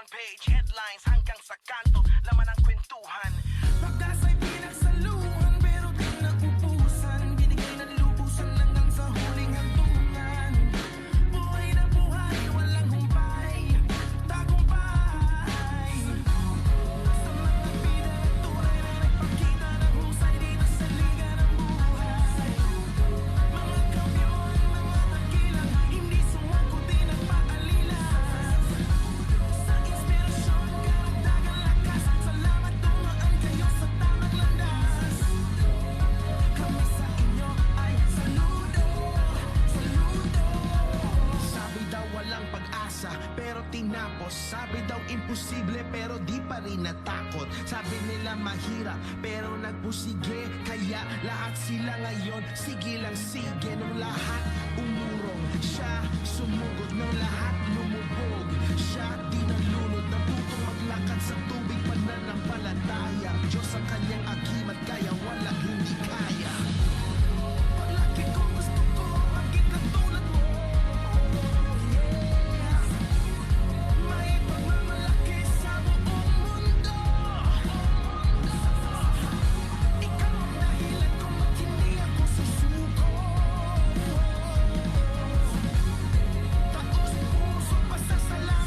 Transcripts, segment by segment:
front page headlines hanggang sa kanto, laman ang kwentuhan. Pagkasa'y pinagsaluhan pero di nagubusan, binigay ng lubusan hanggang sa huling hantungan. Buhay na buhay, walang humpay, tagumpay. Sa mga bida na tunay na nagpakita ng husay dito sa liga ng buhay. Mga kamyon, mga takilang, hindi sumuko di nagpaalila. Sa inspirasyon, karagdagang lakas, salamat dumaan kayo sa tamang landas. Kami sa inyo ay saludo, saludo. Sabi daw walang pag-asa, pero tinapos. Sabi daw imposible, pero di pa rin natakot. Sabi nila mahirap, pero nagpusige. Kaya lahat sila ngayon, sige lang sige. Nung lahat umurong, siya sumugod. Nung lahat lumubog, siya di nalunod. Naputong maglakad sa tubig, pananampalataya. Diyos ang kanyang agimat, kaya walang hindi kaya. Paglaki ko gusto ko maging katulad mo. May pagmamalaki sa buong mundo. Ikaw ang dahilan kung ba't hindi ako susuko. Taos puso pasasalamat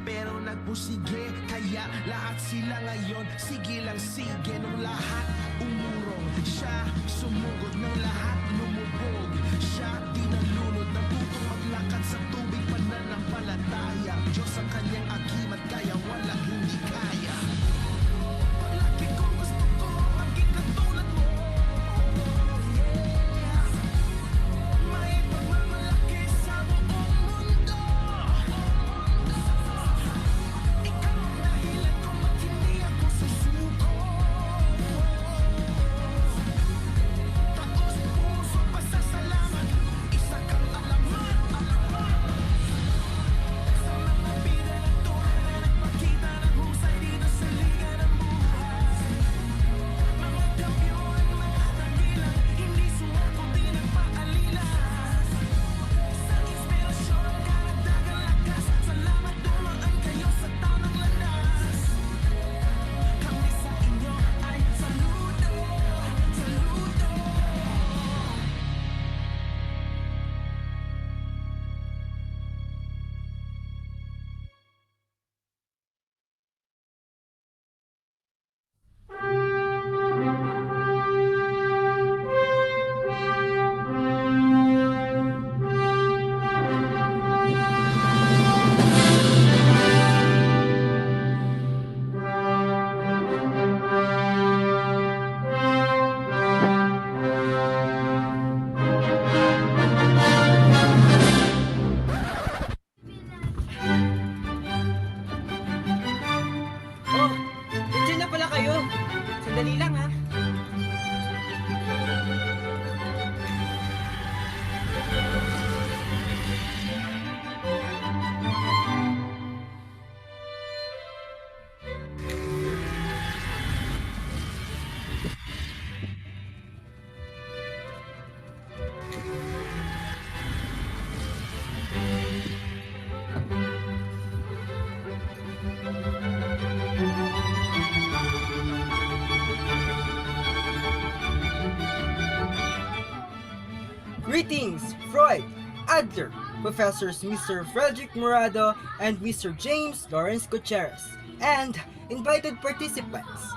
pero nagpusige. Kaya lahat sila ngayon, sige lang sige. Nung lahat umurong, siya sumugod. Nung lahat lumubog, siya di nalunod. Natutong maglakad sa tubig, pananampalataya. Diyos ang kanyang agimat, kaya walang hindi kaya. Palagi ko gusto ko maging katulad mo. May pagmamalaki sa buong mundo. Ikaw ang dahilan kung ba't hindi ako susuko. Taos puso pasasalamat, isa kang alamat. Sa mga bida ng tunay na nagpakita ng husay dito sa liga ng buhay. Mga kampiyon, mga dakilang, hindi sumako, di nagpaalilas. Sa inspirasyon, karagdagang lakas. Salamat dumaan kayo sa tamang landas. Kami sa inyo ay saludo, saludo. Oh, nandiyan na pala kayo. Sandali lang ha. Greetings, Freud, Adler, Professors Mr. Frederick Morado and Mr. James Lawrence Gutierrez, and invited participants.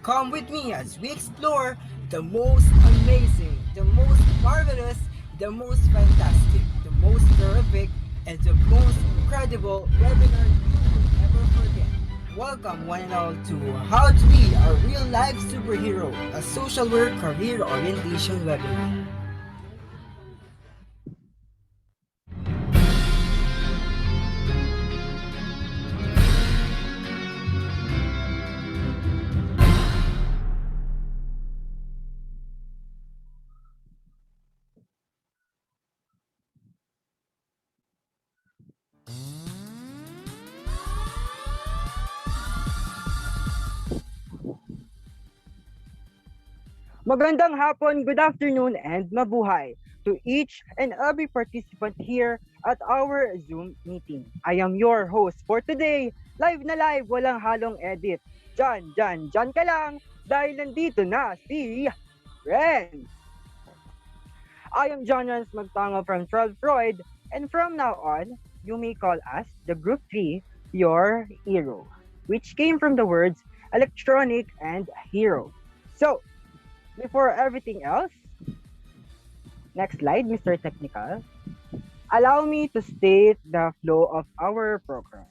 Come with me as we explore the most amazing, the most marvelous, the most fantastic, the most terrific, and the most incredible webinar you will never forget. Welcome one and all to How to Be a Real Life Superhero, a social work career orientation webinar. Magandang hapon, good afternoon, and mabuhay to each and every participant here at our Zoom meeting. I am your host for today. Live na live, walang halong edit. Diyan ka lang dahil nandito na si Ren. I am John Rans Magtango from 12 Freud, and from now on, you may call us the Group 3, your hero, which came from the words electronic and hero. So, before everything else, next slide, Mr. Technical, allow me to state the flow of our program.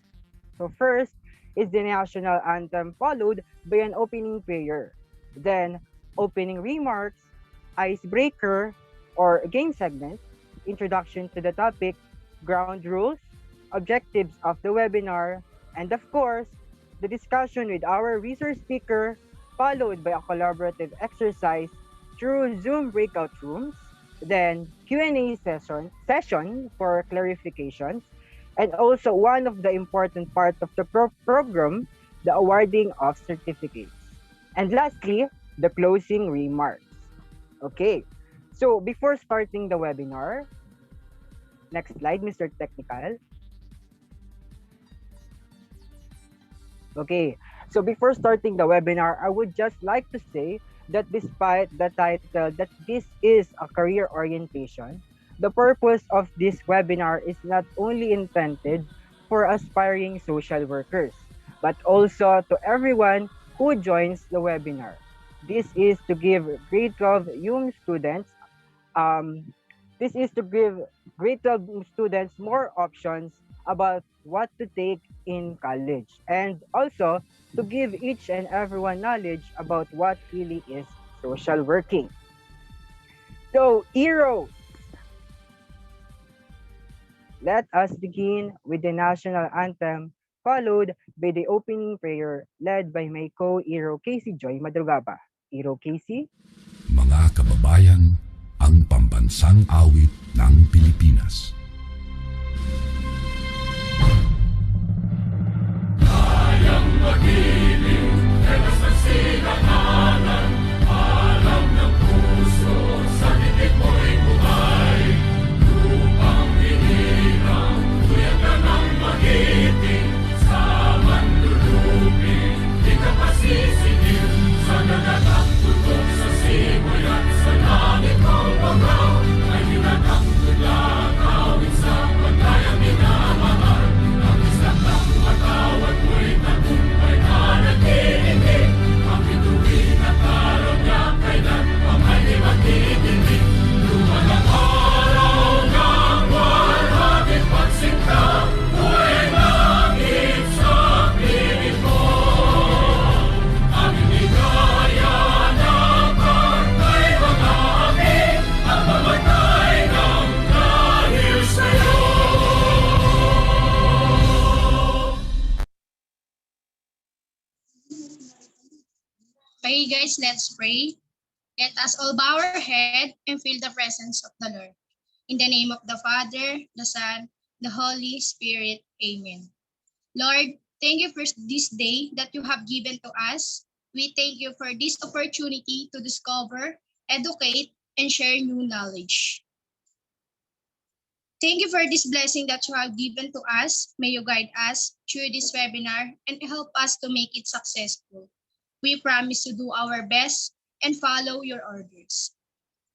So first is the national anthem followed by an opening prayer. Then, opening remarks, icebreaker or game segment, introduction to the topic, ground rules, objectives of the webinar, and of course, the discussion with our resource speaker, followed by a collaborative exercise through Zoom breakout rooms, then Q&A session for clarifications, and also one of the important part of the program, the awarding of certificates. And lastly, the closing remarks. Okay, so before starting the webinar, next slide, Mr. Technical. Okay, so before starting the webinar, I would just like to say that despite the title that this is a career orientation, the purpose of this webinar is not only intended for aspiring social workers, but also to everyone who joins the webinar. This is to give grade 12 young students um, this is to give grade 12 students more options about what to take in college, and also to give each and everyone knowledge about what really is social working. So, heroes, let us begin with the national anthem, followed by the opening prayer led by my co-hero Casey Joy Madrugaba. Hero Casey? Mga kababayan, ang pambansang awit ng Pilipinas. Okay, guys, let's pray. Let us all bow our head and feel the presence of the Lord. In the name of the Father, the Son, the Holy Spirit. Amen. Lord, thank you for this day that you have given to us. We thank you for this opportunity to discover, educate, and share new knowledge. Thank you for this blessing that you have given to us. May you guide us through this webinar and help us to make it successful. We promise to do our best and follow your orders.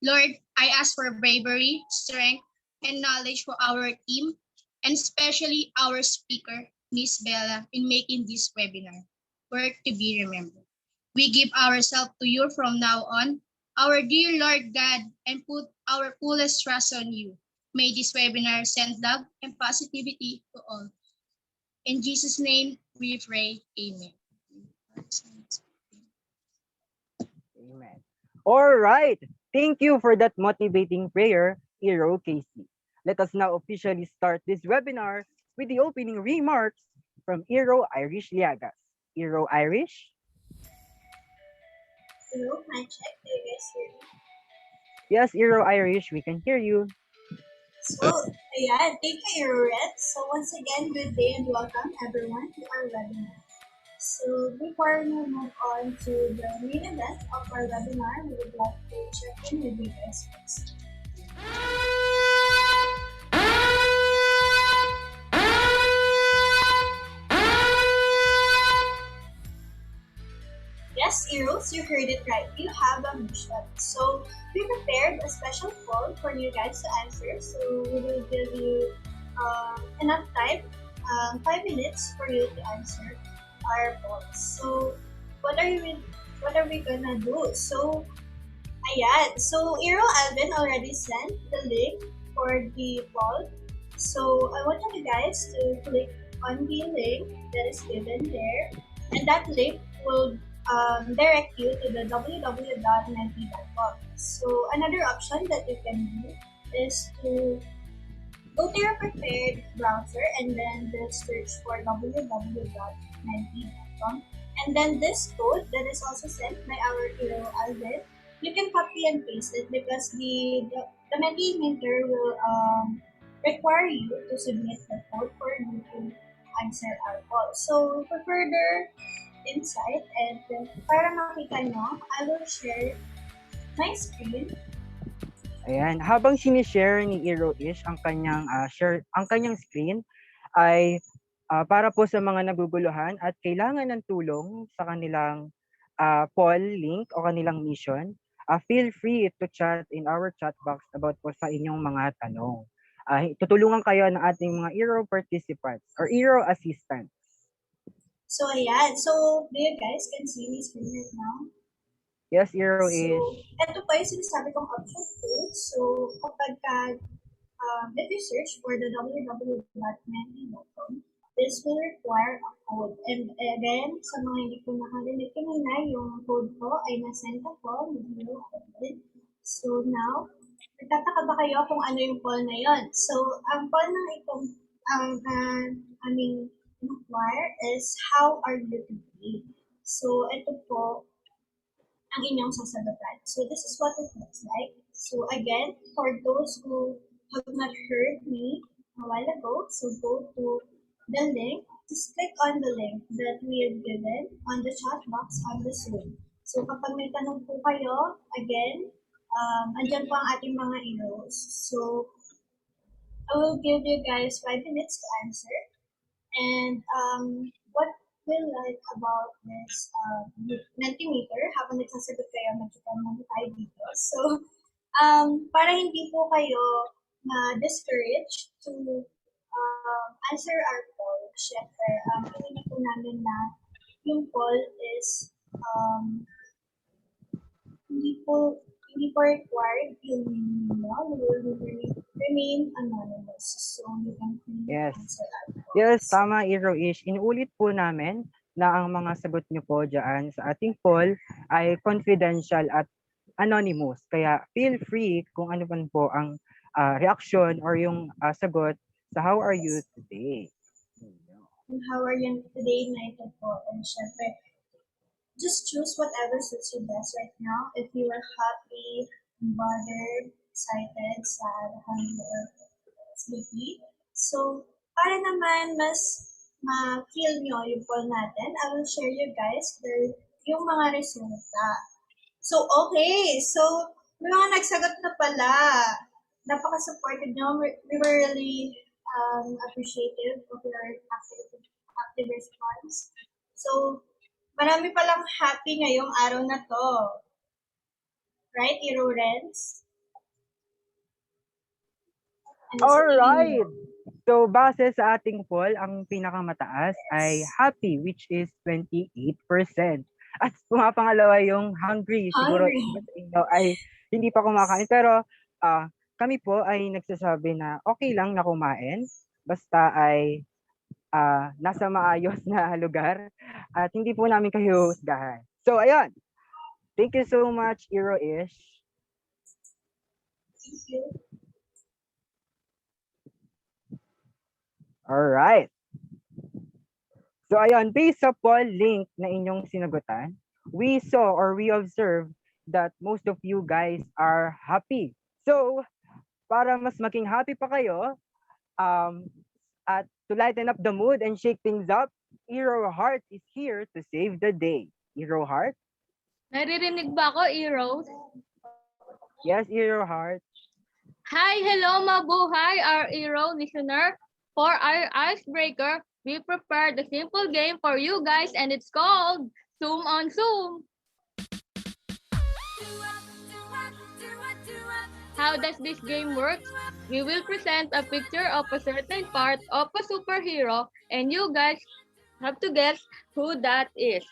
Lord, I ask for bravery, strength, and knowledge for our team, and especially our speaker, Miss Bella, in making this webinar work to be remembered. We give ourselves to you from now on, our dear Lord God, and put our fullest trust on you. May this webinar send love and positivity to all. In Jesus' name we pray. Amen. Amen. All right. Thank you for that motivating prayer, Hero Casey. Let us now officially start this webinar with the opening remarks from Hero Irish Liagas. Hero Irish? Hello, my check. Do you guys hear me? Yes, Hero Irish, we can hear you. So, ayan, thank you, Red. So, once again, good day and welcome everyone to our webinar. So, before we move on to the main event of our webinar, we would like to check in with you guys first. Yes, heroes, you heard it right. You have a mission. So we prepared a special poll for you guys to answer. So we will give you enough time, 5 minutes for you to answer our poll. So what are we gonna do? So ayan. So Hero Alvin already sent the link for the poll. So I want you guys to click on the link that is given there, and that link will direct you to the www.menti.com. So another option that you can do is to go to your prepared browser and then just search for www.menti.com. And then this code that is also sent by our hero Alvin, you can copy and paste it because the Menti Minter will require you to submit the code for you to answer our call. So for further insight and para makita nyo, I will share my screen. Ayan, habang sinishare ni Hero Ish ang kanyang screen ay para po sa mga naguguluhan at kailangan ng tulong sa kanilang poll link o kanilang mission, feel free to chat in our chat box about po sa inyong mga tanong. tutulungan kayo ng ating mga Eero participants or Eero assistants. So, ayan. So, do you guys can see me screen right now? Yes, Eero So, is. ito pa yung sinasabi kong option 2. So, kapag if you search for the www.menti.com, this will require a code. And again, sa mga hindi ko nakarinig kanina, yung code ko ay nasend ako, hindi coded. So now, nagtataka ba kayo kung ano yung poll na yon? So, ang poll ng itong aming inquire is, how are you today? So, ito po ang inyong sasagutan. So, this is what it looks like. So, again, for those who have not heard me a while ago, so go to the link. Just click on the link that we have given on the chat box on the Zoom. So, kapag may tanong po kayo, again, andyan po ang ating mga heroes. So, I will give you guys 5 minutes to answer. And what we like about this Mentimeter, habang nagsasagot kayo, magkita naman tayo dito. So, para hindi po kayo ma-discourage to answer our poll, syempre, pinili po namin na yung poll is hindi po required yung we will remain anonymous. So, you can Yes. answer our polls. Yes, tama, Eero-ish. Inuulit po namin na ang mga sagot niyo po dyan sa ating poll ay confidential at anonymous. Kaya feel free kung ano man po ang reaction or yung sagot sa how are you today. And how are you today na ito po? And syempre, just choose whatever suits you best right now. If you are happy, bothered, excited, sad, hungry, or sleepy. So, para naman mas ma-feel nyo yung poll natin, I will share you guys yung mga resulta. So, okay. So, may mga nagsagot na pala. Napaka-supportive nyo. We were really appreciative of your active response. So, marami palang happy ngayong araw na to. Right, Eero Renz? Alright! So, base sa ating poll, ang pinakamataas ay happy, which is 28%. At pumapangalawa yung hungry. Siguro Hungry. iba sa inyo ay hindi pa kumakain. Pero kami po ay nagsasabi na okay lang na kumain. Basta ay nasa maayos na lugar. At hindi po namin kayo husgahan. So, ayun. Thank you so much, Eero-ish. Thank you. Alright. So ayun, based sa poll link na inyong sinagutan, we saw or we observed that most of you guys are happy. So, para mas maging happy pa kayo, at to lighten up the mood and shake things up, Eero Heart is here to save the day. Eero Heart? Naririnig ba ako, Eero? Yes, Eero Heart. Hi, hello, mabuhay, our Eero listener. For our icebreaker, we prepared a simple game for you guys and it's called Zoom on Zoom. How does this game work? We will present a picture of a certain part of a superhero and you guys have to guess who that is.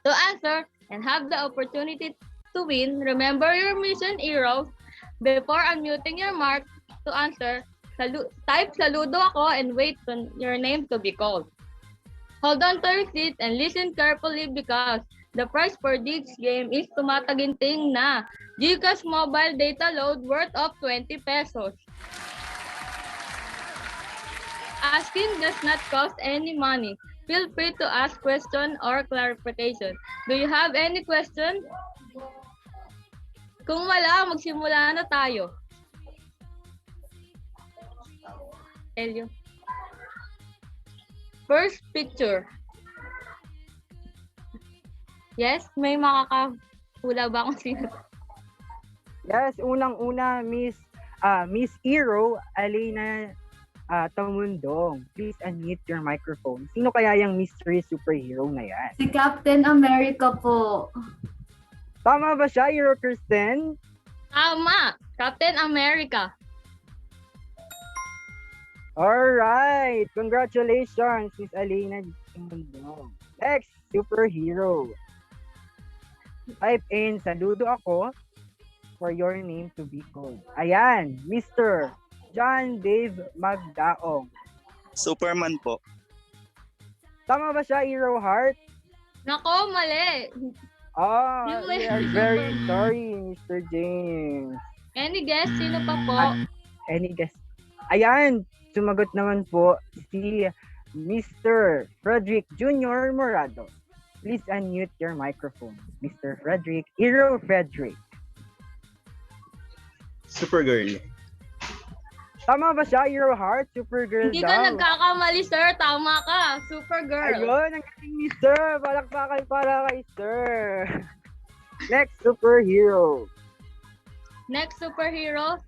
To answer and have the opportunity to win, remember your mission, Eero. Before unmuting your mark to answer, type saludo ako and wait for your name to be called. Hold on to your seat and listen carefully because the prize for this game is tumataginting na GCash mobile data load worth of 20 pesos. Asking does not cost any money. Feel free to ask question or clarification. Do you have any question? Kung wala, magsimula na tayo. Elio. First picture. Yes, may makakahula ba kung sino? Yes, unang-una, Miss Eero Alina Tamundong. Please unmute your microphone. Sino kaya yung mystery superhero na yan? Si Captain America po. Tama ba siya, Eero Kirsten? Tama! Captain America. Alright! Congratulations, Miss Alina Mundo. Next, superhero. Type in, saludo ako for your name to be called. Ayan, Mr. John Dave Magdaong. Superman po. Tama ba siya, Hero Heart? Nako, mali. Oh, Yung we may- are very sorry, Mr. James. Any guess? Sino pa po? Any guess? Ayan, sumagot naman po si Mr. Frederick Jr. Morado. Please unmute your microphone. Mr. Frederick, Hero Frederick. Supergirl. Tama ba siya, Hero Heart? Supergirl Hindi daw. ka nagkakamali, sir. Tama ka. Supergirl. Ayun, ang galing ni Sir. Palakpakan para kay Sir. Next superhero. Next superhero.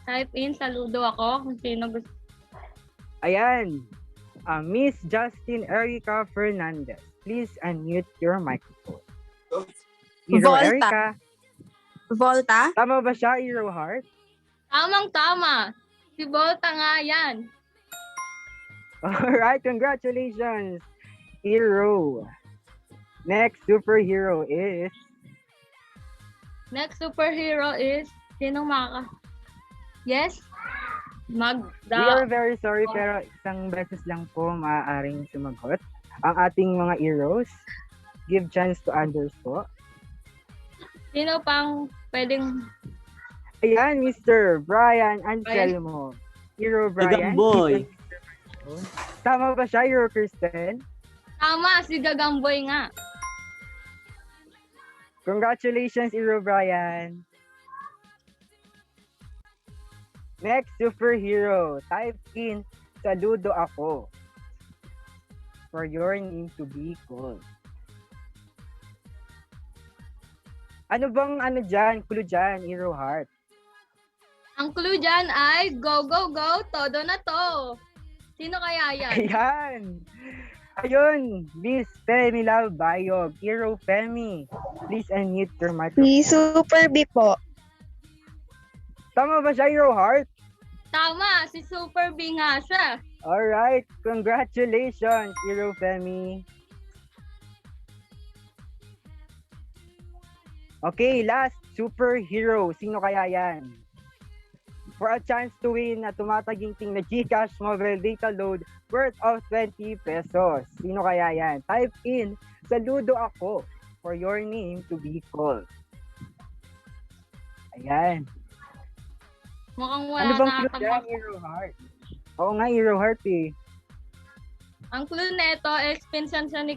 Type in, saludo ako kung sino gusto. Ayan. Miss Justin Erica Fernandez. Please unmute your microphone. Hero Volta. Erica. Volta? Tama ba siya, Hero Heart? Tamang-tama. Si Volta nga yan. Alright, congratulations, Hero. Next superhero is... Next superhero is, sinong Yes? We are Magda. very sorry pero isang beses lang po maaaring sumagot ang ating mga heroes. Give chance to others po. Sino pang pwedeng... Ayan, Mr. Brian Anselmo. Hero Brian. Gagamboy. Tama ba siya, Hero Kristen? Tama, si Gagamboy nga. Congratulations, Hero Brian. Next superhero. Type in, saludo ako. For your name to be called. Ano bang clue dyan, Hero Heart? Ang clue dyan ay go, go, go, todo na to. Sino kaya yan? Ayan. Ayun, Miss Femi Love Bayog, Hero Femi. Please unmute your microphone. Si Super B po. Tama ba siya, Hero Heart? Tama, si Super B nga siya. Alright, congratulations, Hero Femi. Okay, last superhero. Sino kaya yan? For a chance to win na tumataginting na GCash mobile data load worth of 20 pesos. Sino kaya yan? Type in, saludo ako for your name to be called. Ayan. Mukhang wala Ano bang na clue atang dyan, Hero Heart? Oo nga, Hero Heart eh. Ang clue neto is pinsan siya ni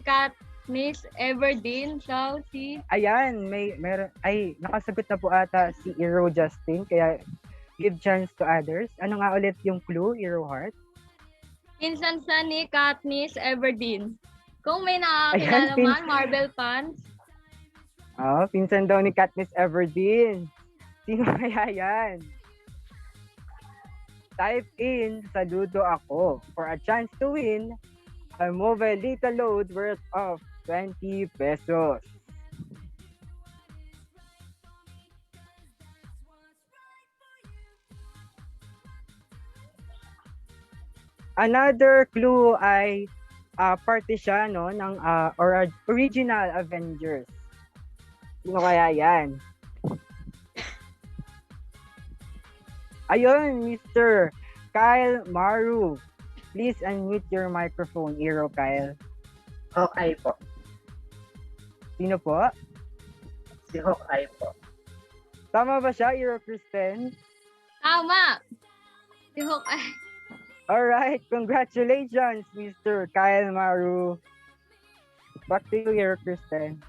Miss Everdeen. So, si... Ayan, nakasagot na po ata si Hero Justin, kaya give chance to others. Ano nga ulit yung clue, Hero Heart? Pinsan siya ni Miss Everdeen. Kung may nakakilala Ayan, man, Marvel fans, Pinsan daw ni Katniss Everdeen. Sino kaya yan? Type in, saludo ako for a chance to win a mobile data load worth of 20 pesos. Another clue ay parte siya no, ng original Avengers. Sino kaya yan? Ayun, Mr. Kyle Maru. Please unmute your microphone, Hero Kyle. Hawkeye po. Sino po? Si Hawkeye po. Tama ba siya, Hero Kristen? tama. Si Hawkeye. Alright, congratulations, Mr. Kyle Maru. Back to you, Hero Kristen.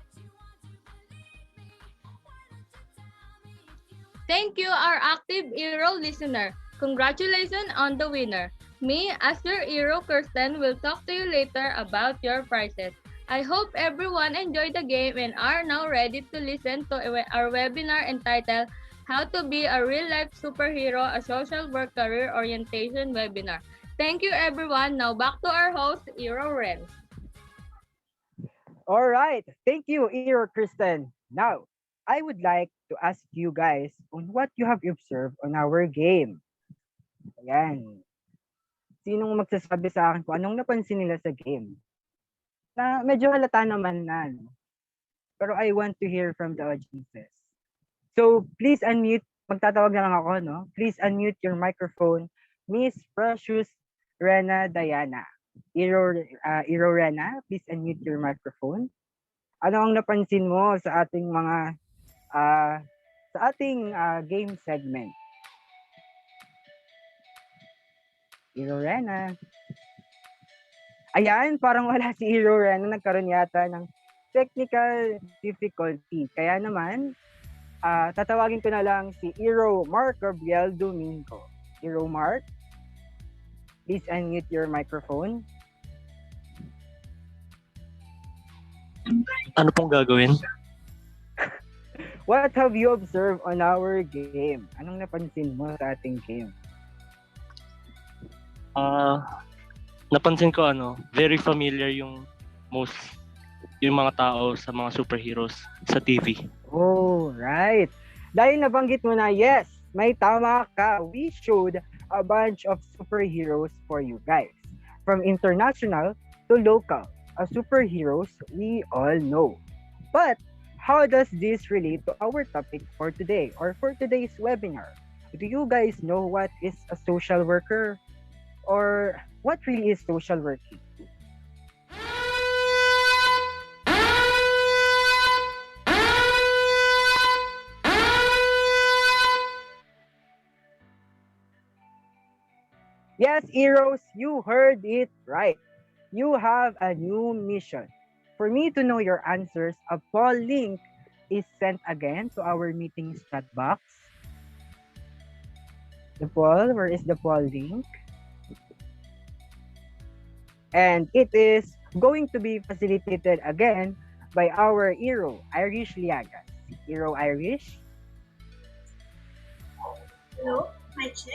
Thank you, our active hero listener. Congratulations on the winner. Me, as your hero, Kirsten, will talk to you later about your prizes. I hope everyone enjoyed the game and are now ready to listen to our webinar entitled How to Be a Real-Life Superhero, a Social Work Career Orientation Webinar. Thank you, everyone. Now back to our host, Hero Renz. Alright, thank you, Hero Kristen. Now, I would like to ask you guys on what you have observed on our game. Ayan. Sinong magsasabi sa akin kung anong napansin nila sa game? Na medyo halata naman na, no? Pero I want to hear from the audiences. So, please unmute. Magtatawag na lang ako, no? Please unmute your microphone. Miss Precious Rena Diana. Iro Rena, please unmute your microphone. Ano ang napansin mo sa ating mga game segment? Iro Rena. Ayan, parang wala si Iro Rena. Nagkaroon yata ng technical difficulty. Kaya naman, tatawagin ko na lang si Iro Mark Gabriel Domingo. Iro Mark, please unmute your microphone. Ano pong gagawin? What have you observed on our game? Anong napansin mo sa ating game? Napansin ko very familiar yung mga tao sa mga superheroes sa TV. Oh, right. Dahil nabanggit mo na, yes, may tama ka. We showed a bunch of superheroes for you guys. From international to local. Superheroes we all know. But how does this relate to our topic for today or for today's webinar? Do you guys know what is a social worker? Or what really is social working? Yes, heroes, you heard it right. You have a new mission. For me to know your answers, a poll link is sent again to our meeting's chat box. The poll, where is the poll link? And it is going to be facilitated again by our hero, Irish Liagas. Hero Irish? Hello? My check.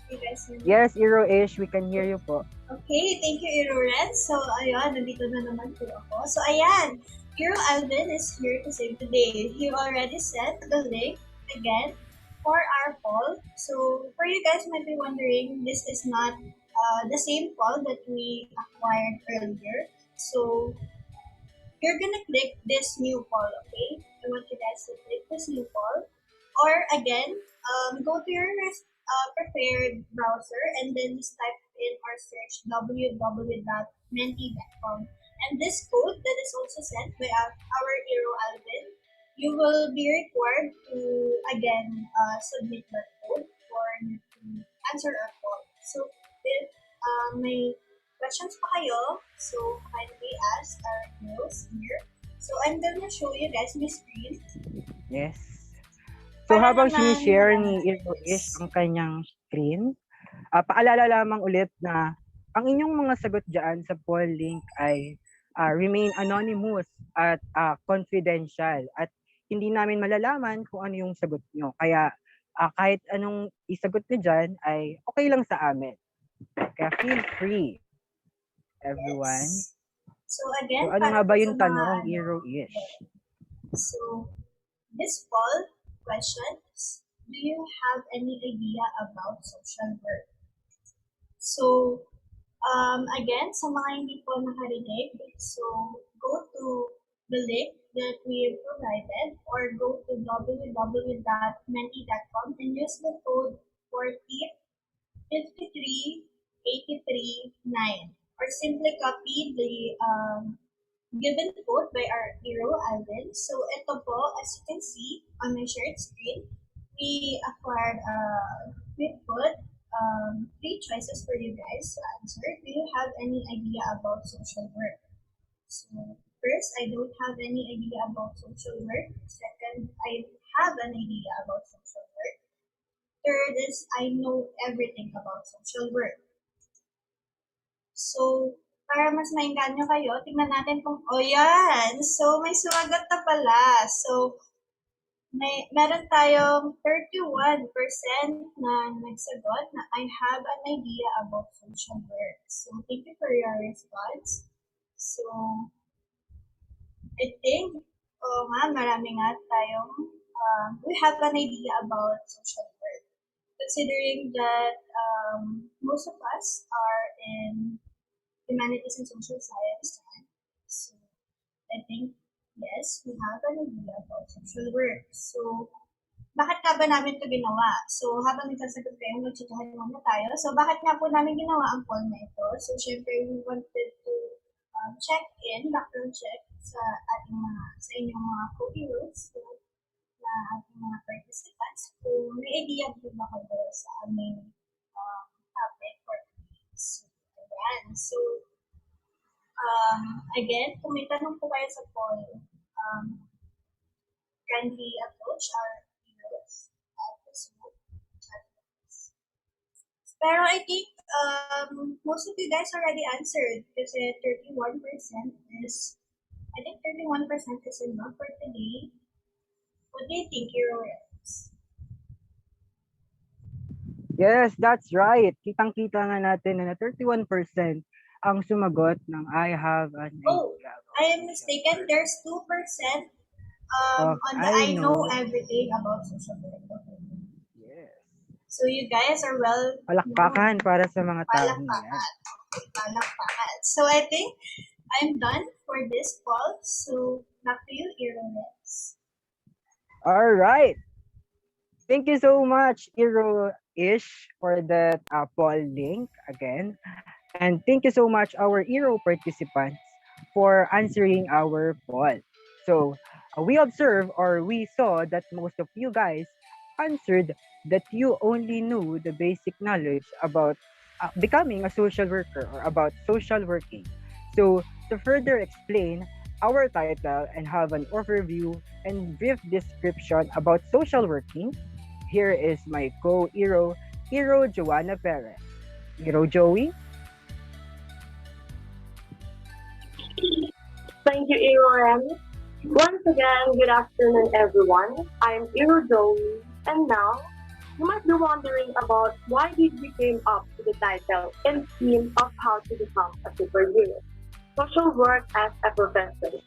You guys hear me? Yes, Hero-ish, we can hear you po. Okay, thank you, Hero Red. So, ayun, nandito na naman po ako. So, ayan, Hero Alvin is here to save the day. He already sent the link again for our poll. So, for you guys might be wondering, this is not the same poll that we acquired earlier. So, you're gonna click this new poll, okay? I want you guys to click this new poll. Or again, go to your prepared browser and then just type in or search www.menti.com. And this code that is also sent by our hero Alvin, you will be required to again submit that code for you to answer our call. So if may questions pa kayo, so kindly ask our heroes here. So I'm gonna show you guys my screen. Yes. So Para habang naman, sinishare ni Hero-ish ang kanyang screen, paalala lamang ulit na ang inyong mga sagot dyan sa poll link ay remain anonymous at confidential at hindi namin malalaman kung ano yung sagot nyo. Kaya kahit anong isagot nyo dyan ay okay lang sa amin. Kaya feel free, everyone. Yes. So again, So ano nga para ba po yung sa mga tanong, Hero-ish? So this poll question is, do you have any idea about social work? So again, sa mga hindi po nakarinig, so go to the link that we have provided or go to www.menti.com and use the code 4053839 or simply copy the given code by our hero Alvin. So ito po, as you can see on my shared screen, we acquired we put three choices for you guys to answer. Do you have any idea about social work? So first, I don't have any idea about social work. Second, I have an idea about social work. Third is I know everything about social work. So, para mas maingganyo kayo, tingnan natin kung, yan! So, may sumagot na pala. So, meron tayong 31% na nagsagot na I have an idea about social work. So, thank you for your response. So, I think, marami nga tayong, we have an idea about social work. considering that most of us are in humanities and social science. So I think, yes, we have an idea about social work. So, bakit nga ba namin ito ginawa? So, habang nagsasagot kayo, magtsikahan muna tayo. So, bakit nga po namin ginawa ang poll na ito? So, syempre, we wanted to check in, background check sa inyong mga co-heroes, na ating mga participants, kung may idea po ba kayo sa aming topic for today. So, ayan. So, again, kung may tanong po kayo sa poll, kindly approach our heroes at the Zoom chat box. Pero I think most of you guys already answered kasi 31% is, I think 31% is enough for today. What do you think, heroes? Yes, that's right. Kitang-kita nga natin na 31% ang sumagot ng I have an Oh, idea. I am mistaken. There's 2% on the I know everything about social work. Yes. So you guys are well. Palakpakan para sa mga taong yan. Palakpakan. So I think I'm done for this call. So back to you, Ironex. All right. Thank you so much, Iro-ish, for that poll link again. And thank you so much, our Iro participants, for answering our poll. So, we observed or we saw that most of you guys answered that you only knew the basic knowledge about becoming a social worker or about social working. So, to further explain our title and have an overview and brief description about social working, here is my co-Iro, Iro Joanna Perez. Iro Joey? Thank you, Iro. Once again, good afternoon, everyone. I'm Iro Joey, and now you might be wondering about why did we came up with the title and theme of how to become a superhero, social work as a profession.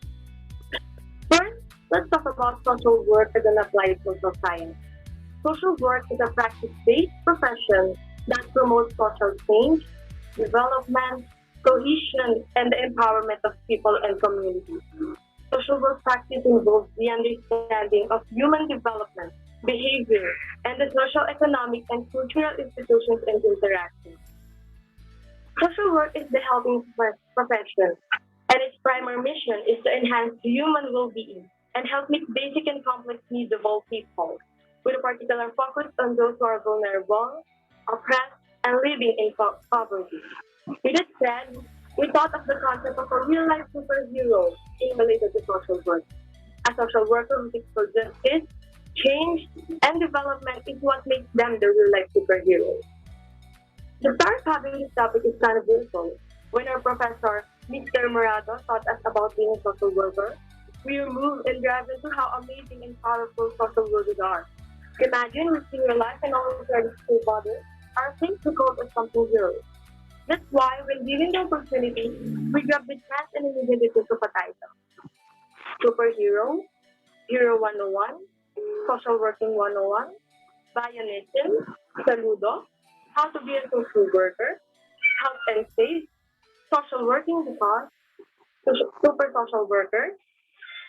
First, let's talk about social work as an applied social science. Social work is a practice-based profession that promotes social change, development, cohesion, and the empowerment of people and communities. Social work practice involves the understanding of human development, behavior, and the social, economic, and cultural institutions and interactions. Social work is the helping profession, and its primary mission is to enhance human well-being and help meet basic and complex needs of all people, with a particular focus on those who are vulnerable, oppressed, and living in poverty. With that said, we thought of the concept of a real-life superhero in related to social work. A social worker who seeks for justice, change, and development is what makes them the real-life superheroes. The start of having this topic is kind of beautiful. When our professor, Mr. Morado, taught us about being a social worker, we were moved and driven into how amazing and powerful social workers are. Imagine risking your life and all your to bother are things we call as something heroes. That's why when given the opportunity, we grab the chance and immediately took up a title. Superhero, Hero 101, Social Working 101, Bionism, Saludo, How to be a social worker, Health and Safe, Social Working because, Super Social Worker,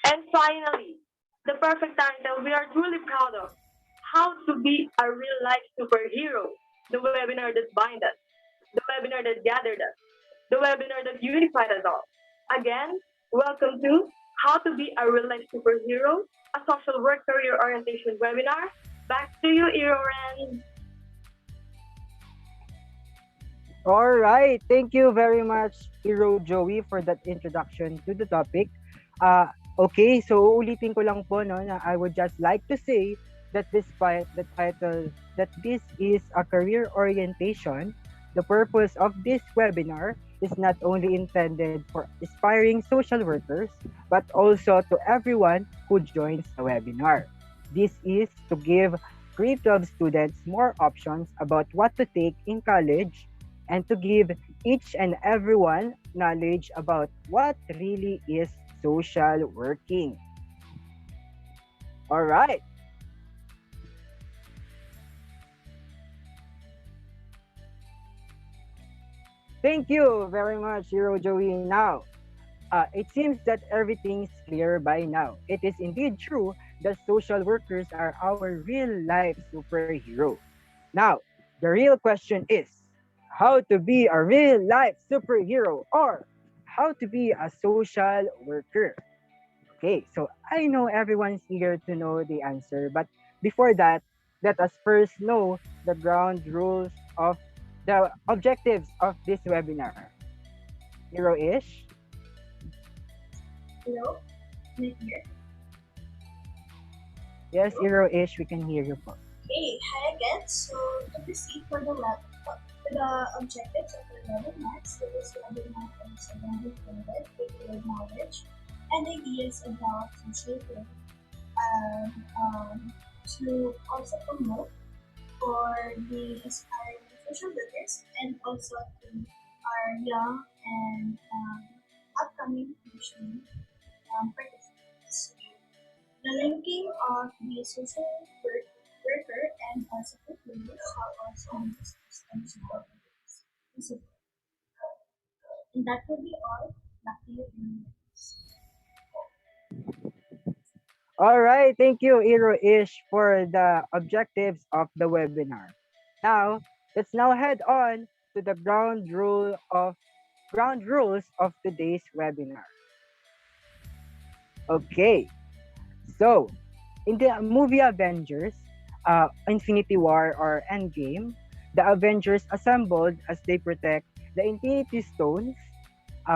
and finally, the perfect title we are truly proud of, How to be a Real Life Superhero, the webinar that binds us, the webinar that gathered us, the webinar that unified us all. Again, welcome to How to Be a Real Life Superhero, a social work career orientation webinar. Back to you, Iroren. All right. Thank you very much, Hero Joey, for that introduction to the topic. Okay, so ulitin ko lang po no, na I would just like to say that despite the title that this is a career orientation, the purpose of this webinar is not only intended for aspiring social workers, but also to everyone who joins the webinar. This is to give grade 12 students more options about what to take in college and to give each and everyone knowledge about what really is social working. All right. Thank you very much, Hero Joey. Now, it seems that everything's clear by now. It is indeed true that social workers are our real life superhero. Now, the real question is how to be a real life superhero or how to be a social worker. Okay, so I know everyone's eager to know the answer, but before that, let us first know the ground rules of the objectives of this webinar. Hero Ish? Hello? Can you hear? Yes, Hero Ish, we can hear you po. Okay, hi again. So to proceed for the objectives of the webinar, so this webinar is about with knowledge and ideas about social work and to also promote for the aspiring social workers and also to our young and upcoming future participants. The linking of the social worker and also workers are also systems support. And that will be all. Back to you. All right, thank you, Hero Ish, for the objectives of the webinar. Now, let's now head on to the ground rules of today's webinar. Okay, so in the movie Avengers, Infinity War or Endgame, the Avengers assembled as they protect the Infinity Stones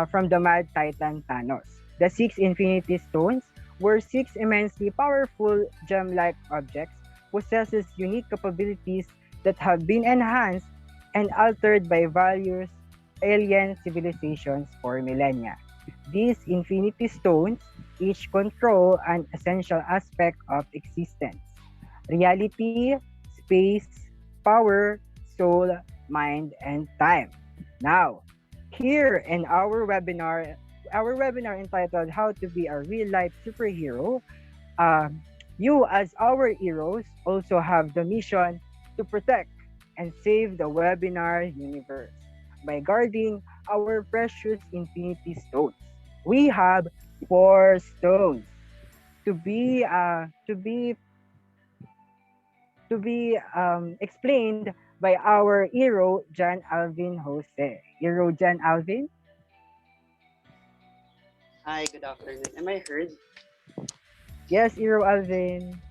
from the Mad Titan Thanos. The six Infinity Stones were six immensely powerful gem-like objects possesses unique capabilities that have been enhanced and altered by various alien civilizations for millennia. These Infinity Stones each control an essential aspect of existence: reality, space, power, soul, mind, and time. Now, here in our webinar entitled How to Be a Real Life Superhero, you as our heroes also have the mission to protect and save the webinar universe by guarding our precious Infinity Stones. We have four stones to be explained by our hero Jan Alvin Jose. Hero Jan Alvin? Hi, good afternoon. Am I heard? Yes, Hero Alvin.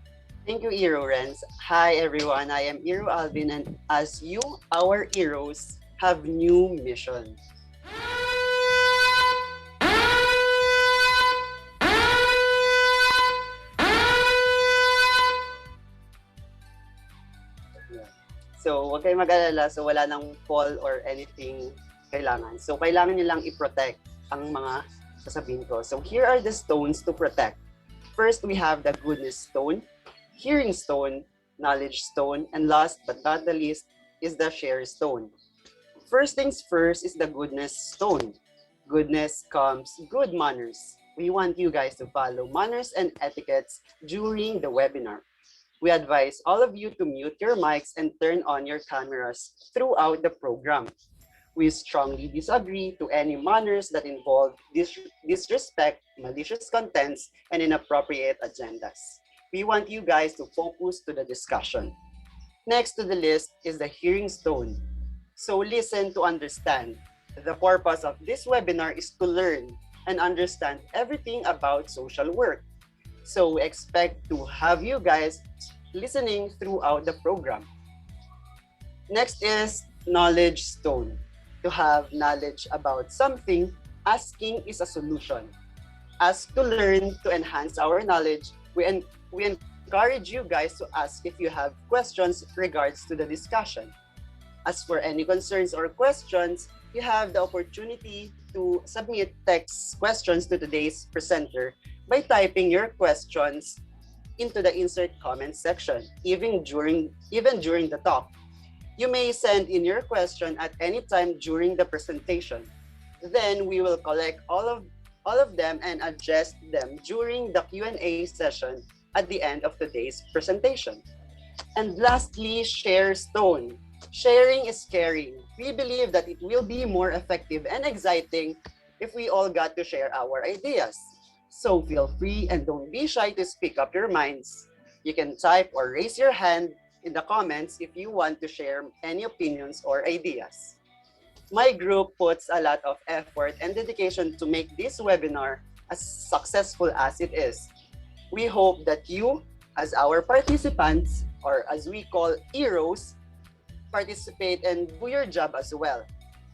Thank you, Hero Renz. Hi, everyone. I am Hero Alvin, and as you, our heroes, have new mission. So, huwag kayong mag-alala. So, wala nang fall or anything kailangan. So, kailangan nyo lang i-protect ang mga sasabihin ko. So, here are the stones to protect. First, we have the goodness stone, hearing stone, knowledge stone, and last but not the least is the share stone. First things first is the goodness stone. Goodness comes good manners. We want you guys to follow manners and etiquettes during the webinar. We advise all of you to mute your mics and turn on your cameras throughout the program. We strongly disagree to any manners that involve disrespect, malicious contents, and inappropriate agendas. We want you guys to focus to the discussion. Next to the list is the hearing stone. So listen to understand. The purpose of this webinar is to learn and understand everything about social work. So we expect to have you guys listening throughout the program. Next is knowledge stone. To have knowledge about something, asking is a solution. Ask to learn to enhance our knowledge. We encourage you guys to ask if you have questions regards to the discussion. As for any concerns or questions, you have the opportunity to submit text questions to today's presenter by typing your questions into the insert comment section, even during the talk. You may send in your question at any time during the presentation. Then we will collect all of them and address them during the Q&A session at the end of today's presentation. And lastly, share stone. Sharing is caring. We believe that it will be more effective and exciting if we all got to share our ideas. So feel free and don't be shy to speak up your minds. You can type or raise your hand in the comments if you want to share any opinions or ideas. My group puts a lot of effort and dedication to make this webinar as successful as it is. We hope that you, as our participants, or as we call heroes, participate and do your job as well.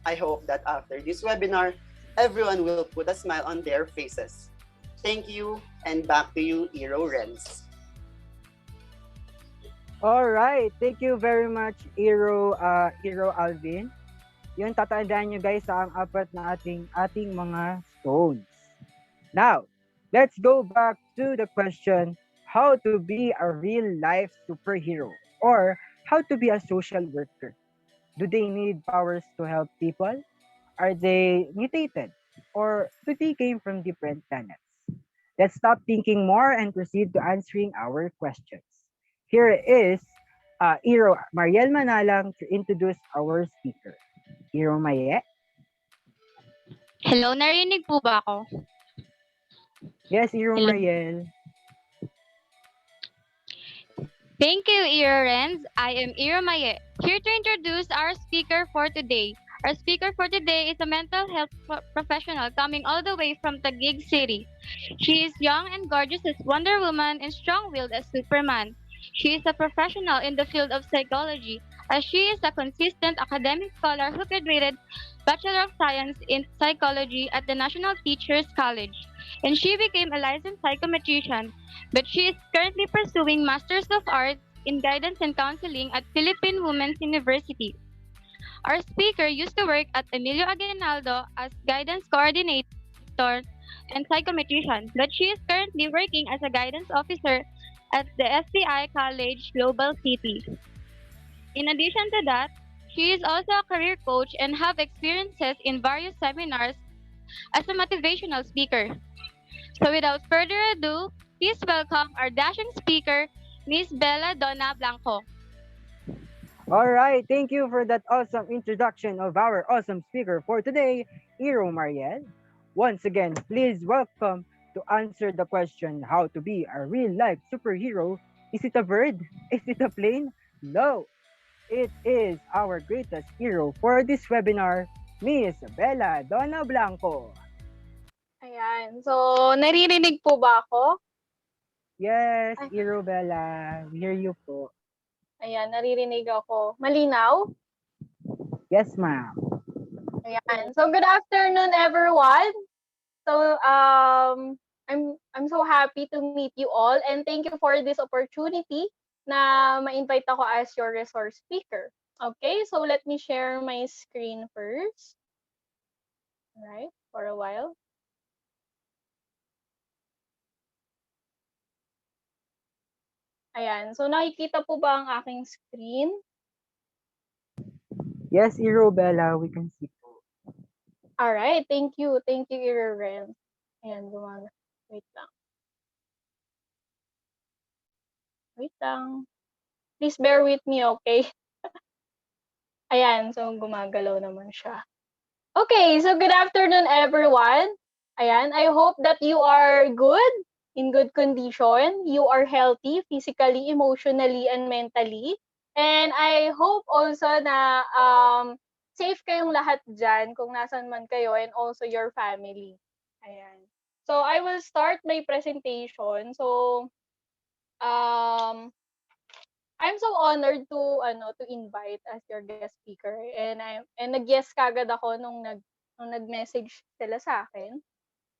I hope that after this webinar, everyone will put a smile on their faces. Thank you, and back to you, Hero Renz. All right, thank you very much, Hero Alvin. Yun, tatandaan nyo guys ang apat na ating mga stones. Now, let's go back to the question, how to be a real-life superhero or how to be a social worker. Do they need powers to help people? Are they mutated? Or do they came from different planets? Let's stop thinking more and proceed to answering our questions. Here is Hero Mariel Manalang to introduce our speaker. Hero Maye? Hello, narinig po ba ako? Yes, Hero Hello. Mariel. Thank you, Ira Renz. I am Ira Maye, here to introduce our speaker for today. Our speaker for today is a mental health professional coming all the way from Taguig City. She is young and gorgeous as Wonder Woman and strong-willed as Superman. She is a professional in the field of psychology, as she is a consistent academic scholar who graduated Bachelor of Science in Psychology at the National Teachers College. And she became a licensed psychometrician, but she is currently pursuing Masters of Arts in Guidance and Counseling at Philippine Women's University. Our speaker used to work at Emilio Aguinaldo as guidance coordinator and psychometrician, but she is currently working as a guidance officer at the SPI College Global City. In addition to that, she is also a career coach and have experiences in various seminars as a motivational speaker. So without further ado, please welcome our dashing speaker, Miss Bella Donna Blanco. All right, thank you for that awesome introduction of our awesome speaker for today, Hero Mariel. Once again, please welcome to answer the question, how to be a real-life superhero. Is it a bird? Is it a plane? No, it is our greatest hero for this webinar, Miss Bella Donna Blanco. Ayan. So, naririnig po ba ako? Yes, Hero Bella, we hear you po. Ayan, naririnig ako. Malinaw? Yes, ma'am. Ayan. So, good afternoon, everyone. So, I'm so happy to meet you all and thank you for this opportunity na ma-invite ako as your resource speaker. Okay, so let me share my screen first. Alright, for a while. Ayan, so nakikita po ba ang aking screen? Yes, Hero Bella, we can see po. Alright, thank you. Thank you, Ren. Ayan, gumana. Wait lang. Wait lang. Please bear with me, okay? Ayan, so gumagalaw naman siya. Okay, so good afternoon, everyone. Ayan, I hope that you are good, in good condition. You are healthy, physically, emotionally, and mentally. And I hope also na safe kayong lahat dyan kung nasan man kayo and also your family. Ayan. So I will start my presentation. So I'm so honored to invite as your guest speaker and nag-yes kagad ako nung nag-message sila sa akin.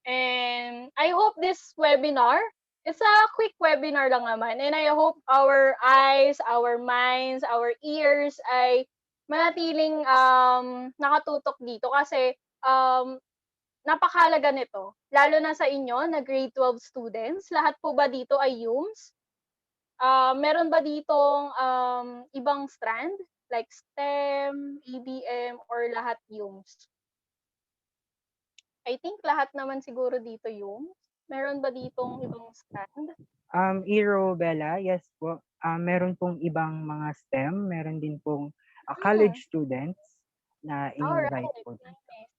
And I hope this webinar, it's a quick webinar lang naman, and I hope our eyes, our minds, our ears ay manatiling nakatutok dito kasi napakahalaga nito, lalo na sa inyo na grade 12 students. Lahat po ba dito ay YUMS? Meron ba ditong ibang strand like STEM, EBM, or lahat YUMS? I think lahat naman siguro dito YUMS. Meron ba ditong ibang strand? Hero Bella, yes po. Meron pong ibang mga STEM, meron din pong college students na Alright. in-invite po. Nice.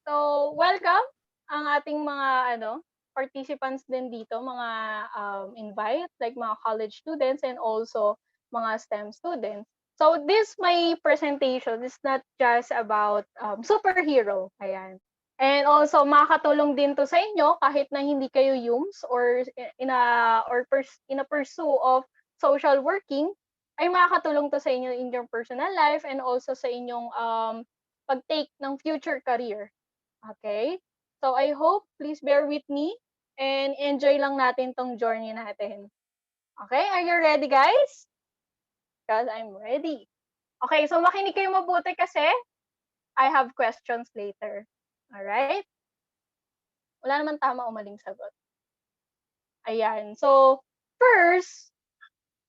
So, welcome ang ating mga participants din dito, mga invite, like mga college students and also mga STEM students. So, my presentation is not just about superhero. Ayan. And also, makakatulong din to sa inyo kahit na hindi kayo YUMS or in a pursuit of social working, ay makakatulong to sa inyo in your personal life and also sa inyong pag-take ng future career. Okay? So I hope, please bear with me and enjoy lang natin tong journey natin. Okay? Are you ready, guys? Because I'm ready. Okay, so makinig kayo mabuti kasi I have questions later. Alright? Wala naman tama o maling sagot. Ayan. So, first,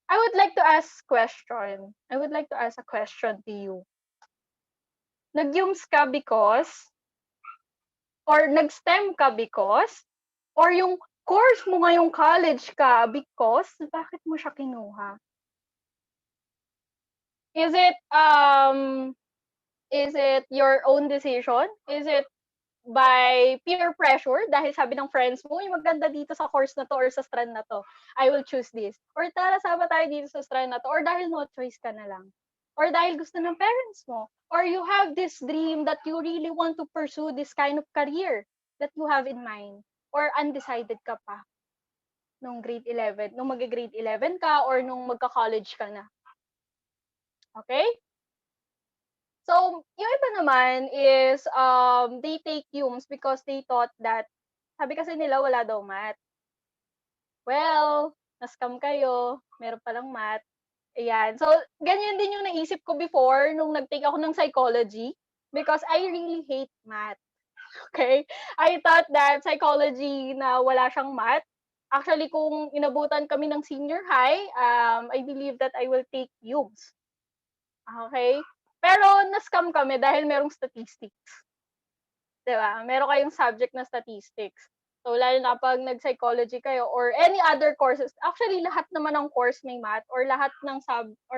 I would like to ask a question to you. Nag-YUMS ka because, or nag-STEM ka because, or yung course mo ngayong college ka because, bakit mo siya kinuha? Is it your own decision? Is it by peer pressure dahil sabi ng friends mo, yung maganda dito sa course na to or sa strand na to, I will choose this. Or tara, sama tayo dito sa strand na to. Or dahil no choice ka na lang. Or dahil gusto ng parents mo. Or you have this dream that you really want to pursue this kind of career that you have in mind. Or undecided ka pa nung grade 11, nung mag-grade 11 ka or nung magka-college ka na. Okay? So, yung iba naman is, they take YUMS because they thought that, sabi kasi nila wala daw math. Well, na-scam kayo, meron palang math. Ayan. So, ganyan din yung naisip ko before nung nag-take ako ng psychology because I really hate math. Okay? I thought that psychology na wala siyang math. Actually, kung inabutan kami ng senior high, I believe that I will take YUMS. Okay? Pero na-scam kami dahil merong statistics. Diba? Meron kayong subject na statistics. So, lalo na pag nag-psychology kayo or any other courses. Actually, lahat naman ng course may math or lahat ng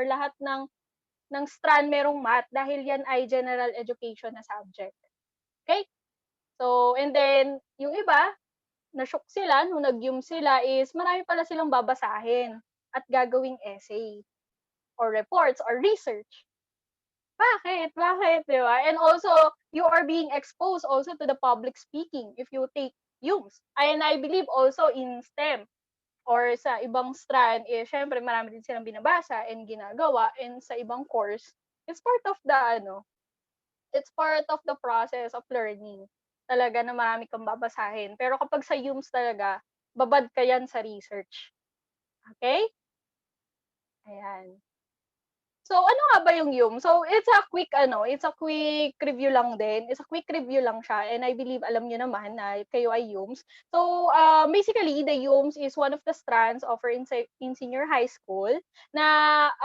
lahat ng strand merong math dahil yan ay general education na subject. Okay? So, and then, yung iba, na-shock sila, nung nag-YUM sila is marami pala silang babasahin at gagawing essay or reports or research. Bakit? Bakit? Di ba? And also, you are being exposed also to the public speaking if you take YUMS. And I believe also in STEM or sa ibang strand, syempre marami din silang binabasa and ginagawa. And sa ibang course, it's part of the process of learning. Talaga na marami kang babasahin. Pero kapag sa YUMS talaga, babad ka yan sa research. Okay? Ayan. So, ano nga ba yung YUM? So, it's a quick review lang din. It's a quick review lang siya. And I believe, alam nyo naman na kayo ay YUMS. So, basically, the YUMS is one of the strands offered in senior high school na,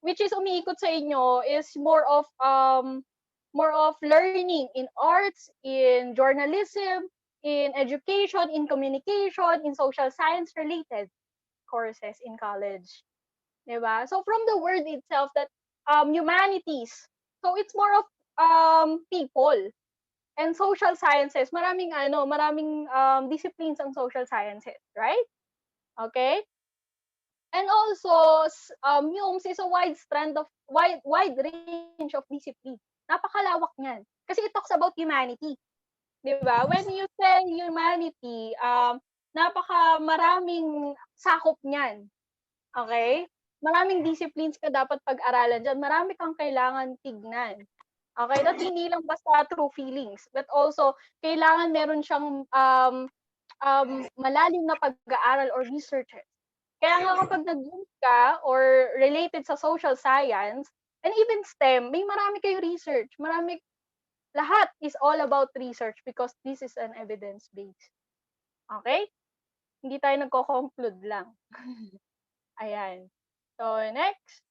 which is umiikot sa inyo is more of learning in arts, in journalism, in education, in communication, in social science related courses in college. Diba? So from the word itself that humanities. So it's more of people and social sciences. Maraming disciplines ang social sciences, right? Okay? And also YUMS is a wide range of discipline. Napakalawak niyan. Kasi it talks about humanity. Diba? When you say humanity, napakamaraming sakop niyan. Okay? Maraming disciplines ka dapat pag-aralan dyan. Marami kang kailangan tignan. Okay? That hindi lang basta true feelings. But also, kailangan meron siyang malalim na pag-aaral or researches. Kaya nga kapag nag-YUMS ka or related sa social science, and even STEM, may marami kayo research. Lahat is all about research because this is an evidence-based. Okay? Hindi tayo nagko-conclude lang. Ayan. So, next.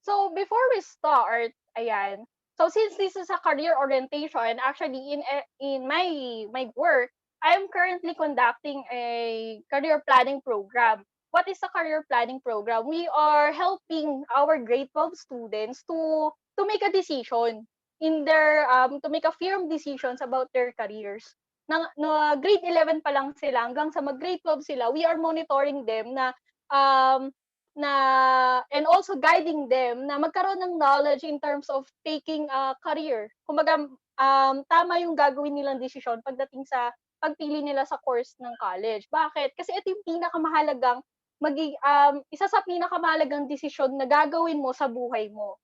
So, before we start, ayan. So, since this is a career orientation, actually, in my work, I am currently conducting a career planning program what is the career planning program? We are helping our grade 12 students to make a decision in their to make a firm decisions about their careers. Grade 11 pa lang sila hanggang sa mag-grade 12 sila, we are monitoring them and also guiding them na magkaroon ng knowledge in terms of taking a career. Kumbaga, tama yung gagawin nilang desisyon pagdating sa pagpili nila sa course ng college. Bakit? Kasi ito yung pinakamahalagang isa sa pinakamahalagang desisyon na gagawin mo sa buhay mo.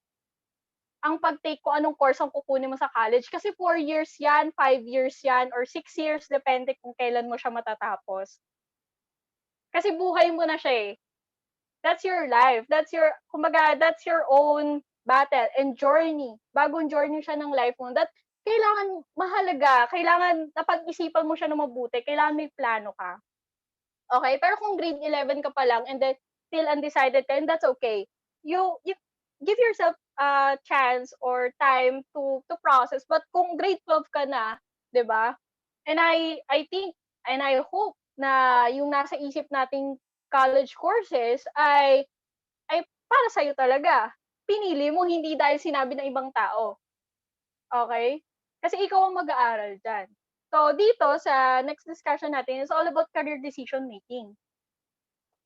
Ang pag-take ko anong course ang kukunin mo sa college. Kasi 4 years yan, 5 years yan, or 6 years, depende kung kailan mo siya matatapos. Kasi buhay mo na siya eh. That's your life. That's your own battle and journey. Bagong journey siya ng life mo. That kailangan mahalaga. Kailangan napag-isipan mo siya na mabuti. Kailangan may plano ka. Okay? Pero kung grade 11 ka pa lang and then still undecided ka, and that's okay. You give yourself a chance or time to process. But kung grade 12 ka na, 'di ba? And I think and I hope na yung nasa isip nating college courses ay para sa'yo talaga. Pinili mo hindi dahil sinabi ng ibang tao. Okay? Kasi ikaw ang mag-aaral dyan. So, dito sa next discussion natin is all about career decision making.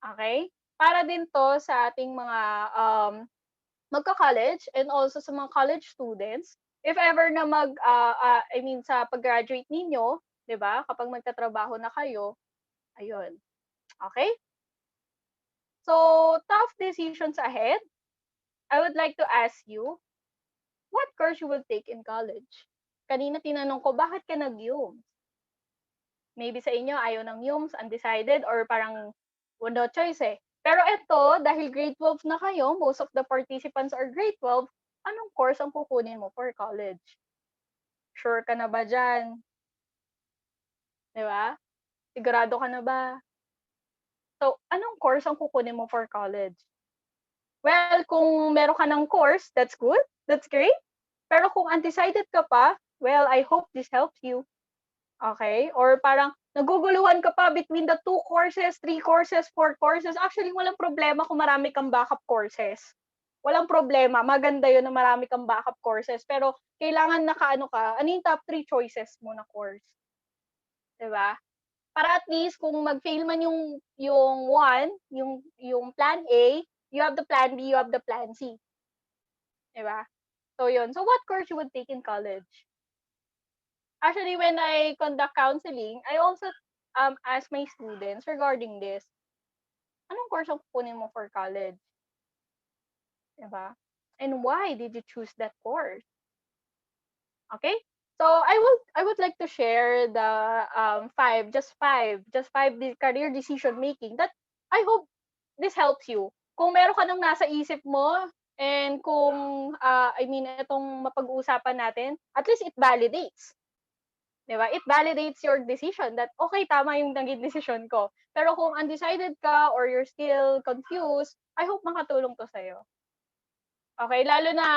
Okay? Para din to sa ating mga magka-college and also sa mga college students. If ever na sa pag-graduate ninyo, 'di ba? Kapag magtatrabaho na kayo, ayun. Okay? So, tough decisions ahead. I would like to ask you, what course you will take in college? Kanina tinanong ko, bakit ka nag-UMS? Maybe sa inyo, ayaw ng UMS, undecided, or parang no choice eh. Pero ito, dahil grade 12 na kayo, most of the participants are grade 12, anong course ang kukunin mo for college? Sure ka na ba dyan? Diba? Sigurado ka na ba? So, anong course ang kukunin mo for college? Well, kung meron ka ng course, that's good. That's great. Pero kung undecided ka pa, well, I hope this helps you. Okay? Or parang naguguluhan ka pa between the 2 courses, 3 courses, 4 courses. Actually, walang problema kung marami kang backup courses. Walang problema. Maganda yun na marami kang backup courses. Pero kailangan ano yung top 3 choices mo na course? Diba? Para at least kung mag-fail man yung plan A, you have the plan B, you have the plan C. Diba? So yun. So what course you would take in college? Actually, when I conduct counseling, I also ask my students regarding this. Anong course ang kukunin mo for college? Diba? And why did you choose that course? Okay? So I would like to share the 5 career decision making that I hope this helps you. Kung meron ka nang nasa isip mo and kung itong mapag-uusapan natin, at least it validates. 'Di ba? It validates your decision that okay, tama yung naging decision ko. Pero kung undecided ka or you're still confused, I hope makatulong to sa'yo. Okay, lalo na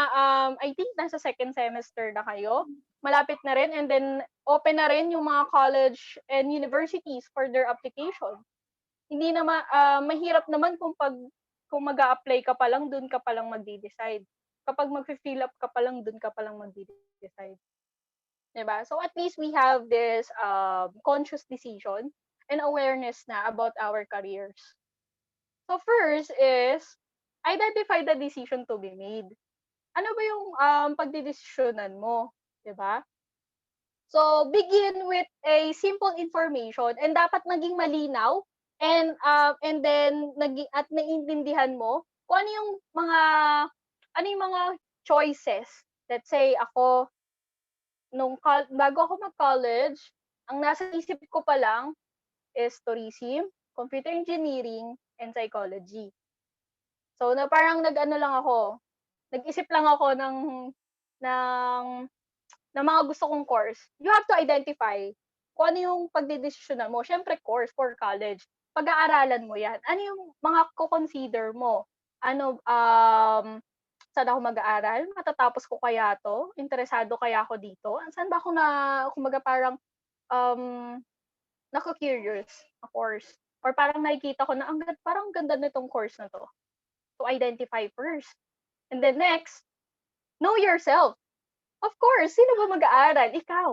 I think nasa second semester na kayo. Malapit na rin and then open na rin yung mga college and universities for their application. Hindi na mahirap naman kung mag-a-apply ka pa lang, dun ka pa lang magde-decide. Kapag mag-fill up ka pa lang, dun ka pa lang magde-decide. Diba? So at least we have this conscious decision and awareness na about our careers. So first is identify the decision to be made. Ano ba yung pagdidesisyonan mo? Diba? So, begin with a simple information and dapat naging malinaw and then naiintindihan mo kung ano yung mga choices. Let's say ako bago ako mag-college, ang nasa isip ko pa lang is tourism, computer engineering, and psychology. So, parang nag-isip lang ako ng mga gusto kong course. You have to identify kung ano yung pagdidesisyonan mo. Siyempre, course for college. Pag-aaralan mo yan. Ano yung mga ko-consider mo? Saan ako mag-aaral? Matatapos ko kaya to? Interesado kaya ako dito? Saan ba ako nako-curious na course or parang nakikita ko na parang ganda nitong course na to. To identify first. And then next, know yourself. Of course, sino ba mag-aaral? Ikaw.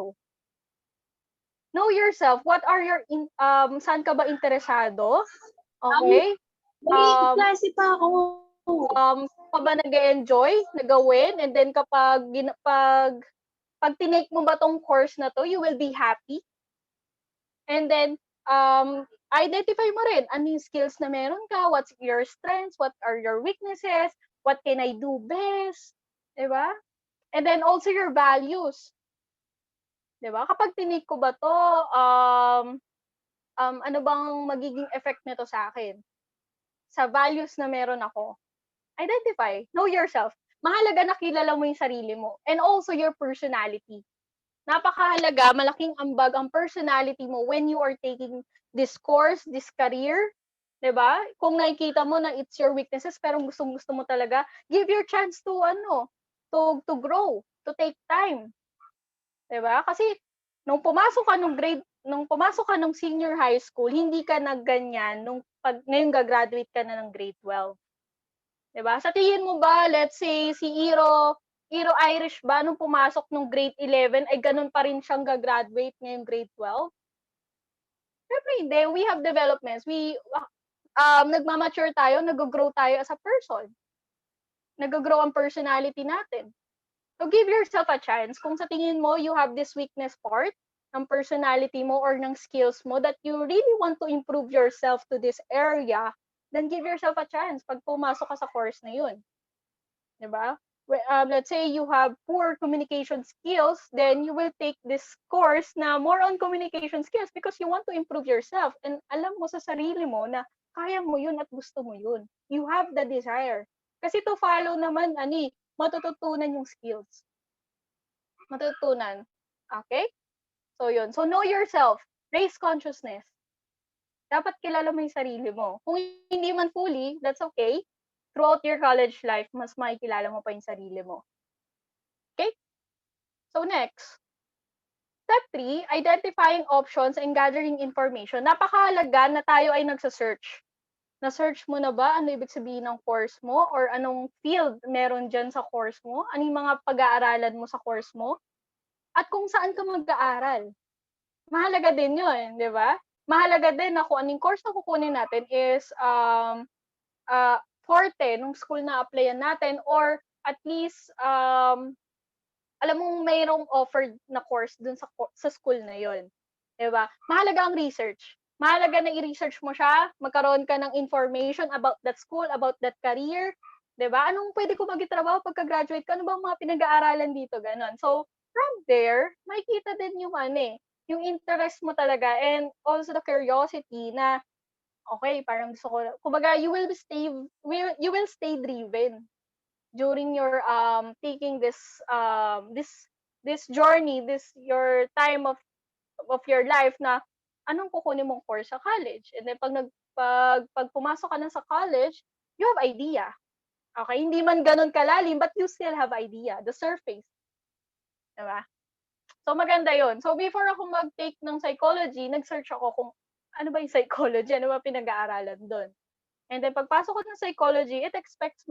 Know yourself. What are your saan ka ba interesado? Okay? Klase pa ako. Pa ba nag-enjoy na gawin? And then pag tinake mo ba tong course na to, you will be happy. And then identify mo rin ano yung skills na meron ka, what's your strengths, what are your weaknesses, what can I do best, 'di ba? And then also your values. 'Di ba? Kapag tinake ko ba to, ano bang magiging effect nito sa akin? Sa values na meron ako. Identify, know yourself. Mahalaga na kilala mo yung sarili mo and also your personality. Napakahalaga, malaking ambag ang personality mo when you are taking this course, this career, 'di ba? Kung nakikita mo na it's your weaknesses pero gustong-gusto mo talaga, give your chance to to grow, to take time. 'Di ba? Kasi nung pumasok ka nung senior high school, hindi ka nagganyan ngayon gagraduate ka na ng grade 12. 'Di ba? Sa tingin mo ba, let's say si Iro Irish ba nung pumasok nung grade 11 ay ganun pa rin siyang gagraduate ngayong grade 12? Siyempre hindi. We have developments. Nagmamature tayo, nag-grow tayo as a person. Nag-grow ang personality natin. So give yourself a chance. Kung sa tingin mo you have this weakness part ng personality mo or ng skills mo that you really want to improve yourself to this area, then give yourself a chance pag pumasok ka sa course na yun. 'Di ba? Let's say you have poor communication skills, then you will take this course na more on communication skills because you want to improve yourself and alam mo sa sarili mo na kaya mo yun at gusto mo yun. You have the desire. Kasi to follow naman, matututunan yung skills. Matututunan. Okay? So yun. So know yourself. Raise consciousness. Dapat kilala mo yung sarili mo. Kung hindi man fully, that's okay. Throughout your college life, mas makikilala mo pa yung sarili mo. Okay? So next. Step 3, identifying options and gathering information. Napakahalaga na tayo ay nagsa-search. Na-search mo na ba ano ibig sabihin ng course mo or anong field meron dyan sa course mo? Ano yung mga pag-aaralan mo sa course mo? At kung saan ka mag-aaral. Mahalaga din yun, di ba? Mahalaga din na kung anong course na kukunin natin is forte nung school na applyan natin or at least alam mong mayroong offered na course dun sa school na yon, 'di ba? Mahalaga ang research. Mahalaga na i-research mo siya, magkaroon ka ng information about that school, about that career, 'di ba? Anong pwede ko magtrabaho pagka-graduate ka? Ano bang mga pinag-aaralan dito, ganon. So, from there, makikita din yung interest mo talaga and also the curiosity na okay, parang gusto ko, kumbaga you will stay driven during your taking this journey, your time of your life na anong kukunin mong course sa college. And then pag pumasok ka na sa college, you have idea. Okay, hindi man ganun kalalim but you still have idea, the surface. Diba? So maganda 'yon. So before ako mag-take ng psychology, nag-search ako kung ano ba yung psychology, ano ba pinag-aaralan doon. And then pagpasok ko ng psychology, it expects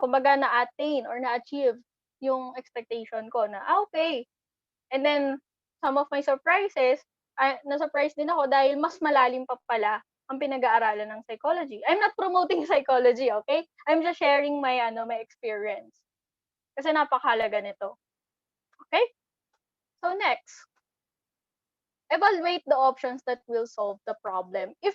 kumbaga na-attain or na-achieve yung expectation ko na, okay. And then, some of my surprises, na-surprise din ako dahil mas malalim pa pala ang pinag-aaralan ng psychology. I'm not promoting psychology, okay? I'm just sharing my experience. Kasi napakahalaga nito. Okay? So next, evaluate the options that will solve the problem. If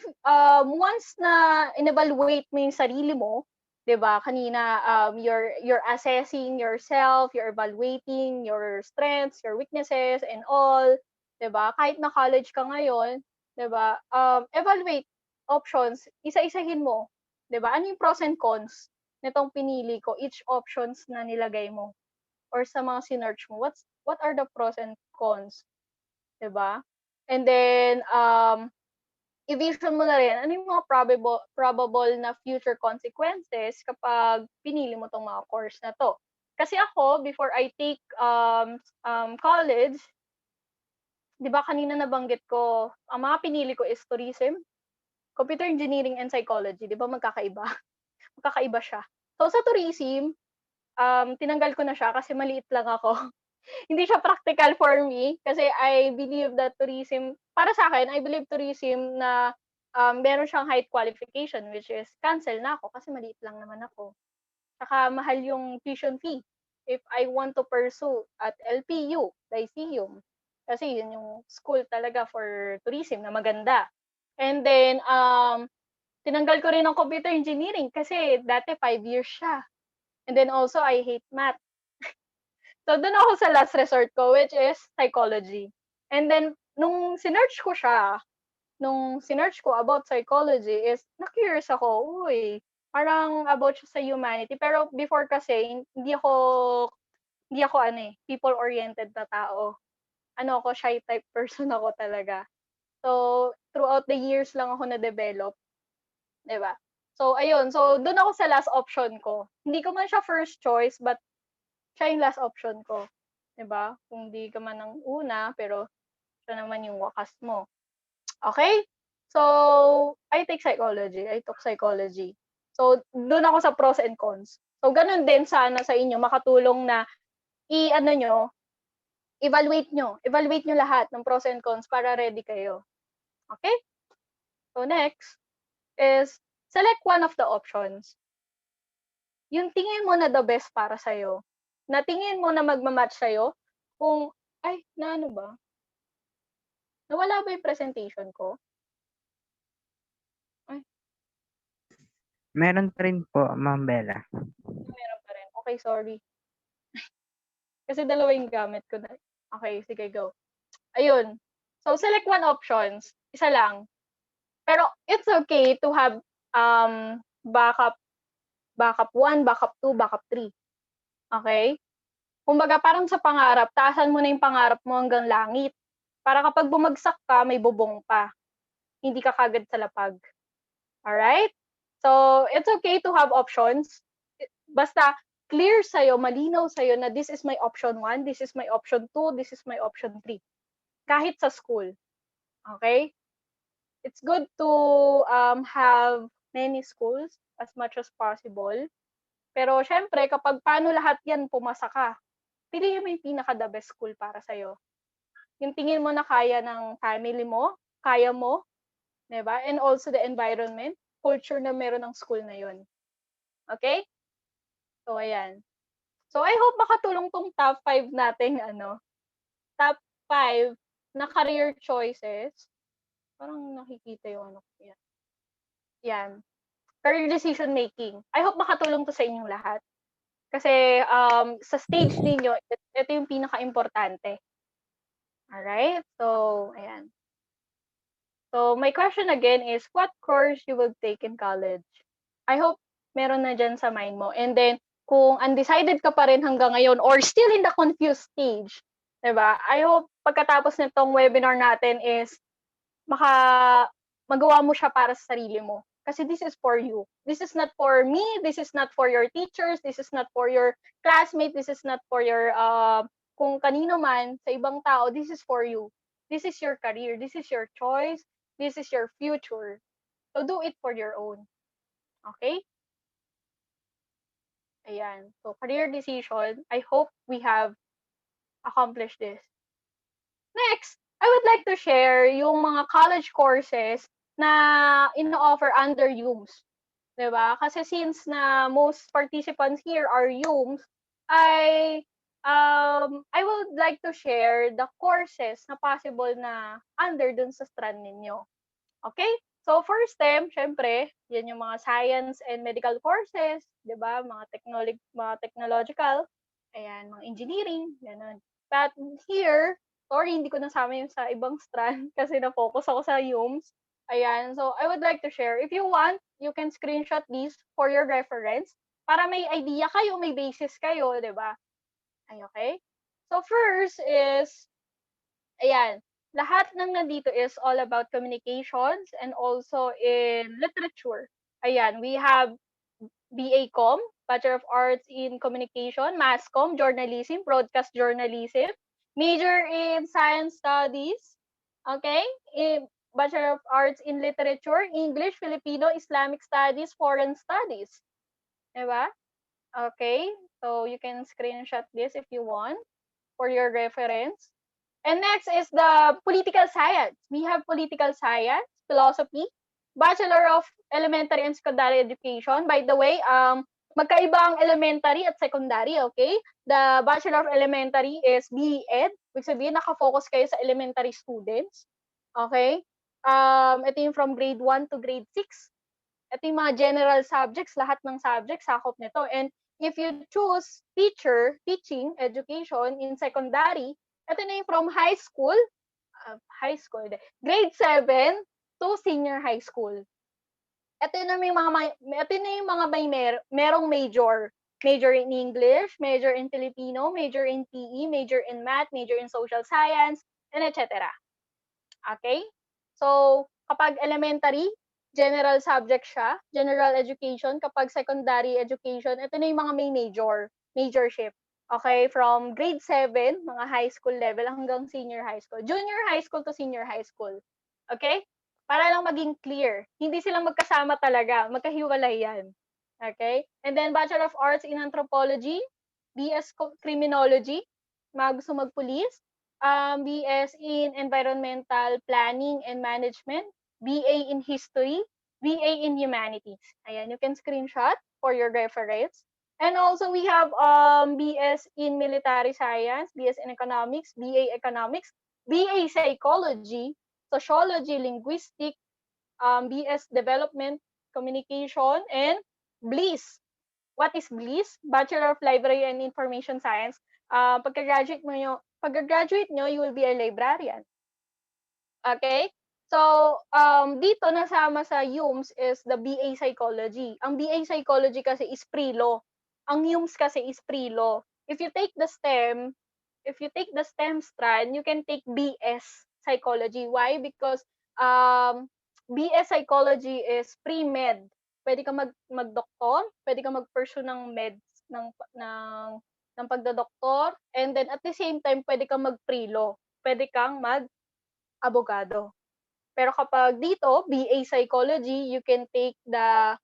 once na in-evaluate mo yung sarili mo, 'di ba? Kanina you're assessing yourself, you're evaluating your strengths, your weaknesses and all, 'di ba? Kahit na college ka ngayon, 'di ba? Evaluate options, isa-isahin mo, 'di ba? Ano yung pros and cons nitong pinili ko, each options na nilagay mo or sa mga sinearch mo. What are the pros and cons? 'Di ba? And then i-vision mo na rin ano yung mga probable na future consequences kapag pinili mo tong mga course na to. Kasi ako before I take college, 'di ba kanina nabanggit ko, ang mga pinili ko is tourism, computer engineering, and psychology. 'Di ba magkakaiba? Magkakaiba siya. So sa tourism, tinanggal ko na siya kasi maliit lang ako. Hindi siya practical for me kasi I believe that tourism, para sa akin, I believe tourism na meron siyang height qualification, which is cancel na ako kasi maliit lang naman ako. Saka mahal yung tuition fee if I want to pursue at LPU, Lyceum. Kasi yun yung school talaga for tourism na maganda. And then, tinanggal ko rin ang computer engineering kasi dati 5 years siya. And then also, I hate math. So, doon ako sa last resort ko, which is psychology. And then, nung sinearch ko about psychology is, na-curious ako, uy, parang about siya sa humanity. Pero before kasi, hindi ako people-oriented na tao. Ako, shy type person ako talaga. So, throughout the years lang ako na-develop. 'Di ba? So, ayun. So, doon ako sa last option ko. Hindi ko man siya first choice, but siya yung last option ko. 'Di ba? Kung di ka man ang una, pero siya naman yung wakas mo. Okay? So, I took psychology. So, doon ako sa pros and cons. So, ganun din sana sa inyo, makatulong na evaluate nyo lahat ng pros and cons para ready kayo. Okay? So, next is select one of the options. Yung tingin mo na the best para sa'yo. Na tingin mo na magmamatch sa'yo. Kung, ano ba? Nawala ba yung presentation ko? Meron pa rin po, Ma'am Bella. Meron pa rin. Okay, sorry. Kasi dalawa yung gamit ko na. Okay, sige, go. Ayun. So, select one options. Isa lang. Pero, it's okay to have backup 1, backup 2, backup 3. Okay? Kumbaga, parang sa pangarap, taasan mo na yung pangarap mo hanggang langit. Para kapag bumagsak ka, may bubong pa. Hindi ka kagad sa lapag. Alright? So, it's okay to have options. Basta, clear sa'yo, malinaw sa'yo na this is my option 1, this is my option 2, this is my option 3. Kahit sa school. Okay? It's good to have many schools as much as possible. Pero, syempre, kapag paano lahat yan pumasa ka, piliin mo yung pinaka-the best school para sa'yo. Yung tingin mo na kaya ng family mo, kaya mo, diba? And also the environment, culture na meron ng school na yun. Okay? So, ayan. So, I hope makatulong tong top 5 nating, top 5 na career choices. Parang nakikita yung yan. Yan. Career decision making. I hope makatulong to sa inyong lahat. Kasi sa stage ninyo, ito yung pinaka-importante. Alright? So, ayan. So, my question again is, what course you will take in college? I hope meron na dyan sa mind mo. And then, kung undecided ka pa rin hanggang ngayon or still in the confused stage, diba? I hope pagkatapos nitong webinar natin is magawa mo siya para sa sarili mo. Kasi this is for you. This is not for me. This is not for your teachers. This is not for your classmates. This is not for your, kung kanino man, sa ibang tao, this is for you. This is your career. This is your choice. This is your future. So do it for your own. Okay? Ayan. So career decision, I hope we have accomplished this. Next, I would like to share yung mga college courses na ino-offer under UMS. Diba? Kasi since na most participants here are UMS, I would like to share the courses na possible na under dun sa strand ninyo. Okay? So, first STEM, syempre, yan yung mga science and medical courses, di ba? Mga technological, ayan, mga engineering, ganun. But here, sorry, hindi ko nasama yung sa ibang strand kasi na-focus ako sa UMS. Ayan, so I would like to share. If you want, you can screenshot these for your reference para may idea kayo, may basis kayo, di ba? Ay, okay? So, first is, ayan, lahat ng nandito is all about communications and also in literature. Ayan, we have BA Com, Bachelor of Arts in Communication, Mass Com, Journalism, Broadcast Journalism, major in Science Studies, Okay? Bachelor of Arts in Literature, English, Filipino, Islamic Studies, Foreign Studies. Diba? Okay? So you can screenshot this if you want for your reference. And next is the political science. We have political science, philosophy, Bachelor of Elementary and Secondary Education. By the way, magkaiba ang elementary at secondary, okay? The Bachelor of Elementary is BE Ed. Ibig sabihin, nakafocus kayo sa elementary students. Okay? Ito yung from grade 1 to grade 6. Ito yung mga general subjects, lahat ng subjects sakop nito. And if you choose teaching, education in secondary, ito na yung from grade 7 to senior high school. Ito na yung mga merong major. Major in English, major in Filipino, major in PE, major in math, major in social science, and etc. Okay? So, kapag elementary, general subject siya, general education. Kapag secondary education, ito na yung mga may majorship. Okay? From grade 7, mga high school level, hanggang senior high school. Junior high school to senior high school. Okay? Para lang maging clear. Hindi silang magkasama talaga. Magkahiwalay yan. Okay? And then, Bachelor of Arts in Anthropology, BS Criminology, mga gusto magpulis, BS in Environmental Planning and Management, BA in History, BA in Humanities. Ayan, you can screenshot for your reference. And also, we have BS in Military Science, BS in Economics, BA Economics, BA Psychology, Sociology, Linguistic, BS Development, Communication, and BLIS. What is BLIS? Bachelor of Library and Information Science. Pagka-graduate nyo, you will be a librarian. Okay? So, dito nasama sa UMS is the BA Psychology. Ang BA Psychology kasi is pre-law. Ang UMS kasi is pre-law. If you take the STEM strand, you can take BS Psychology. Why? Because BS Psychology is pre-med. Pwede ka mag-doktor, pwede ka mag-pursue ng meds, ng pagdodoktor, and then at the same time, pwede kang mag-pre-law. Pwede kang mag-abogado. Pero kapag dito, BA Psychology, you can take the,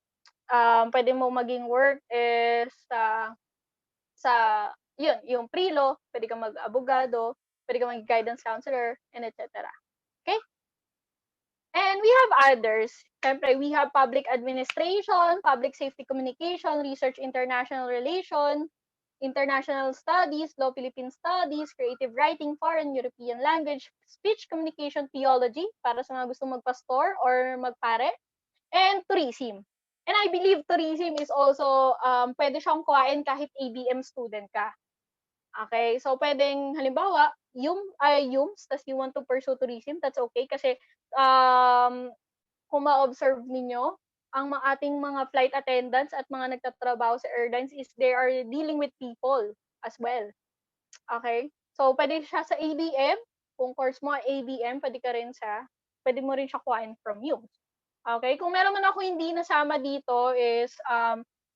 pwede mo maging work is yung pre-law, pwede kang mag-abogado, pwede kang mag-guidance counselor, and etc. Okay? And we have others. Siyempre, we have public administration, public safety communication, research international relation, international studies, law Philippine studies, creative writing, foreign European language, speech communication, theology, para sa mga gusto magpastor or magpare, and tourism. And I believe tourism is also, pwede siyang kuhain kahit ABM student ka. Okay, so pwedeng halimbawa, YUMS, tas you want to pursue tourism, that's okay kasi kung ma-observe ninyo, ang ating mga flight attendants at mga nagtatrabaho sa airlines is they are dealing with people as well. Okay? So pwede siya sa ABM, kung course mo ABM, pwede mo rin siya kuhain from YUMS. Okay? Kung meron man ako hindi nasama dito is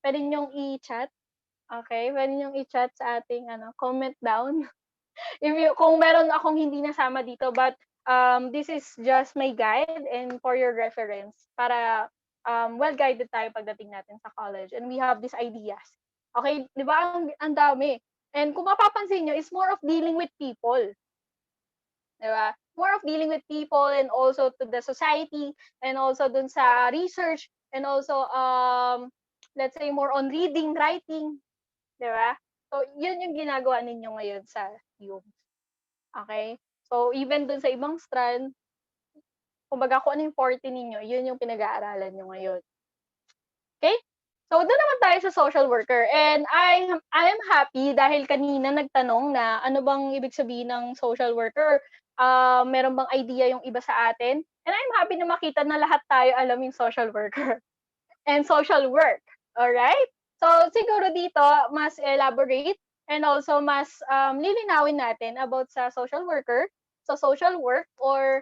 pwede niyong i-chat. Okay, pwede niyong i-chat sa ating comment down. Kung meron akong hindi nasama dito, but this is just my guide and for your reference para well-guided tayo pagdating natin sa college and we have these ideas. Okay, di ba? Ang dami. And kung mapapansin nyo, it's more of dealing with people. Di ba? More of dealing with people and also to the society and also dun sa research and also let's say more on reading, writing. Diba? So, yun yung ginagawa ninyo ngayon sa UMS. Okay? So, even dun sa ibang strand, kumbaga kung ano yung forte ninyo, yun yung pinag-aaralan nyo ngayon. Okay? So, doon naman tayo sa social worker. And I am happy dahil kanina nagtanong na ano bang ibig sabihin ng social worker. Meron bang idea yung iba sa atin? And I'm happy na makita na lahat tayo alam yung social worker and social work. Alright? So, siguro dito, mas elaborate and also mas lilinawin natin about sa social worker, sa social work, or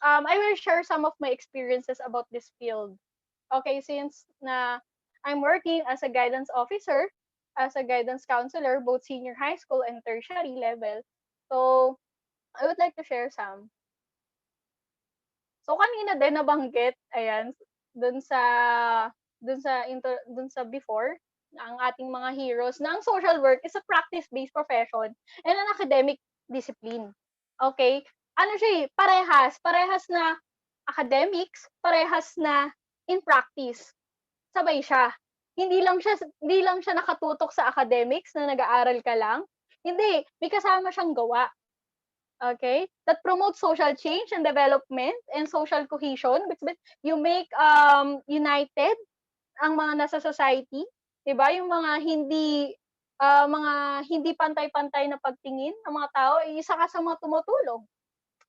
I will share some of my experiences about this field. Okay, since na I'm working as a guidance officer, as a guidance counselor, both senior high school and tertiary level. So, I would like to share some. So kanina din nabanggit, ayan, dun sa dun sa before, na ang ating mga heroes na ang social work is a practice-based profession and an academic discipline. Okay? Ano siya parehas na academics, parehas na in practice. Sabay siya. Hindi lang siya nakatutok sa academics na nag-aaral ka lang. Hindi, may kasama siyang gawa. Okay? That promotes social change and development and social cohesion. You make united ang mga nasa society, 'di ba? Yung mga hindi pantay-pantay na pagtingin ng mga tao, isa ka sa mga tumutulong.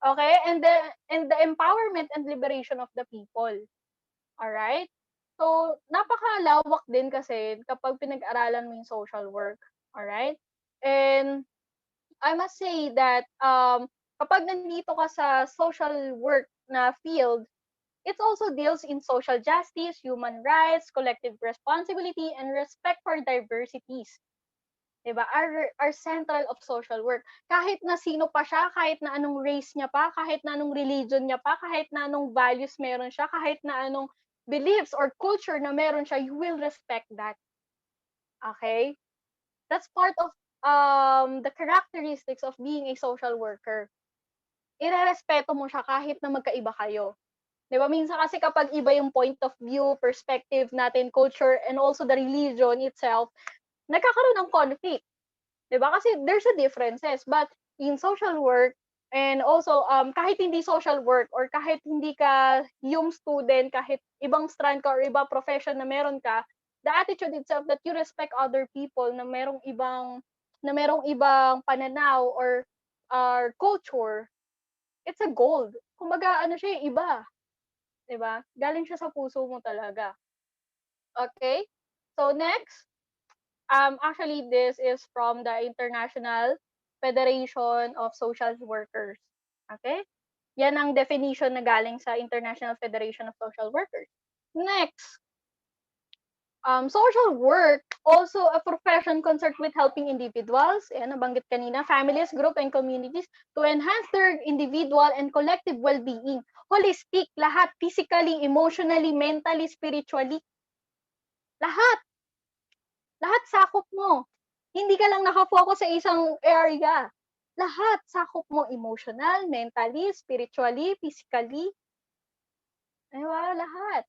Okay? And the empowerment and liberation of the people. All right? So, napakalawak din kasi kapag pinag-aralan mo yung social work. All right? And I must say that kapag nandito ka sa social work na field, it also deals in social justice, human rights, collective responsibility, and respect for diversities. Diba? Are central of social work. Kahit na sino pa siya, kahit na anong race niya pa, kahit na anong religion niya pa, kahit na anong values meron siya, kahit na anong beliefs or culture na meron siya, you will respect that. Okay? That's part of the characteristics of being a social worker. Irerespeto mo siya kahit na magkaiba kayo. 'Di ba? Minsan kasi kapag iba yung point of view, perspective natin, culture, and also the religion itself, nagkakaroon ng conflict. 'Di ba? Kasi there's a differences. But in social work, and also kahit hindi social work or kahit hindi ka yung student, kahit ibang strand ka or ibang profession na meron ka, the attitude itself that you respect other people na merong ibang pananaw or culture, it's a gold. Kumbaga ano siya, iba. 'Di ba? Galing siya sa puso mo talaga. Okay? So next, actually this is from the International Federation of Social Workers. Okay? Yan ang definition na galing sa International Federation of Social Workers. Next, social work, also a profession concerned with helping individuals, nabanggit kanina, families, group, and communities to enhance their individual and collective well-being. Holistic, lahat, physically, emotionally, mentally, spiritually. Lahat. Lahat sakop mo. Hindi ka lang nakafocus sa isang area. Lahat sakop mo, emotional, mentally, spiritually, physically. Diba? Lahat.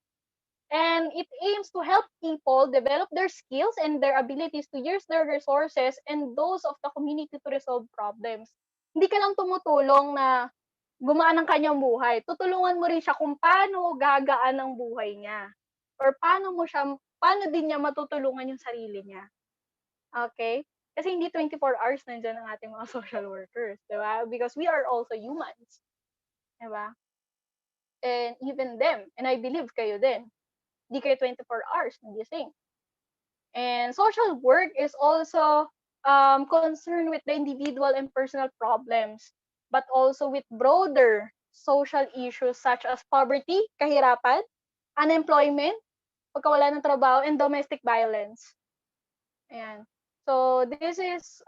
And it aims to help people develop their skills and their abilities to use their resources and those of the community to resolve problems. Hindi ka lang tumutulong na gumaan ang kanyang buhay. Tutulungan mo rin siya kung paano gagaan ang buhay niya. Or paano din niya matutulungan yung sarili niya. Okay? Kasi hindi 24 hours nandiyan ang ating mga social workers. Diba? Because we are also humans. Diba? And even them. And I believe kayo din. Di kayo 24 hours nagising. And social work is also concerned with the individual and personal problems, but also with broader social issues such as poverty, kahirapan, unemployment, pagkawala ng trabaho, and domestic violence. Ayan. So this is,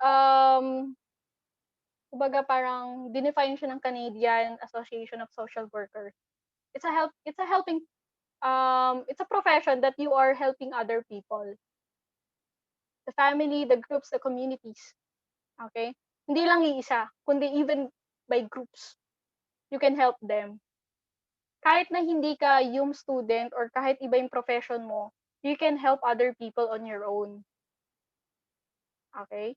kumbaga parang dinefine siya ng Canadian Association of Social Workers. It's a profession that you are helping other people. The family, the groups, the communities. Okay? Hindi lang iisa, kundi even by groups. You can help them. Kahit na hindi ka yung student or kahit iba yung profession mo, you can help other people on your own. Okay?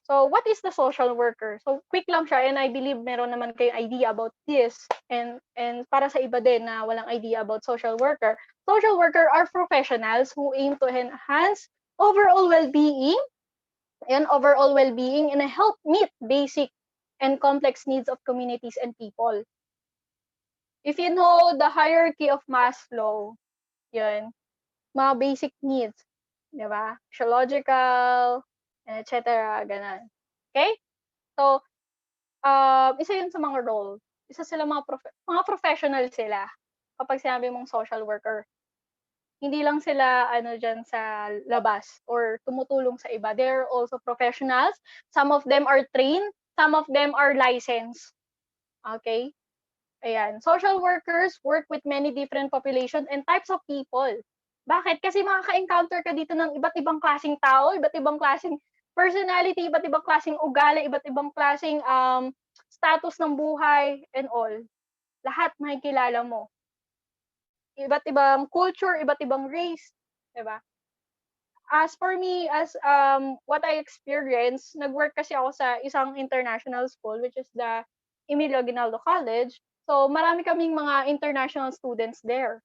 So, what is the social worker? So, quick lang siya, and I believe meron naman kayong idea about this. And para sa iba din na walang idea about social worker are professionals who aim to enhance overall well-being and help meet basic and complex needs of communities and people. If you know the hierarchy of Maslow, yun, mga basic needs, di ba? Physiological, etc. Ganun. Okay? So, isa yun sa mga role. Isa sila mga professional sila kapag sinabi mong social worker. Hindi lang sila dyan sa labas or tumutulong sa iba. They're also professionals. Some of them are trained. Some of them are licensed. Okay? Ayan. Social workers work with many different populations and types of people. Bakit? Kasi makaka-encounter ka dito ng iba't ibang klaseng tao, iba't ibang klaseng personality, iba't ibang klaseng ugali, iba't ibang klaseng status ng buhay and all. Lahat makikilala mo. Iba't ibang culture, iba't ibang race, 'di ba? As for me, as what I experienced, nag-work kasi ako sa isang international school, which is the Emilio Aguinaldo College. So, marami kaming mga international students there.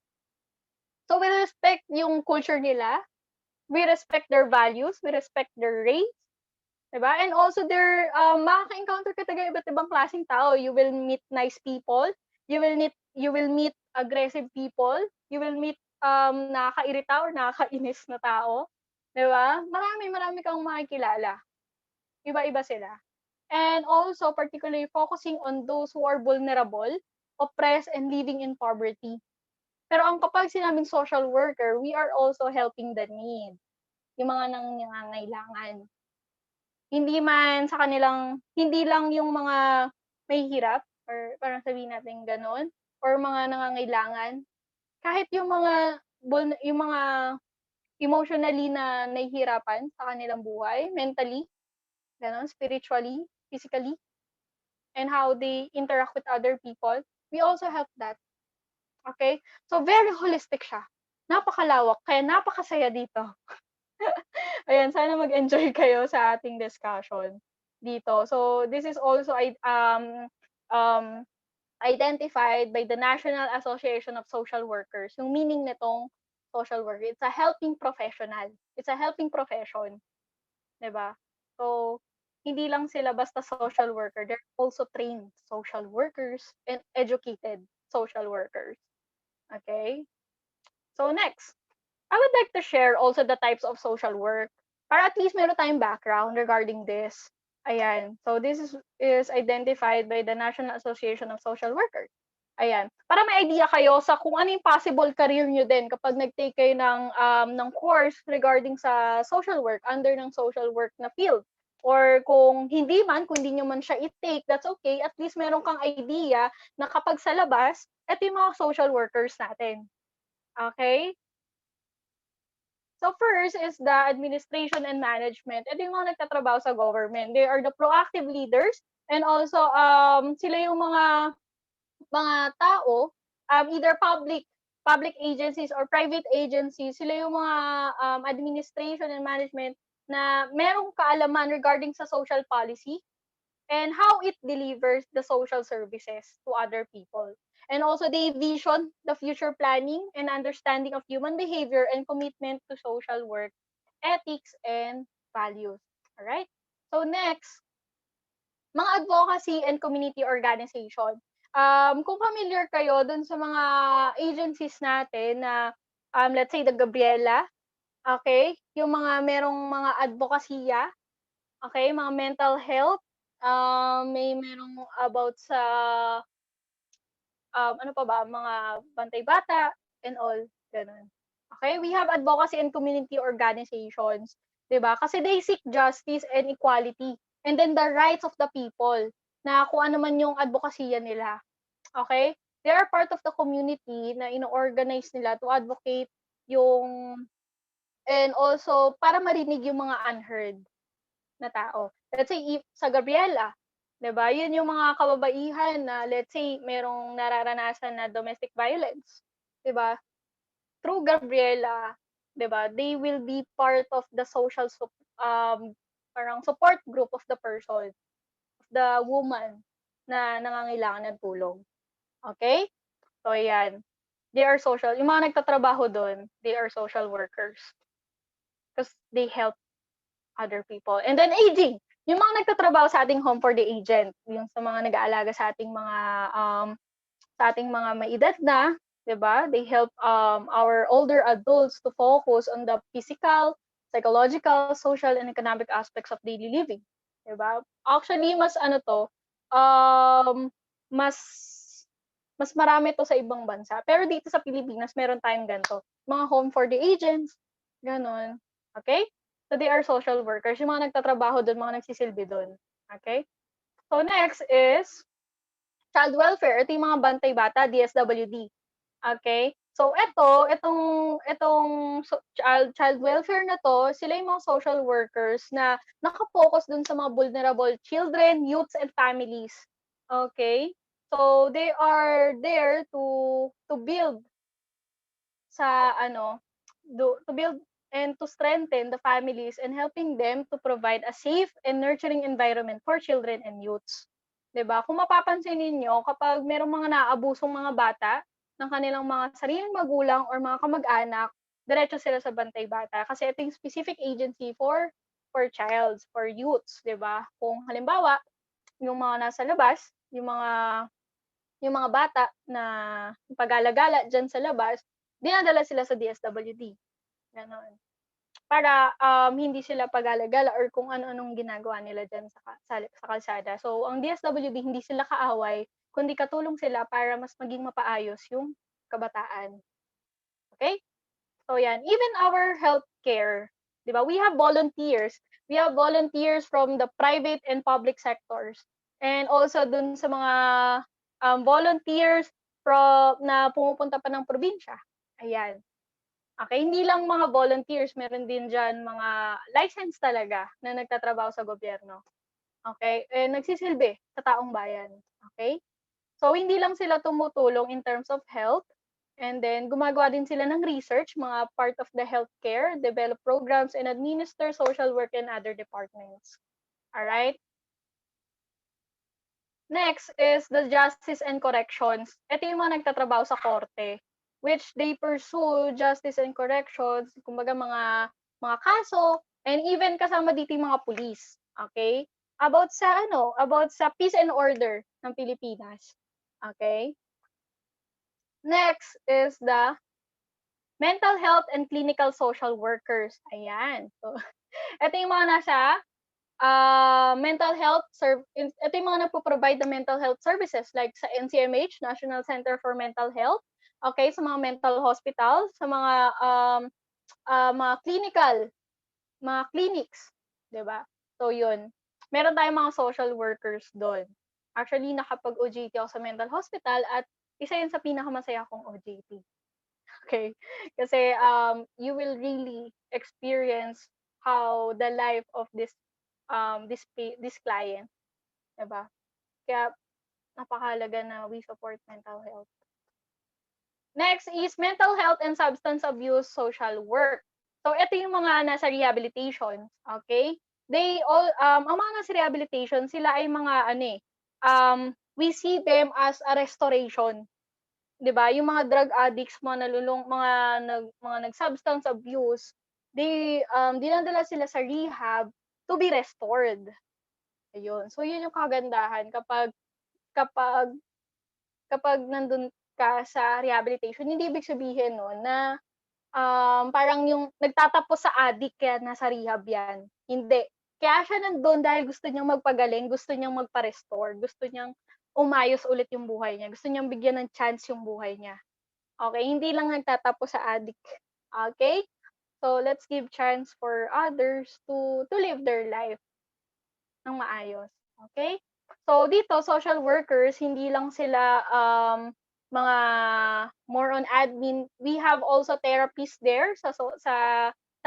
So, we respect yung culture nila, we respect their values, we respect their race, diba? And also, makaka-encounter ka talaga iba't ibang klaseng tao. You will meet nice people, you will meet aggressive people, you will meet nakakairita or nakakainis na tao. Diba? Marami kang makikilala. Iba-iba sila. And also, particularly focusing on those who are vulnerable, oppressed, and living in poverty. Pero kapag sinabing social worker, we are also helping the need. Yung mga nangangailangan. Hindi lang yung mga may hirap, or parang sabihin natin ganon, or mga nangangailangan. Kahit yung mga emotionally na nahihirapan sa kanilang buhay, mentally, ganon, spiritually, physically, and how they interact with other people, we also help that. Okay? So, very holistic siya. Napakalawak, kaya napakasaya dito. Ayan, sana mag-enjoy kayo sa ating discussion dito. So, this is also identified by the National Association of Social Workers. Yung meaning nitong social worker, it's a helping professional. It's a helping profession. Diba? So, hindi lang sila basta social worker. They're also trained social workers and educated social workers. Okay? So, next. I would like to share also the types of social work para at least meron tayong background regarding this. Ayan. So, this is identified by the National Association of Social Workers. Ayan. Para may idea kayo sa kung ano yung possible career nyo din kapag nag-take kayo ng course regarding sa social work, under ng social work na field. Or kung hindi nyo man siya i-take, that's okay. At least meron kang idea na kapag sa labas, ito yung mga social workers natin. Okay? So first is the administration and management. Ito yung mga nagtatrabaho sa government. They are the proactive leaders and also sila yung mga tao, either public agencies or private agencies, sila yung mga administration and management na merong kaalaman regarding sa social policy and how it delivers the social services to other people. And also they vision the future planning and understanding of human behavior and commitment to social work, ethics, and values. All right? So next, mga advocacy and community organization. Kung familiar kayo dun sa mga agencies natin na let's say the Gabriela, okay? Yung mga merong mga advokasya, okay? Mga mental health, may merong about sa ano pa ba, mga bantay bata and all, ganun. Okay? We have advocacy and community organizations, 'di ba? Kasi they seek justice and equality and then the rights of the people na kung ano man yung advokasya nila. Okay? They are part of the community na ino-organize nila to advocate yung and also para marinig yung mga unheard na tao. Let's say sa Gabriela, 'di ba? Yun yung mga kababaihan na let's say merong nararanasan na domestic violence, 'di ba? Through Gabriela, 'di ba? They will be part of the social parang support group of the person, of the woman na nangangailangan ng tulong. Okay? So ayan. They are social. Yung mga nagtatrabaho doon, they are social workers. Because they help other people. And then aging. Yung mga nagtatrabaho sa ating home for the agent, yung sa mga nag-aalaga sa ating mga may edad na, 'di ba? They help our older adults to focus on the physical, psychological, social, and economic aspects of daily living, 'di ba? Actually, mas mas marami to sa ibang bansa. Pero dito sa Pilipinas, meron tayong ganito. Mga home for the agents, ganon. Okay? So they are social workers. Yung mga nagtatrabaho doon, mga nagsisilbi doon. Okay? So next is child welfare, ito yung mga bantay bata, DSWD. Okay? So itong child welfare na to, sila yung mga social workers na naka-focus dun sa mga vulnerable children, youths, and families. Okay? So they are there to build sa to build and to strengthen the families and helping them to provide a safe and nurturing environment for children and youths. 'Di ba? Kung mapapansin ninyo, kapag merong mga naaabusong mga bata ng kanilang mga sariling magulang or mga kamag-anak, diretso sila sa bantay bata kasi ito yung specific agency for childs, for youths, 'di ba? Kung halimbawa, yung mga nasa labas, yung mga bata na pag-alagala diyan sa labas, dinadala sila sa DSWD. Gano'n. Para hindi sila pag-alagala or kung ano-anong ginagawa nila diyan sa kalsada. So ang DSWD hindi sila kaaway, kundi katulong sila para mas maging mapaayos yung kabataan. Okay? So yan, even our healthcare, 'di ba? We have volunteers. We have volunteers from the private and public sectors. And also dun sa mga volunteers na pumupunta pa ng probinsya. Ayan. Okay, hindi lang mga volunteers, meron din diyan mga license talaga na nagtatrabaho sa gobyerno. Okay? Nagsisilbi sa taong bayan. Okay? So hindi lang sila tumutulong in terms of health, and then gumagawa din sila ng research, mga part of the healthcare, develop programs, and administer social work and other departments. All right? Next is the justice and corrections. Ito yung mga nagtatrabaho sa korte, which they pursue justice and corrections, kumbaga mga kaso, and even kasama dito yung mga police. Okay? About sa peace and order ng Pilipinas. Okay? Next is the mental health and clinical social workers. Ayan. So, ito yung mga nasa mental health ito yung mga nagpo-provide ng mental health services like sa NCMH, National Center for Mental Health, okay, sa mga mental hospitals, sa mga clinics, 'di ba? So yun. Meron tayong mga social workers doon. Actually, nakapag-OJT ako sa mental hospital at isa yun sa pinakamasaya kong OJT. Okay? Kasi you will really experience how the life of this client, 'di ba? Kaya napakahalaga na we support mental health. Next is mental health and substance abuse social work. So ito yung mga nasa rehabilitation, okay? They all ang mga nasa rehabilitation, sila ay mga we see them as a restoration. 'Di ba? Yung mga drug addicts, mga nag-substance abuse, dinadala sila sa rehab to be restored. Ayun. So yun yung kagandahan kapag nandun ka sa rehabilitation, hindi ibig sabihin nun na parang yung nagtatapos sa addict kaya nasa rehab yan. Hindi. Kaya siya nandun dahil gusto niyang magpagaling, gusto niyang magpa-restore, gusto niyang umayos ulit yung buhay niya, gusto niyang bigyan ng chance yung buhay niya. Okay? Hindi lang nagtatapos sa addict. Okay? So let's give chance for others to live their life ng maayos. Okay? So dito, social workers, hindi lang sila mga more on admin. We have also therapists there sa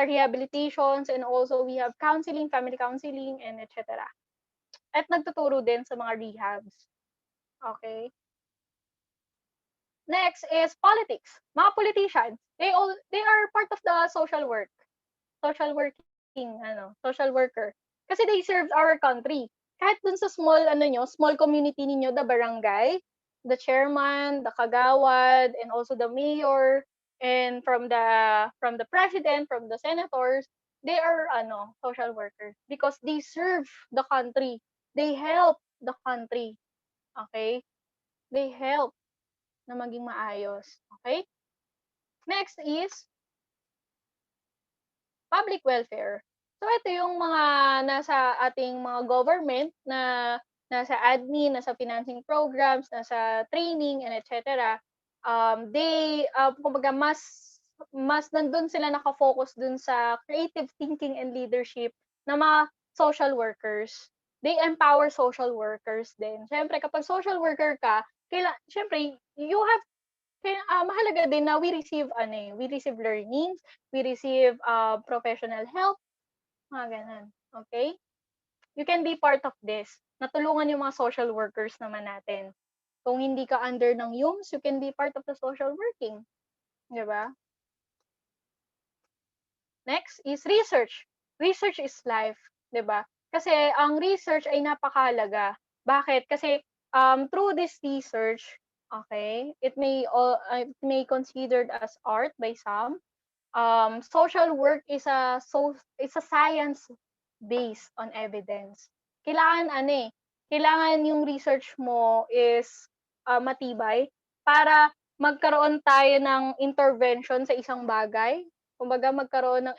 rehabilitations, and also we have counseling, family counseling, and etc. At nagtuturo din sa mga rehabs. Okay? Next is politics. Mga politicians, they are part of the social social worker. Kasi they serve our country. Kahit dun sa small community ninyo, the barangay, the chairman, the kagawad, and also the mayor, and from the president, from the senators, they are social workers because they serve the country. They help the country. Okay? They help na maging maayos. Okay? Next is public welfare. So ito yung mga nasa ating mga government na nasa admin, nasa financing programs, nasa training, and etc. Kumbaga mas nandun sila nakafocus dun sa creative thinking and leadership na mga social workers. they empower social workers din. Siyempre, kapag social worker ka, siyempre, you have mahalaga din na we receive learnings, we receive professional help, mga ganun. Okay? You can be part of this. Natulungan yung mga social workers naman natin. Kung hindi ka under ng YUMS, you can be part of the social working. Di ba? Next is research. Research is life. Di ba? Kasi ang research ay napakahalaga. Bakit? Kasi through this research, okay, it may considered as art by some. Social work is a science based on evidence. Kailangan yung research mo is matibay para magkaroon tayo ng intervention sa isang bagay. Kumbaga magkaroon ng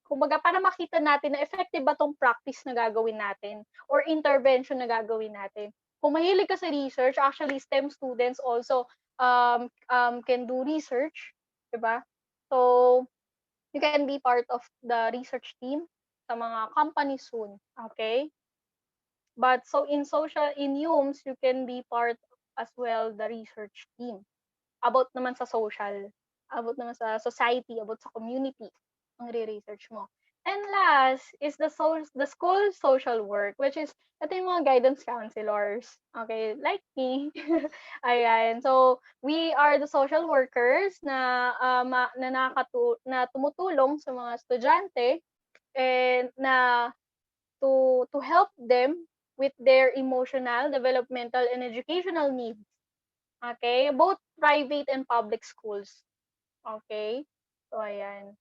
kumbaga para makita natin na effective ba tong practice na gagawin natin or intervention na gagawin natin. Kung mahilig ka sa research, actually STEM students also can do research, 'di ba? So you can be part of the research team sa mga companies soon, okay? But so in YUMS, you can be part as well the research team. About naman sa social, about naman sa society, about sa community, ang re-research mo. And last is the school social work, which is, ito yung mga guidance counselors. Okay, like me. Ayan. So, we are the social workers na tumutulong sa mga estudyante and na to help them with their emotional, developmental, and educational needs. Okay? Both private and public schools. Okay? So, ayan.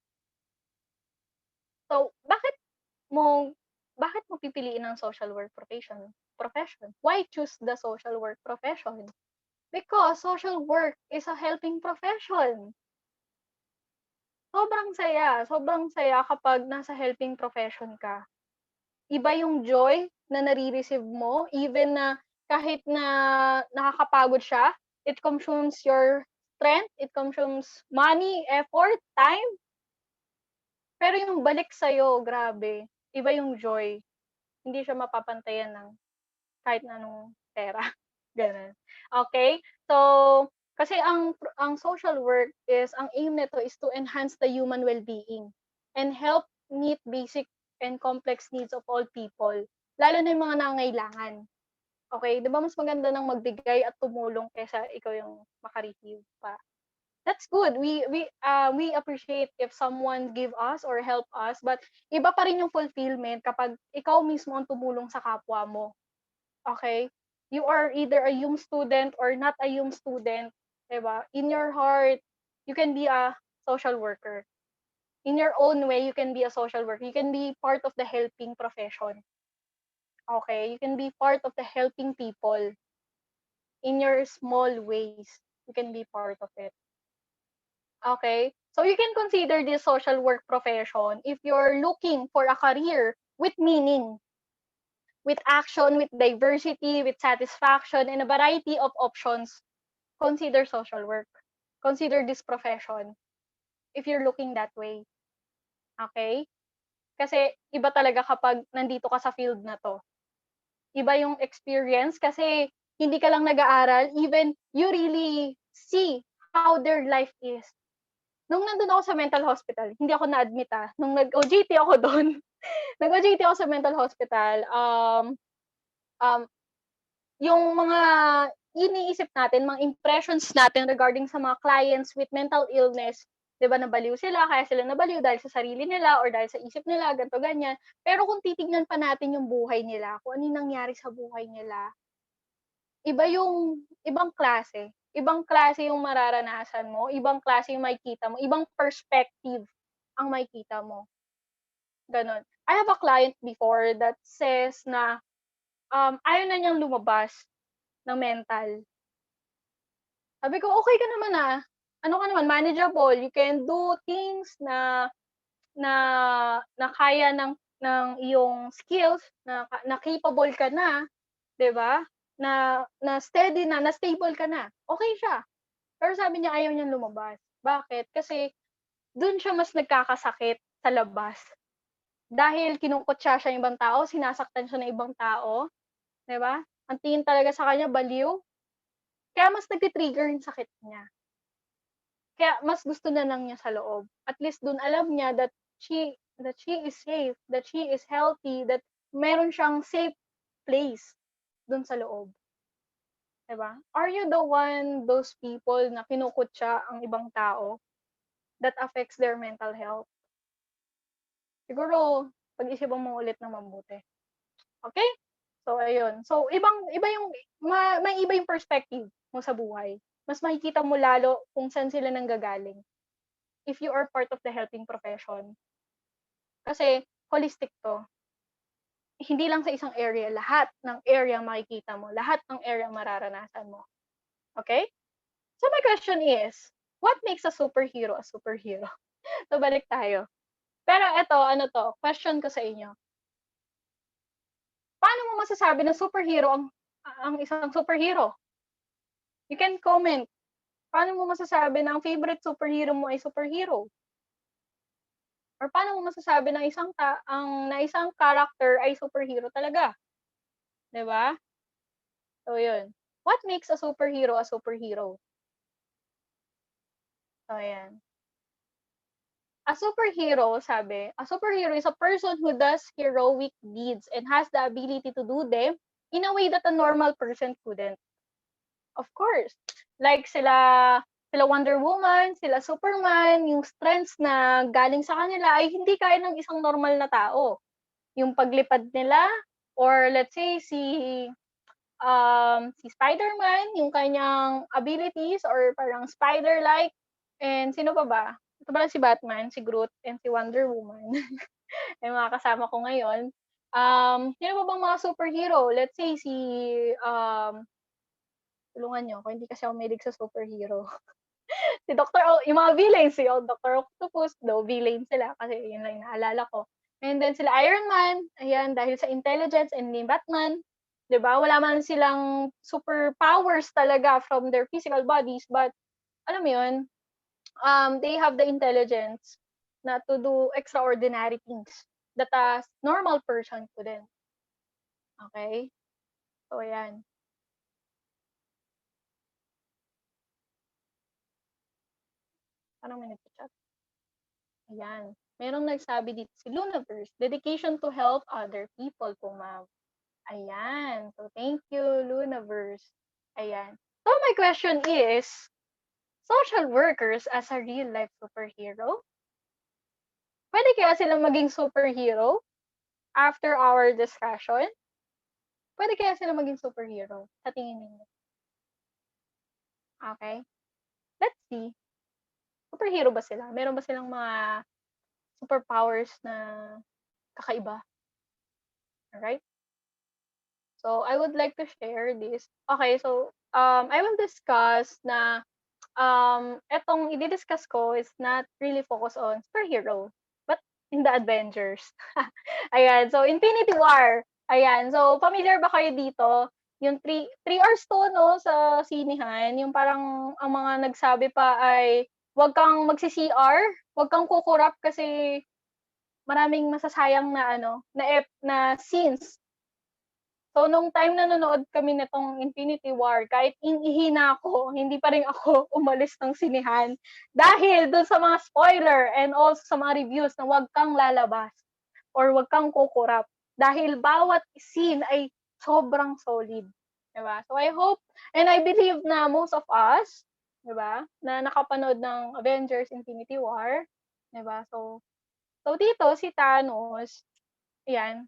So, bakit mo pipiliin ang social work profession? Why choose the social work profession? Because social work is a helping profession. Sobrang saya kapag nasa helping profession ka. Iba yung joy na nare-receive mo, even na kahit na nakakapagod siya, it consumes your strength, it consumes money, effort, time. Pero yung balik sa'yo, grabe, iba yung joy. Hindi siya mapapantayan ng kahit na anong pera. Ganun. Okay? So, kasi ang social work ang aim nito is to enhance the human well-being and help meet basic and complex needs of all people, lalo na yung mga nangangailangan. Okay? Di ba mas maganda nang magbigay at tumulong kaysa ikaw yung maka-receive pa? That's good. We appreciate if someone give us or help us, but iba pa rin yung fulfillment kapag ikaw mismo ang tumulong sa kapwa mo. Okay? You are either a YUM student or not a YUM student, diba? In your heart, you can be a social worker. In your own way, you can be a social worker. You can be part of the helping profession. Okay? You can be part of the helping people. In your small ways, you can be part of it. Okay? So you can consider this social work profession if you're looking for a career with meaning, with action, with diversity, with satisfaction, and a variety of options. Consider social work. Consider this profession if you're looking that way. Okay? Kasi iba talaga kapag nandito ka sa field na to. Iba yung experience kasi hindi ka lang nag-aaral, even you really see how their life is. Nung nandun ako sa mental hospital, hindi ako na-admit Nung nag-OJT ako doon, nag-OJT ako sa mental hospital, yung mga iniisip natin, mga impressions natin regarding sa mga clients with mental illness, di ba nabaliw sila, kaya sila nabaliw dahil sa sarili nila or dahil sa isip nila, ganito, ganyan. Pero kung titignan pa natin yung buhay nila, kung ano yung nangyari sa buhay nila, ibang klase. Ibang klase yung mararanasan mo, ibang klase yung makikita mo, ibang perspective ang makikita mo. Ganon. I have a client before that says na ayaw na niyang lumabas ng mental. Sabi ko, okay ka naman ano ka naman, manageable. You can do things na kaya ng iyong skills, na capable ka na, 'di ba? Na steady na stable ka na. Okay siya. Pero sabi niya ayaw niyang lumabas. Bakit? Kasi doon siya mas nagkakasakit sa labas. dahil kinukutya siya ng ibang tao, sinasaktan siya ng ibang tao, 'di ba? Ang tingin talaga sa kanya baliw, kaya mas nagti-trigger yung sakit niya. Kaya mas gusto na lang niya sa loob. At least dun alam niya that she is safe, that she is healthy, that meron siyang safe place dun sa loob. 'Di ba? Are you the one, those people na kinukutya ang ibang tao that affects their mental health? Siguro, pag-isipan mo ulit ng mabuti. Okay? So, ayun. So, iba yung, may iba yung perspective mo sa buhay. Mas makikita mo lalo kung saan sila nanggagaling. If you are part of the helping profession. Kasi, holistic to. Hindi lang sa isang area, lahat ng area makikita mo, lahat ng area mararanasan mo. Okay? So, my question is, what makes a superhero a superhero? So, balik tayo. Pero ito, question ko sa inyo. Paano mo masasabi na superhero ang isang superhero? You can comment. Paano mo masasabi na ang favorite superhero mo ay superhero? Or paano mo masasabi na isang character ay superhero talaga? 'Di ba? So, yun. What makes a superhero a superhero? So, ayan. A superhero, sabi, a superhero is a person who does heroic deeds and has the ability to do them in a way that a normal person couldn't. Of course. Like sila Wonder Woman, sila Superman, yung strengths na galing sa kanila ay hindi kaya ng isang normal na tao. Yung paglipad nila, or let's say si Spider-Man, yung kanyang abilities or parang spider-like, and sino pa ba? Ito pala si Batman, si Groot, and si Wonder Woman. Yung mga kasama ko ngayon. Sino pa bang mga superhero? Let's say si, tulungan niyo ako, hindi kasi ako mahilig sa superhero. Si yung mga villains, si Dr. Octopus, though villain sila kasi yun lang yung naalala ko. And then sila Iron Man, ayan, dahil sa intelligence, and ni Batman, 'di ba? Wala man silang superpowers talaga from their physical bodies, but alam mo yun, they have the intelligence na to do extraordinary things that a normal person couldn't. Okay? So, ayan. Parang may nagchat. Ayan. Merong nagsabi dito si Lunaverse, dedication to help other people po, ma'am. Ayan. So, thank you, Lunaverse. Ayan. So, my question is, social workers as a real-life superhero? Pwede kaya silang maging superhero after our discussion? Pwede kaya silang maging superhero sa tingin ninyo? Okay? Let's see. Superhero ba sila? Meron ba silang mga superpowers na kakaiba? Alright? So, I would like to share this. Okay, so, I will discuss na etong i-discuss ko is not really focused on superhero, but in the Avengers. Ayan, so Infinity War. Ayan, so familiar ba kayo dito? Yung 3 hours to, no, sa sinihan, yung parang ang mga nagsabi pa ay, "Wag kang magsi-CR, wag kang kukurap kasi maraming masasayang na na scenes." So, nung time na nanonood kami nitong Infinity War, kahit ihina ako, hindi pa rin ako umalis ng sinihan dahil dun sa mga spoiler and also sa mga reviews na wag kang lalabas or wag kang kukurap dahil bawat scene ay sobrang solid. Diba? So, I hope and I believe na most of us, diba, na nakapanood ng Avengers Infinity War, diba? So dito si Thanos, ayan,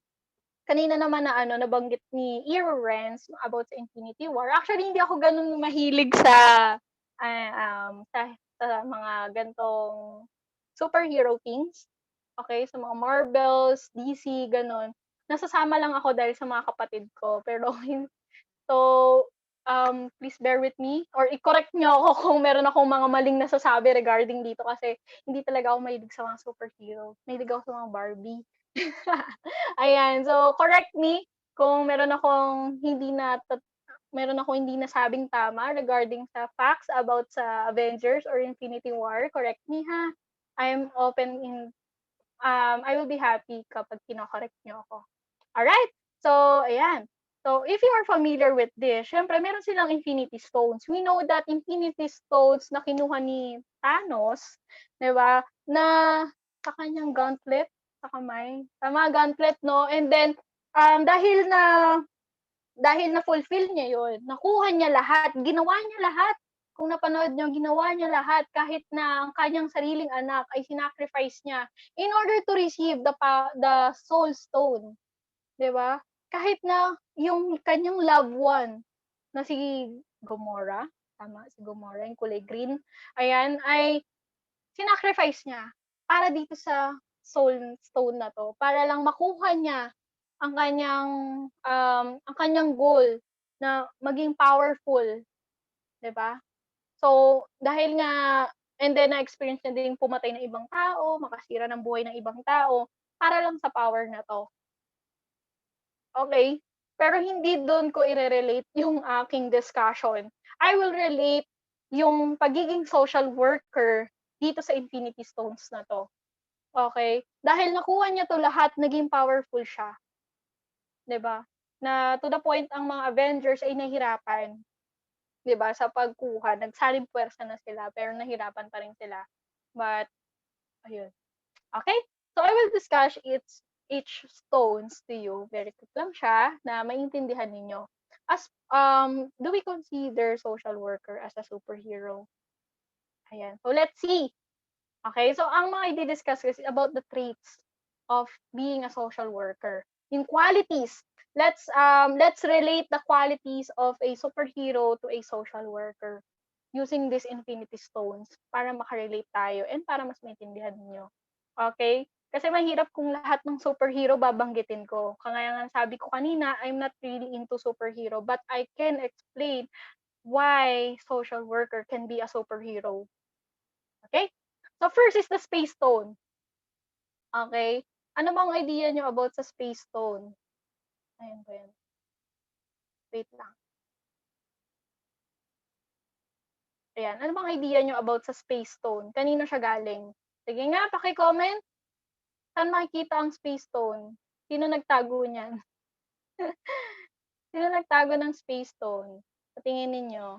kanina naman na nabanggit ni Eero Renz about sa Infinity War. Actually, hindi ako ganun mahilig sa mga gantong superhero things. Okay, sa mga Marvels, DC, ganun. Nasasama lang ako dahil sa mga kapatid ko. Pero, so, please bear with me or i-correct niyo ako kung meron akong mga maling nasasabi regarding dito kasi hindi talaga ako mahilig sa mga superhero. Mahilig ako sa mga Barbie. Ayan, so correct me kung meron akong hindi nasabing tama regarding sa facts about sa Avengers or Infinity War. Correct me, ha? I am open in I will be happy kapag kino-correct niyo ako. Alright? So, ayan. So, if you are familiar with this, syempre meron silang Infinity Stones. We know that Infinity Stones na kinuha ni Thanos, 'di ba? Na sa kanyang gauntlet sa kamay. Tama, gauntlet, no? And then, dahil na fulfill niya 'yon, nakuha niya lahat, ginawa niya lahat. Kung napanood niyo, ginawa niya lahat kahit na ang kanyang sariling anak ay sinacrifice niya in order to receive the Soul Stone, 'di ba? Kahit na yung kanyang loved one na si Gamora, tama, si Gamora, yung kulay green, ayan, ay sinacrifice niya para dito sa Soul Stone na 'to, para lang makuha niya ang kanyang goal na maging powerful, 'di ba? So, dahil nga and then na-experience niya din pumatay ng ibang tao, makasira ng buhay ng ibang tao, para lang sa power na 'to. Okay? Pero hindi do'n ko ire-relate yung aking discussion. I will relate yung pagiging social worker dito sa Infinity Stones na 'to. Okay? Dahil nakuha niya 'to lahat, naging powerful siya. 'Di ba? Na to the point ang mga Avengers ay nahirapan. 'Di ba, sa pagkuha, nagsaling puwersa na sila pero nahirapan pa rin sila. But ayun. Okay? So I will discuss each stones to you. Very quick lang siya na maintindihan ninyo. Do we consider social worker as a superhero? Ayan. So let's see. Okay? So ang mga i-discuss is about the traits of being a social worker. Yung qualities. Let's relate the qualities of a superhero to a social worker using these Infinity Stones para makarelate tayo and para mas maintindihan niyo. Okay? Kasi mahirap kung lahat ng superhero babanggitin ko. Kaya nga sabi ko kanina, I'm not really into superhero, but I can explain why social worker can be a superhero. Okay? So first is the Space Stone. Okay? Ano bang idea nyo about sa Space Stone? Ayan po yan. Wait lang. Ayan. Ano bang idea nyo about sa Space Stone? Kanino siya galing? Sige nga, paki-comment. Saan makikita ang Space Stone? Sino nagtago niyan? Sino nagtago ng Space Stone? Patingin ninyo.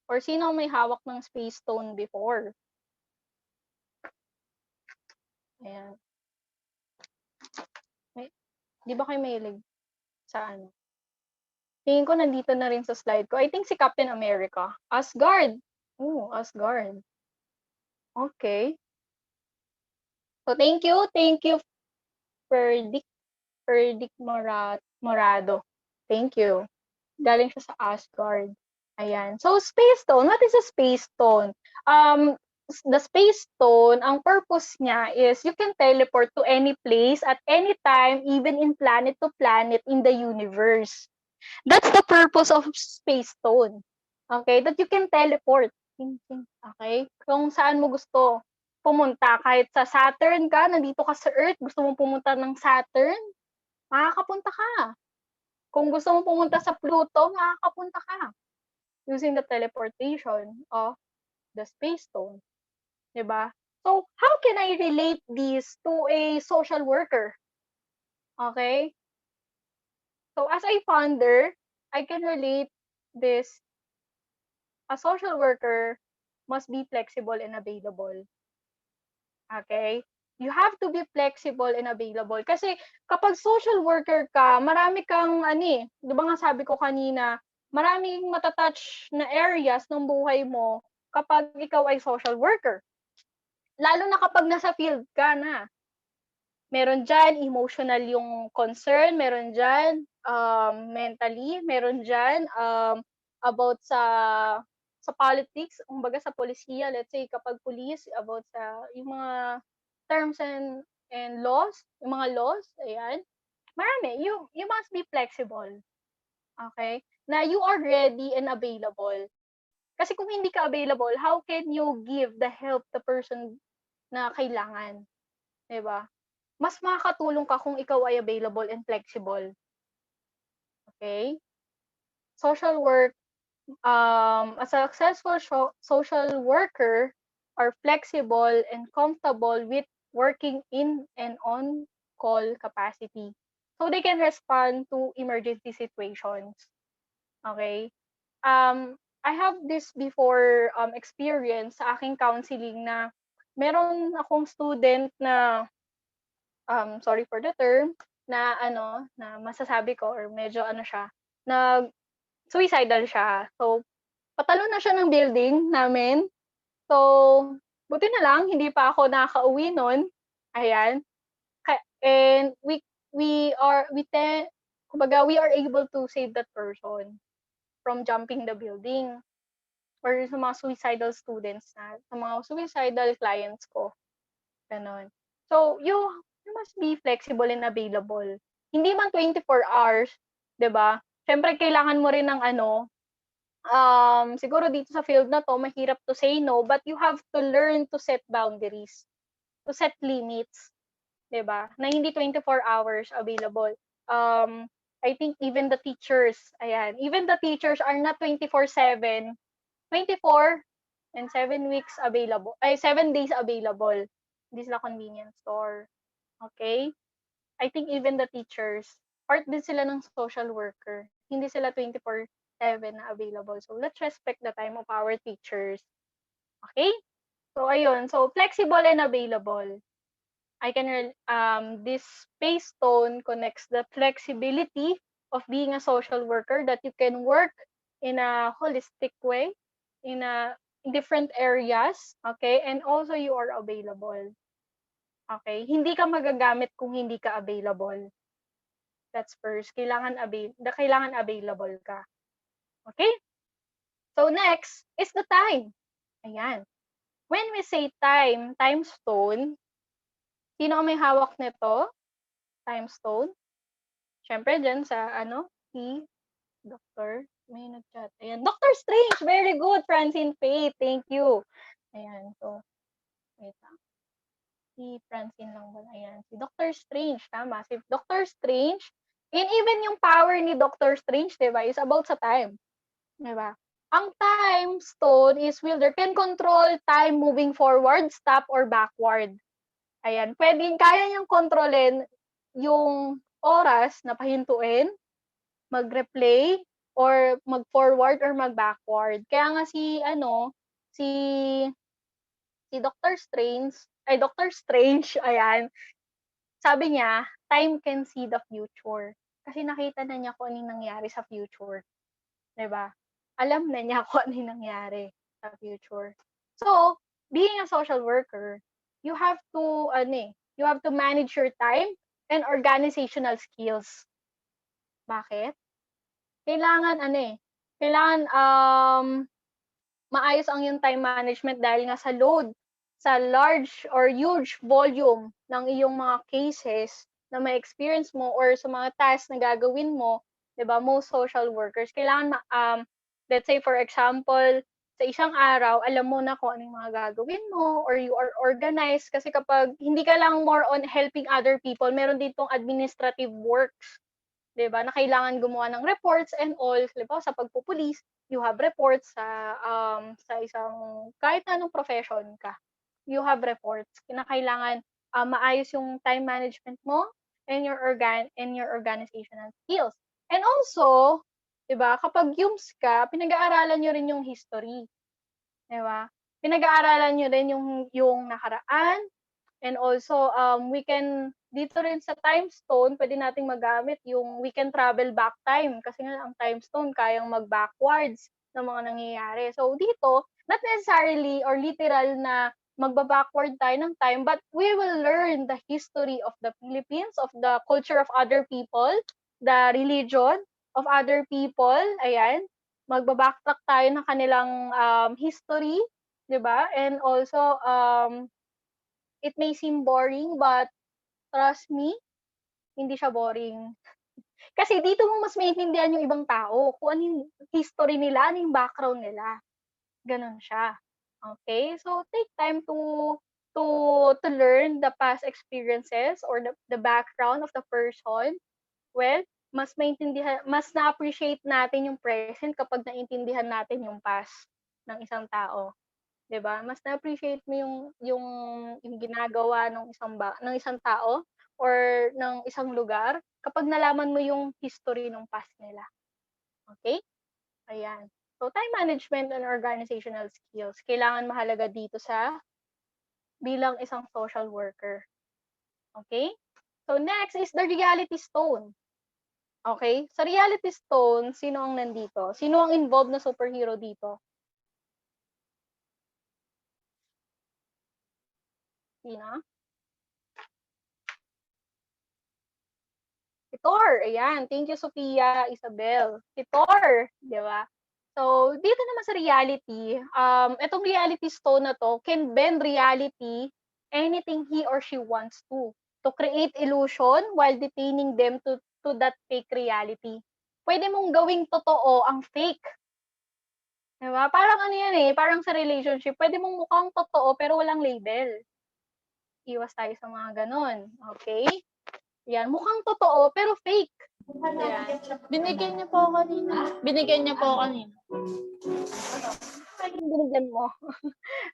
Or sino may hawak ng Space Stone before? Ayan. Di ba kayo mahilig sa ano? Tingin ko nandito na rin sa slide ko. I think si Captain America. Asgard. Oh, Asgard. Okay. So thank you Perdic Morado. Thank you. Galing siya sa Asgard. Ayan. So Space Stone, what is a Space Stone? The Space Stone, ang purpose niya is you can teleport to any place at any time, even in planet to planet in the universe. That's the purpose of Space Stone. Okay? That you can teleport. Okay? Kung saan mo gusto pumunta, kahit sa Saturn ka, nandito ka sa Earth, gusto mong pumunta ng Saturn, makakapunta ka. Kung gusto mong pumunta sa Pluto, makakapunta ka. Using the teleportation of the Space Stone. Diba? So, how can I relate this to a social worker? Okay? So, as a founder, I can relate this. A social worker must be flexible and available. Okay? You have to be flexible and available. Kasi kapag social worker ka, marami kang, di ba nga sabi ko kanina, maraming matatouch na areas ng buhay mo kapag ikaw ay social worker. Lalo na kapag nasa field ka na. Meron dyan emotional yung concern, meron dyan mentally, meron dyan about sa politics, kumbaga sa polisiya, let's say kapag police, about sa yung mga terms and laws, yung mga laws, ayan. Marami, you must be flexible. Okay? Na you are ready and available. Kasi kung hindi ka available, how can you give the help the person na kailangan? Diba? Mas makakatulong ka kung ikaw ay available and flexible. Okay? Social work, a successful social worker are flexible and comfortable with working in and on call capacity. So they can respond to emergency situations. Okay? I have this before experience sa aking counseling na meron akong student na sorry for the term, na ano, na masasabi ko or medyo ano siya, nag suicidal siya. So, patalon na siya ng building namin. So, buti na lang hindi pa ako nakauwi nun. Ayan. And kumbaga, we are able to save that person from jumping the building or sa mga suicidal students na, sa mga suicidal clients ko. Ganon. So, you must be flexible and available. Hindi man 24 hours, 'di ba? Siyempre kailangan mo rin ng ano, siguro dito sa field na 'to mahirap to say no, but you have to learn to set boundaries, to set limits, 'di ba? Na hindi 24 hours available. I think even the teachers, ayan, even the teachers are not 24/7, 24 and 7 weeks available, 7 days available. Hindi sila convenience store. Okay? I think even the teachers, part din sila ng social worker. Hindi sila 24/7 na available. So, let's respect the time of our teachers. Okay? So, ayun. So, flexible and available. This space tone connects the flexibility of being a social worker, that you can work in a holistic way, in different areas, okay? And also you are available. Okay? Hindi ka magagamit kung hindi ka available. That's first. Kailangan available ka. Okay? So next is the time. Ayan. When we say time stone, sino ang may hawak nito? Time stone? Siyempre dyan sa si Dr. May nag-chat. Ayan. Dr. Strange! Very good, Francine Faith. Thank you. Ayan. So, wait lang. Si Francine lang ba? Ayan. Si Dr. Strange. Tama. Si Dr. Strange. And even yung power ni Dr. Strange, diba, is about sa time. Diba? Ang time stone is wielder can control time moving forward, stop, or backward. Ayan. Kaya niyang kontrolin yung oras na pahintuin, mag-replay, or mag-forward or mag-backward. Kaya nga si Dr. Strange, ayan, sabi niya, time can see the future. Kasi nakita na niya kung anong nangyari sa future. 'Di ba? Alam na niya kung anong nangyari sa future. So, being a social worker, you have to manage your time and organizational skills. Bakit? Kailangan maayos ang yung time management dahil nga sa load, sa large or huge volume ng iyong mga cases na may experience mo or sa mga tasks na gagawin mo, 'di ba? Most social workers kailangan let's say for example, sa isang araw alam mo na kung ano yung mga gagawin mo or you are organized kasi kapag hindi ka lang more on helping other people, meron ditong administrative works. 'Di ba? Na kailangan gumawa ng reports and all, 'di ba? Sa pagpupulis, you have reports sa isang kahit anong profession ka. You have reports. Kinakailangan maayos yung time management mo and your organizational skills. And also, 'di ba? Kapag YUMS ka, pinag-aaralan niyo rin yung history. 'Di ba? Pinag-aaralan niyo rin yung nakaraan. And also, dito rin sa time stone, pwede nating magamit yung we can travel back time. Kasi nga, ang time stone, kayang mag-backwards ng mga nangyayari. So, dito, not necessarily or literal na magba-backward tayo ng time, but we will learn the history of the Philippines, of the culture of other people, the religion of other people. Ayan. Magba-backtrack tayo ng kanilang history, di ba? And also, it may seem boring, but trust me, hindi siya boring. Kasi dito mo mas maintindihan yung ibang tao, kung ano yung history nila, ano yung background nila. Ganon siya. Okay? So, take time to learn the past experiences or the background of the person. Well, mas na-appreciate natin yung present kapag naintindihan natin yung past ng isang tao. 'di ba? Mas na-appreciate mo yung ginagawa ng isang tao or ng isang lugar kapag nalaman mo yung history ng past nila. Okay? Ayan. So, time management and organizational skills, kailangan mahalaga dito sa bilang isang social worker. Okay? So, next is the reality stone. Okay? Sa reality stone, sino ang nandito? Sino ang involved na superhero dito? Sino? Si Thor. Ayan. Thank you, Sophia, Isabel. Si Thor. Di ba? So, dito naman sa reality, itong reality stone na to can bend reality anything he or she wants to create illusion while detaining them to that fake reality. Pwede mong gawing totoo ang fake. Diba? Parang ano yan eh, parang sa relationship, pwede mong mukhang totoo pero walang label. Iwas tayo sa mga ganon. Okay? Yan, mukhang totoo pero fake. Ayan. Binigyan niyo po ako kanina. Binigyan niyo po ako kanina. Binigyan mo.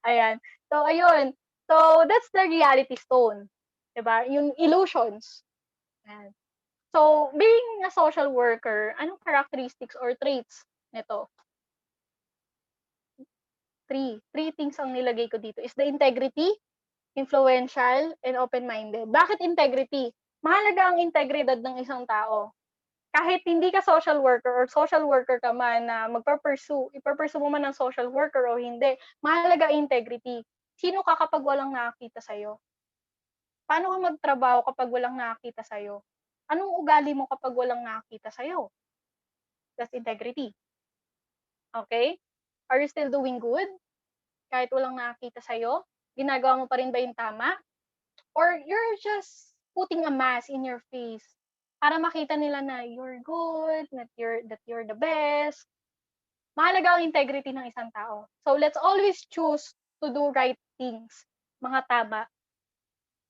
Ayan. So, ayun. So, that's the reality stone. Diba? Yung illusions. Ayan. So, being a social worker, anong characteristics or traits nito? Three things ang nilagay ko dito is the integrity, influential, and open-minded. Bakit integrity? Mahalaga ang integridad ng isang tao. Kahit hindi ka social worker or social worker ka man na ipapursue mo man ng social worker o hindi, mahalaga integrity. Sino ka kapag walang nakakita sa'yo? Paano ka magtrabaho kapag walang nakakita sa'yo? Anong ugali mo kapag walang nakakita sa'yo? That's integrity. Okay? Are you still doing good? Kahit walang nakakita sa'yo? Ginagawa mo pa rin ba yung tama? Or you're just putting a mask in your face para makita nila na you're good, that you're the best. Mahalaga ang integrity ng isang tao. So let's always choose to do right things, mga tama.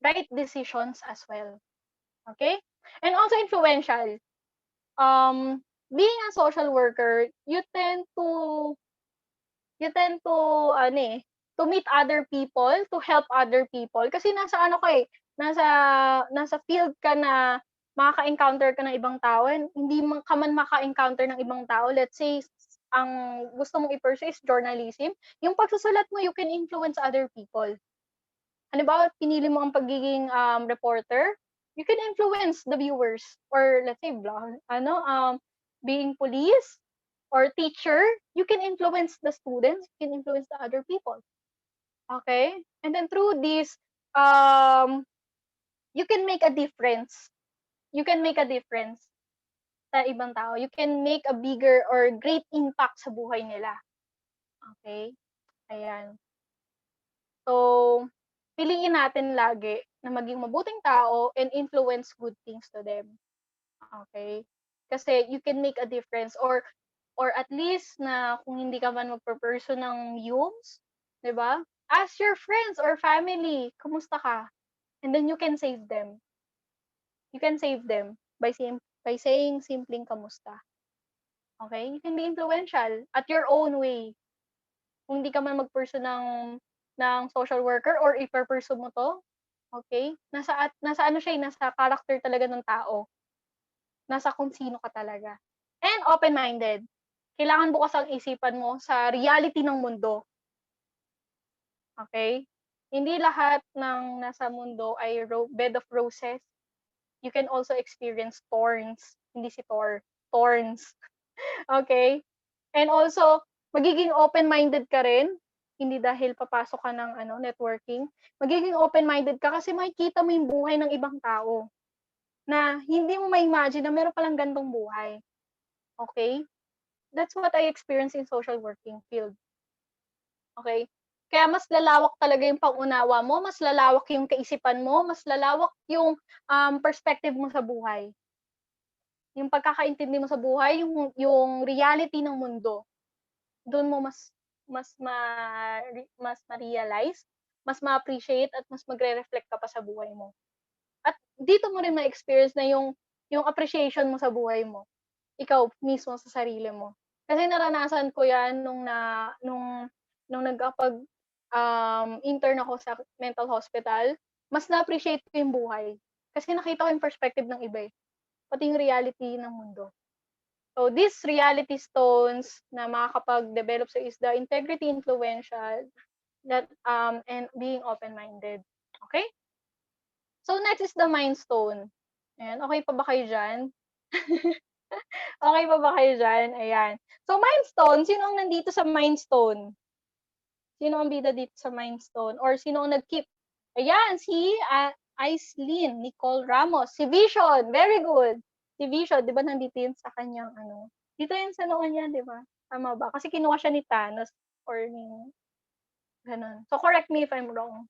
Right decisions as well. Okay? And also influential. Being a social worker, you tend to to meet other people, to help other people kasi nasa field ka na makaka-encounter ka ng ibang tao and hindi ka man maka-encounter ng ibang tao. Let's say ang gusto mong i-pursue is journalism. Yung pagsusulat mo, you can influence other people. Halimbawa, pinili mo ang pagiging reporter, you can influence the viewers or let's say being police or teacher, you can influence the students, you can influence the other people. Okay? And then through this, you can make a difference. You can make a difference sa ibang tao. You can make a bigger or great impact sa buhay nila. Okay? Ayan. So, piliin natin lagi na maging mabuting tao and influence good things to them. Okay? Kasi you can make a difference or at least na kung hindi ka man magpe-pursue ng yumes, 'di ba? Ask your friends or family, kumusta ka? And then you can save them. You can save them by saying simpleng kamusta. Okay? You can be influential at your own way. Kung hindi ka man mag-pursue ng social worker or ipa-pursue mo to, okay? Nasa character talaga ng tao. Nasa kung sino ka talaga. And open-minded. Kailangan bukas ang isipan mo sa reality ng mundo. Okay? Hindi lahat ng nasa mundo ay bed of roses. You can also experience thorns. Hindi si Thor. Thorns. Okay? And also, magiging open-minded ka rin. Hindi dahil papasok ka ng networking. Magiging open-minded ka kasi makikita mo yung buhay ng ibang tao na hindi mo ma-imagine na meron palang gantong buhay. Okay? That's what I experienced in social working field. Okay? Kaya mas lalawak talaga yung pang-unawa mo, mas lalawak yung kaisipan mo, mas lalawak yung perspective mo sa buhay. Yung pagkakaintindi mo sa buhay, yung reality ng mundo. Doon mo mas ma-realize, mas ma-appreciate at mas magre-reflect ka pa sa buhay mo. At dito mo rin ma-experience na yung appreciation mo sa buhay mo. Ikaw mismo sa sarili mo. Kasi naranasan ko 'yan nung intern ako sa mental hospital, mas na-appreciate ko yung buhay. Kasi nakita ko yung perspective ng iba eh. Pati yung reality ng mundo. So these reality stones na makakapag-develop sa is the integrity, influential, that and being open-minded. Okay? So next is the mind stone. Ayan, okay pa ba kayo dyan? Okay pa ba kayo dyan? Ayan. So mind stone, sino ang nandito sa mind stone? Sino ang bida dito sa mind stone? Or sino ang nag-keep? Ayan, si Aislinn Nicole Ramos. Si Vision, very good. Si Vision, di ba nandito yun sa kanyang ano? Dito yun sa noon niya, di ba? Tama ba? Kasi kinuha siya ni Thanos or ni ganun. So correct me if I'm wrong.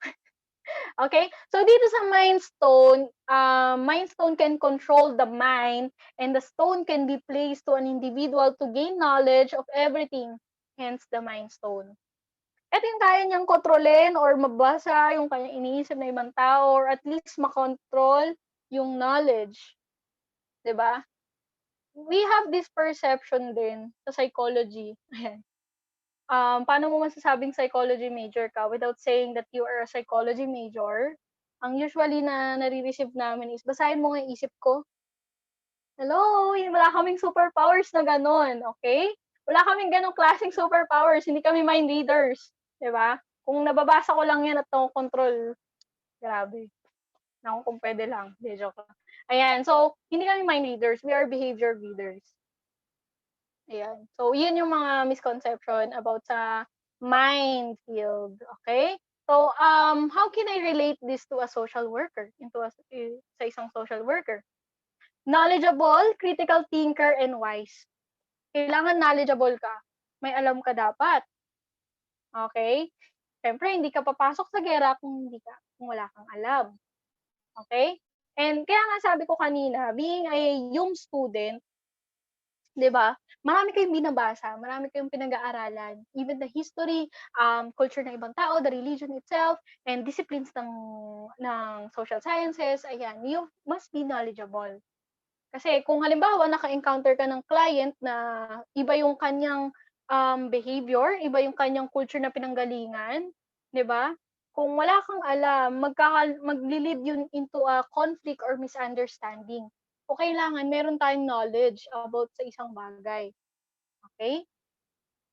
Okay? So dito sa mind stone can control the mind and the stone can be placed to an individual to gain knowledge of everything. Hence the mind stone. Ito yung kaya niyang kontrolin or mabasa yung kanyang iniisip na ibang tao or at least makontrol yung knowledge. Diba? We have this perception din sa psychology. Ayan. Paano mo masasabing psychology major ka without saying that you are a psychology major? Ang usually na nare-receive namin is, basahin mo nga yung isip ko. Hello, wala kaming superpowers na ganon, okay? Wala kaming ganong klaseng superpowers, hindi kami mind readers. Diba? Kung nababasa ko lang yan at control, grabe. Naku, kung pwede lang. Di, joke lang. Ayan, so, hindi kami mind readers, we are behavior readers. Ayan. So, yun yung mga misconception about sa mind field. Okay? So, how can I relate this to a social worker? Sa isang social worker? Knowledgeable, critical thinker, and wise. Kailangan knowledgeable ka. May alam ka dapat. Okay? Siyempre, hindi ka papasok sa gera kung wala kang alam. Okay? And kaya nga sabi ko kanina, being a young student, 'di ba? Marami kayong binabasa, marami kayong pinag-aaralan, even the history, culture ng ibang tao, the religion itself, and disciplines ng social sciences. Ayan, you must be knowledgeable. Kasi kung halimbawa naka-encounter ka ng client na iba yung kanyang behavior, iba yung kanyang culture na pinanggalingan, 'di ba? Kung wala kang alam, magli-lead yun into a conflict or misunderstanding. O kailangan meron tayong knowledge about sa isang bagay. Okay?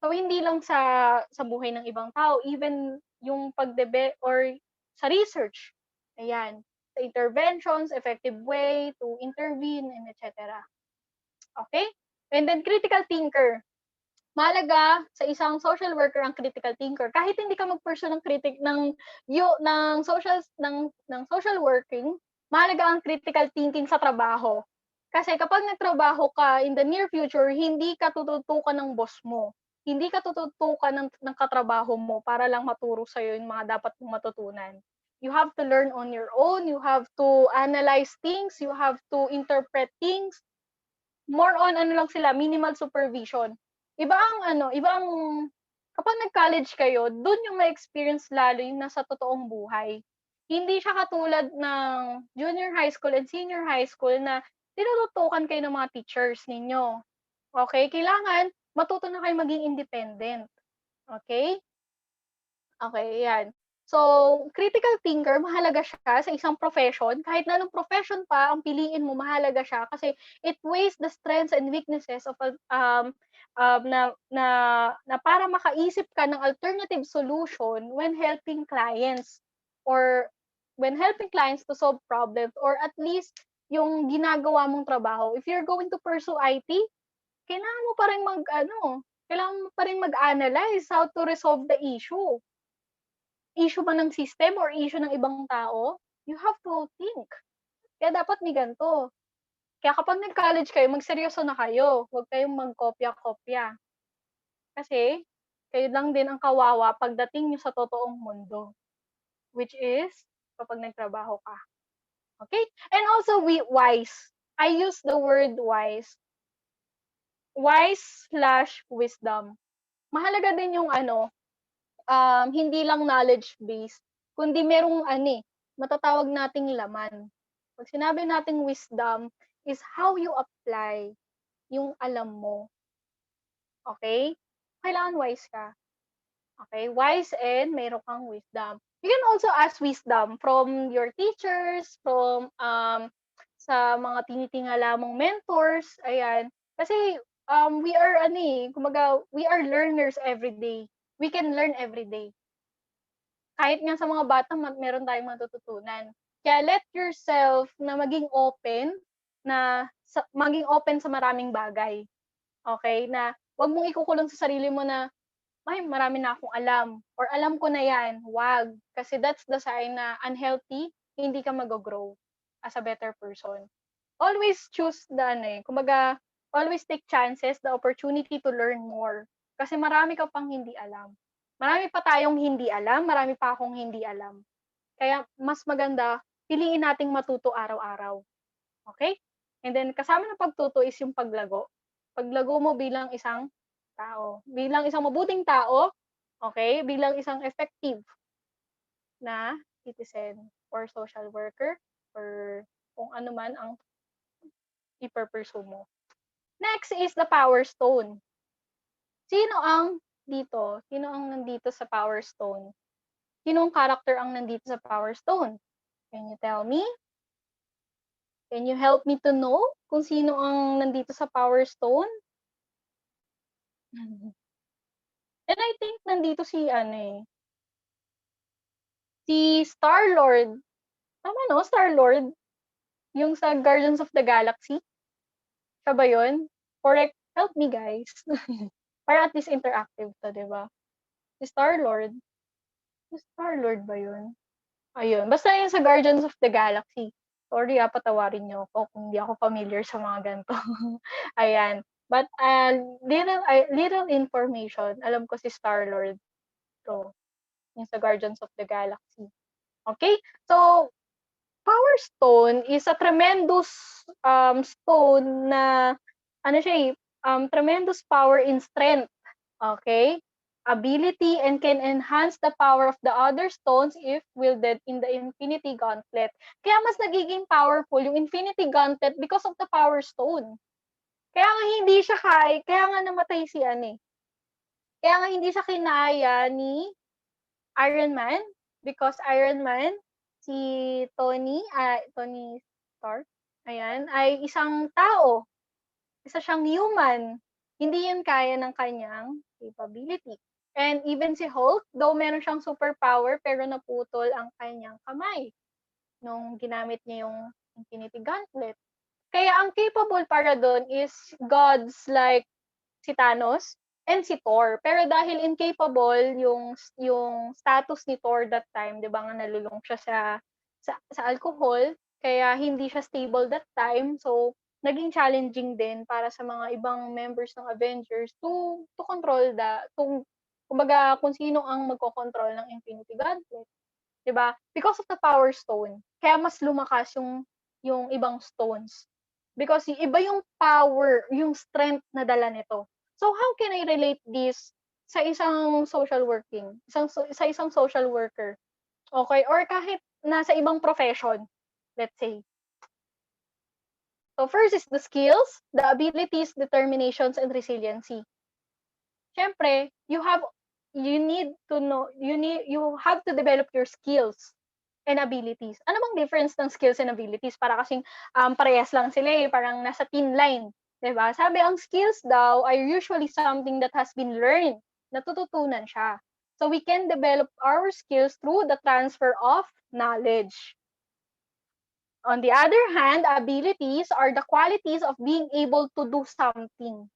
So hindi lang sa buhay ng ibang tao, even yung or sa research. Ayan, sa interventions, effective way to intervene, and etc. Okay? And then critical thinker. Mahalaga sa isang social worker ang critical thinker. Kahit hindi ka mag-pursue ng social working, mahalaga ang critical thinking sa trabaho. Kasi kapag nagtrabaho ka in the near future, hindi ka tututukan ng boss mo. Hindi ka tututukan ng katrabaho mo para lang maturo sa'yo yung mga dapat mong matutunan. You have to learn on your own. You have to analyze things. You have to interpret things. More on minimal supervision. Iba ang kapag nag-college kayo, doon yung ma-experience lalo yung nasa totoong buhay. Hindi siya katulad ng junior high school and senior high school na tinututukan kayo ng mga teachers ninyo. Okay? Kailangan matuto na kayo maging independent. Okay? Okay, yan. So, critical thinker, mahalaga siya sa isang profession. Kahit na anong profession pa, ang piliin mo, mahalaga siya kasi it weighs the strengths and weaknesses of na para makaisip ka ng alternative solution when helping clients or when helping clients to solve problems or at least yung ginagawa mong trabaho. If you're going to pursue IT, kailangan mo pa rin mag-analyze how to resolve the issue. Issue ba ng system or issue ng ibang tao, you have to think. Kaya dapat may ganito. Kaya kapag nag-college kayo, magseryoso na kayo. Huwag kayong magkopya-kopya. Kasi, kayo lang din ang kawawa pagdating nyo sa totoong mundo. Which is, kapag nagtrabaho ka. Okay? And also, wise. I use the word wise. Wise/wisdom. Mahalaga din yung hindi lang knowledge-based, kundi merong matatawag nating laman. Pag sinabi nating wisdom, is how you apply yung alam mo. Okay? Kailangan wise ka. Okay, wise and meron kang wisdom. You can also ask wisdom from your teachers, from sa mga tinitingala mong mentors, ayan. Kasi we are kumbaga we are learners every day. We can learn every day. Kahit nga sa mga bata meron tayong matututunan. Kaya let yourself na maging open maging open sa maraming bagay. Okay? Na wag mong ikukulong sa sarili mo na ay, marami na akong alam or alam ko na yan. Wag. Kasi that's the sign na unhealthy, hindi ka mag-grow as a better person. Always choose kumbaga, always take chances, the opportunity to learn more. Kasi marami ka pang hindi alam. Marami pa tayong hindi alam, marami pa akong hindi alam. Kaya mas maganda, piliin nating matuto araw-araw. Okay? And then, kasama ng pagtuto is yung paglago. Paglago mo bilang isang tao. Bilang isang mabuting tao, okay? Bilang isang effective na citizen or social worker or kung ano man ang iper-pursue mo. Next is the Power Stone. Sino ang nandito sa Power Stone? Sinong character ang nandito sa Power Stone? Can you tell me? Can you help me to know kung sino ang nandito sa Power Stone? And I think nandito si si Star-Lord. Tama no? Star-Lord? Yung sa Guardians of the Galaxy? Siya ba yun? Correct. Help me, guys. Para at least interactive to, di ba? Si Star-Lord. Si Star-Lord ba yun? Ayun. Basta yun sa Guardians of the Galaxy. Sorry, patawarin niyo ako kung hindi ako familiar sa mga ganito. Ayan. But little information. Alam ko si Star-Lord. So, yung sa Guardians of the Galaxy. Okay? So, Power Stone is a tremendous stone na tremendous power in strength. Okay? Ability and can enhance the power of the other stones if wielded in the Infinity Gauntlet. Kaya mas nagiging powerful yung Infinity Gauntlet because of the Power Stone. Kaya nga hindi siya kaya nga namatay si Kaya nga hindi siya kinaya ni Iron Man because Iron Man, si Tony Stark, ayan, ay isang tao. Isa siyang human. Hindi yun kaya ng kanyang capability. And even si Hulk, though meron siyang superpower, pero naputol ang kanyang kamay nung ginamit niya yung Infinity Gauntlet. Kaya ang capable para doon is gods like si Thanos and si Thor. Pero dahil incapable yung status ni Thor that time, 'di ba nga nalulung siya sa alcohol, kaya hindi siya stable that time. So naging challenging din para sa mga ibang members ng Avengers to control kumbaga kung sino ang magkokontrol ng Infinity Gauntlet. 'Di ba? Because of the Power Stone. Kaya mas lumakas yung ibang stones. Because iba yung power, yung strength na dala nito. So how can I relate this sa isang social social worker? Okay? Or kahit nasa ibang profession, let's say. So first is the skills, the abilities, determinations, and resiliency. Siyempre, you have to develop your skills and abilities. Ano bang difference ng skills and abilities? Para kasing parehas lang sila parang nasa thin line. Diba? Sabi, ang skills daw are usually something that has been learned. Natututunan siya. So we can develop our skills through the transfer of knowledge. On the other hand, abilities are the qualities of being able to do something.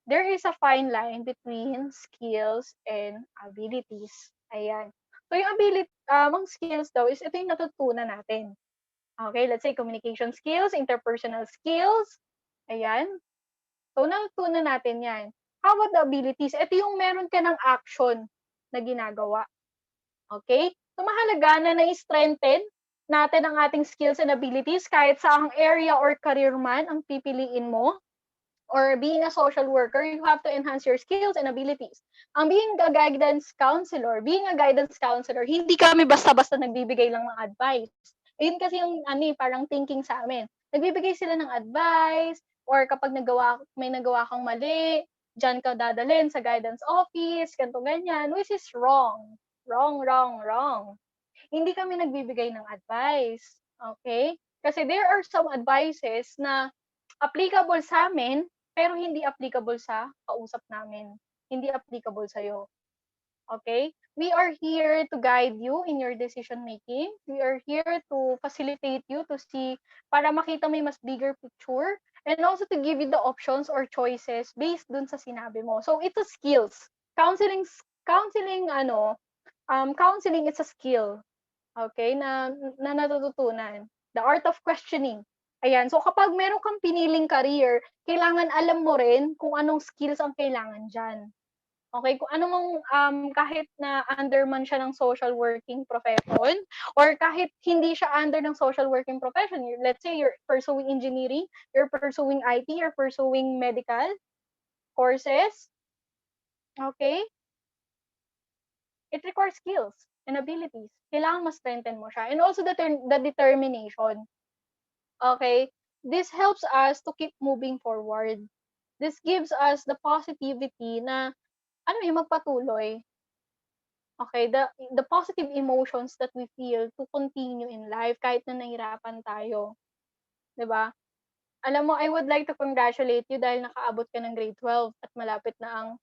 There is a fine line between skills and abilities. Ayan. So yung ang skills daw is ito yung natutunan natin. Okay, let's say communication skills, interpersonal skills. Ayan. So natutunan natin yan. How about the abilities? Ito yung meron ka ng action na ginagawa. Okay? So mahalaga na na-strengthen natin ang ating skills and abilities kahit sa ang area or career man ang pipiliin mo. Or being a social worker, you have to enhance your skills and abilities. Ang being a guidance counselor, hindi kami basta-basta nagbibigay lang ng advice. Ayun kasi yung parang thinking sa amin. Nagbibigay sila ng advice, or kapag may nagawa kang mali, diyan ka dadalhin sa guidance office, ganito ganyan, which is wrong. Wrong, wrong, wrong. Hindi kami nagbibigay ng advice. Okay? Kasi there are some advices na applicable sa amin, pero hindi applicable sa kausap namin. Hindi applicable sa'yo. Okay? We are here to guide you in your decision making. We are here to facilitate you to see, para makita mo yung mas bigger picture, and also to give you the options or choices based dun sa sinabi mo. So it's a skills. Counseling, counseling is a skill. Okay? Na natututunan. The art of questioning. Ayan. So kapag meron kang piniling career, kailangan alam mo rin kung anong skills ang kailangan dyan. Okay, kung ano mong kahit na under man siya ng social working profession or kahit hindi siya under ng social working profession, let's say you're pursuing engineering, you're pursuing IT, you're pursuing medical courses, okay? It requires skills and abilities. Kailangan ma-strengthen mo siya. And also the determination. Okay? This helps us to keep moving forward. This gives us the positivity na magpatuloy. Okay, the positive emotions that we feel to continue in life kahit na nahirapan tayo. 'Di ba? Alam mo, I would like to congratulate you dahil nakaabot ka ng grade 12 at malapit na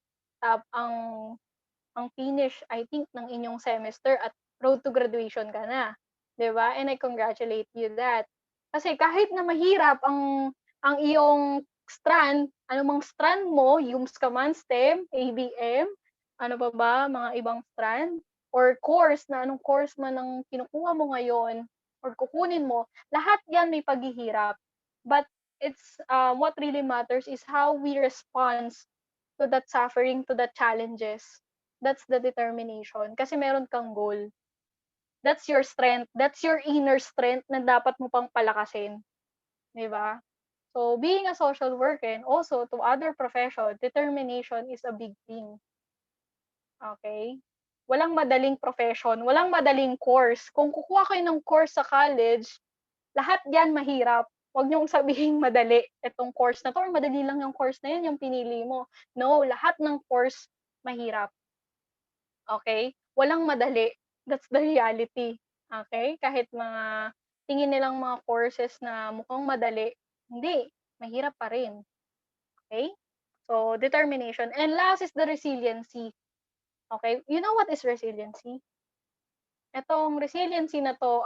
ang finish, I think, ng inyong semester at road to graduation ka na. 'Di ba? And I congratulate you that. Kasi kahit na mahirap ang iyong strand, anumang strand mo, UMS ka man, STEM, ABM, ano pa ba, mga ibang strand, or course na anong course man ang kinukuha mo ngayon, or kukunin mo, lahat yan may paghihirap. But it's what really matters is how we respond to that suffering, to that challenges. That's the determination. Kasi meron kang goal. That's your strength. That's your inner strength na dapat mo pang palakasin. Diba? So, being a social worker and also to other profession, determination is a big thing. Okay? Walang madaling profession, walang madaling course. Kung kukuha kayo ng course sa college, lahat yan mahirap. Huwag niyong sabihin madali itong course na to or madali lang yung course na yun, yung pinili mo. No, lahat ng course mahirap. Okay? Walang madali. That's the reality. Okay? Kahit mga tingin nilang mga courses na mukhang madali, hindi. Mahirap pa rin. Okay? So, determination. And last is the resiliency. Okay? You know what is resiliency? Itong resiliency na to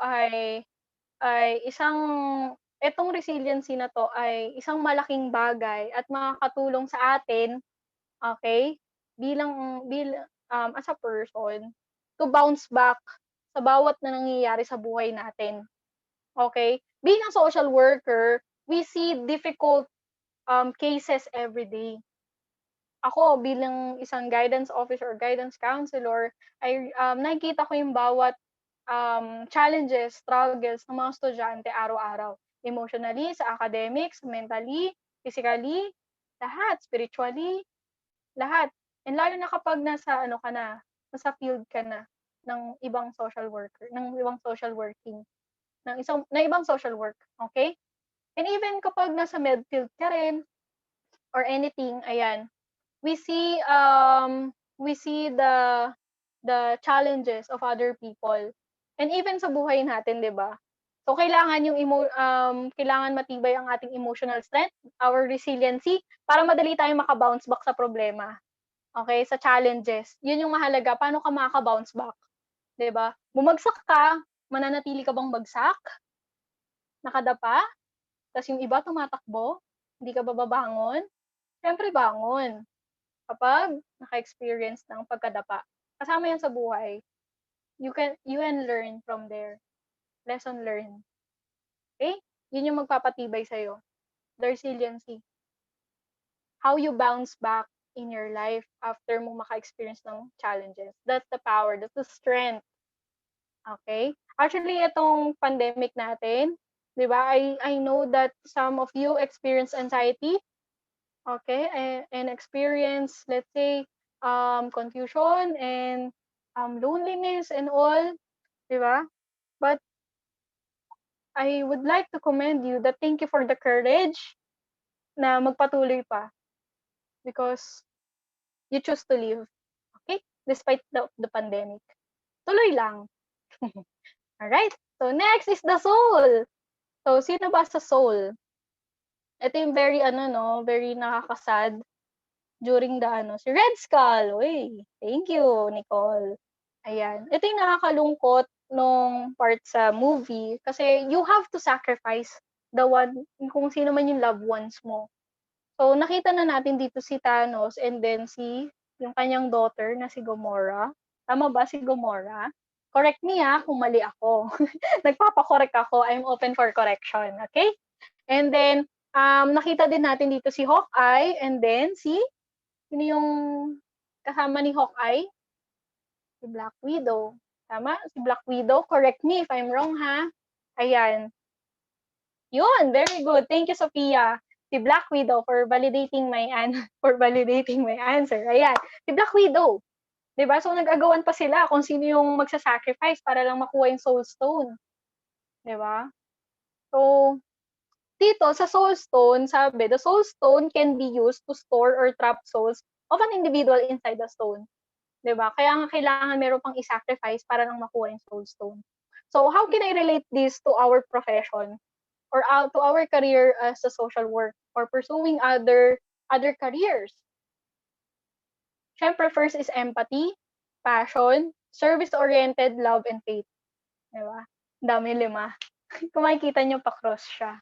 itong resiliency na to ay isang malaking bagay at makakatulong sa atin, okay, as a person, to bounce back sa bawat na nangyayari sa buhay natin. Okay? Being a social worker, we see difficult cases every day. Ako bilang isang guidance officer or guidance counselor, ay nakikita ko yung bawat challenges, struggles ng mga estudyante araw-araw. Emotionally, sa academics, mentally, physically, lahat, spiritually, lahat. And lalo na kapag nasa field ka na ng ibang social worker, ng ibang social working, ng ibang social work, okay? And even kapag nasa med field ka rin or anything, ayan, we see the challenges of other people. And even sa buhay natin, 'di ba? So kailangan kailangan matibay ang ating emotional strength, our resiliency, para madali tayong maka-bounce back sa problema. Okay, sa challenges. 'Yun yung mahalaga, paano ka makaka-bounce back, 'di ba? Bumagsak ka, mananatili ka bang bagsak? Nakadapa? Tas yung iba tumatakbo, hindi ka ba babangon? Siyempre bangon. Kapag naka-experience ng pagkadapa. Kasama yan sa buhay. You can learn from there. Lesson learned. Okay? Yun yung magpapatibay sa'yo. The resiliency. How you bounce back in your life after mo maka-experience ng challenges. That's the power. That's the strength. Okay? Actually, itong pandemic natin, di ba? I know that some of you experience anxiety. Okay? And experience, let's say, confusion and loneliness and all, di ba? But I would like to commend you that thank you for the courage na magpatuloy pa. Because you choose to live. Okay? Despite the pandemic. Tuloy lang. Alright? So, next is the soul. So, sino ba sa soul? Ito yung very, very nakakasad during the, si Red Skull. Uy, thank you, Nicole. Ayan. Ito yung nakakalungkot nung part sa movie kasi you have to sacrifice the one, kung sino man yung loved ones mo. So, nakita na natin dito si Thanos and then yung kanyang daughter na si Gamora. Tama ba si Gamora? Correct me kung mali ako. Nagpapakorek ako. I'm open for correction. Okay? And then, nakita din natin dito si Hawkeye and then sino yung kasama ni Hawkeye? Si Black Widow. Tama? Si Black Widow. Correct me if I'm wrong, ha? Ayan. Yun. Very good. Thank you, Sophia. Si Black Widow for validating my answer. Ayan. Si Black Widow. 'Di ba? So nag-agawan pa sila kung sino yung magsa-sacrifice para lang makuha yung Soul Stone. 'Di ba? So dito sa Soul Stone, sabi, the Soul Stone can be used to store or trap souls of an individual inside the stone. 'Di ba? Kaya nga kailangan meron pang i-sacrifice para lang makuha yung Soul Stone. So how can I relate this to our profession or to our career as a social work or pursuing other careers? Siyempre, first is empathy, passion, service-oriented, love, and faith. Diba? Dami 5. Kung makikita nyo, pa-cross siya.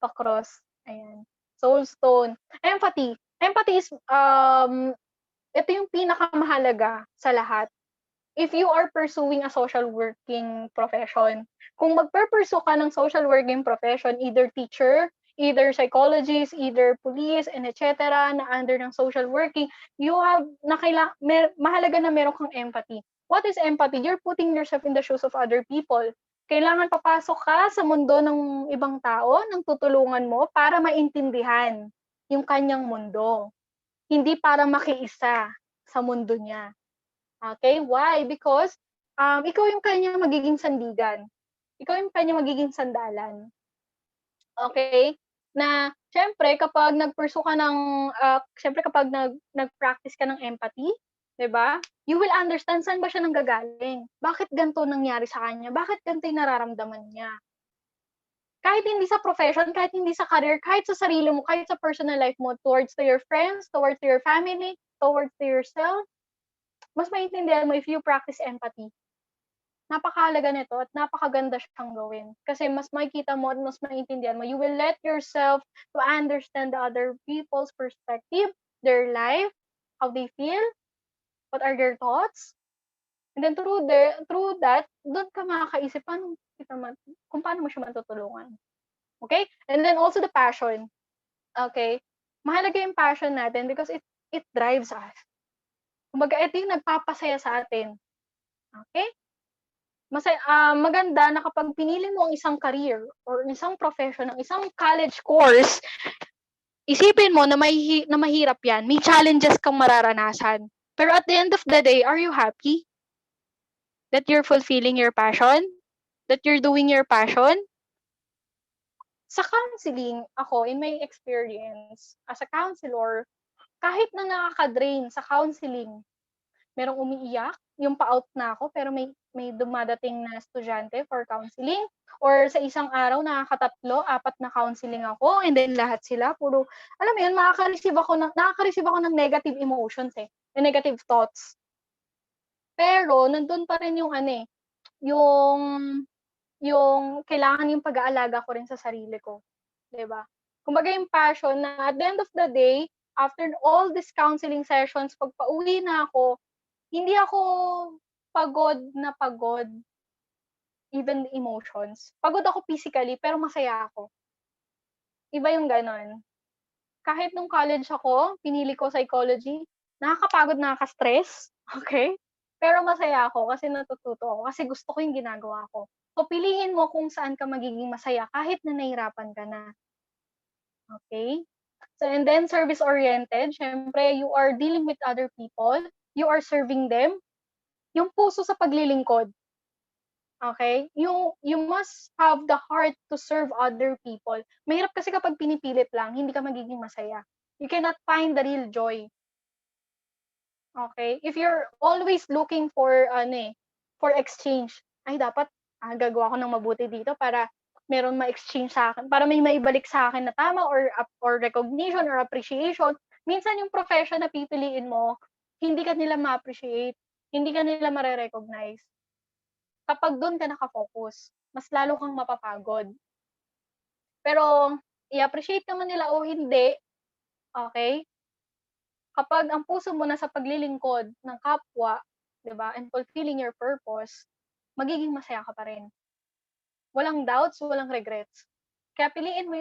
Pa-cross. Ayan. Soulstone. Empathy. Empathy is, ito yung pinakamahalaga sa lahat. If you are pursuing a social working profession, kung magpe-pursue ka ng social working profession, either teacher, either psychologist, either police, and etc. na under ng social working, you have, mahalaga na meron kang empathy. What is empathy? You're putting yourself in the shoes of other people. Kailangan papasok ka sa mundo ng ibang tao, ng tutulungan mo para maintindihan yung kanyang mundo. Hindi para makiisa sa mundo niya. Okay? Why? Because ikaw yung kanya magiging sandigan. Ikaw yung kanya magiging sandalan. Okay? Na, syempre, kapag nag-pursue ka ng, syempre, kapag nag-practice ka ng empathy, diba? You will understand saan ba siya nanggagaling. Bakit ganito nangyari sa kanya? Bakit ganito yung nararamdaman niya? Kahit hindi sa profession, kahit hindi sa career, kahit sa sarili mo, kahit sa personal life mo, towards to your friends, towards to your family, towards to yourself, mas maintindihan mo if you practice empathy. Napakahalaga nito at napakaganda siyang gawin. Kasi mas makikita mo at mas maintindihan mo. You will let yourself to understand the other people's perspective, their life, how they feel, what are their thoughts. And then through that, doon ka makakaisip kung paano mo siya matutulungan. Okay? And then also the passion. Okay? Mahalaga yung passion natin because it drives us. Kumbaga, ito yung nagpapasaya sa atin. Okay? Maganda na kapag pinili mo ang isang career or isang profession, ang isang college course, isipin mo na mahirap yan. May challenges kang mararanasan. Pero at the end of the day, are you happy? That you're fulfilling your passion? That you're doing your passion? Sa counseling, ako, in my experience, as a counselor, kahit na nakaka-drain sa counseling, merong umiiyak, yung pa-out na ako, pero may dumadating na estudyante for counseling, or sa isang araw, nakaka-3, 4 na counseling ako, and then lahat sila, puro, alam mo yun, nakaka-receive ako ng negative emotions negative thoughts. Pero, nandun pa rin yung yung kailangan yung pag-aalaga ko rin sa sarili ko. Diba? Kumbaga yung passion na at the end of the day, after all these counseling sessions, pag pauwi na ako, hindi ako pagod na pagod, even the emotions. Pagod ako physically, pero masaya ako. Iba yung ganon. Kahit nung college ako, pinili ko psychology, nakakapagod, nakaka-stress, okay? Pero masaya ako kasi natututo ako, kasi gusto ko yung ginagawa ko. So, piliin mo kung saan ka magiging masaya kahit na nahirapan ka na. Okay? So, and then service-oriented, syempre, you are dealing with other people, you are serving them, yung puso sa paglilingkod. Okay? You must have the heart to serve other people. Mahirap kasi kapag pinipilit lang, hindi ka magiging masaya. You cannot find the real joy. Okay? If you're always looking for for exchange, ay dapat gagawa ko ng mabuti dito para meron ma-exchange sa akin, para may maibalik sa akin na tama or recognition or appreciation. Minsan yung profession na pipiliin mo, hindi ka nila ma-appreciate, hindi ka nila mare-recognize. Kapag doon ka naka-focus, mas lalo kang mapapagod. Pero i-appreciate ka man nila o hindi, okay? Kapag ang puso mo nasa paglilingkod ng kapwa, 'di ba, and fulfilling your purpose, magiging masaya ka pa rin. Walang doubts, walang regrets. Kaya piliin mo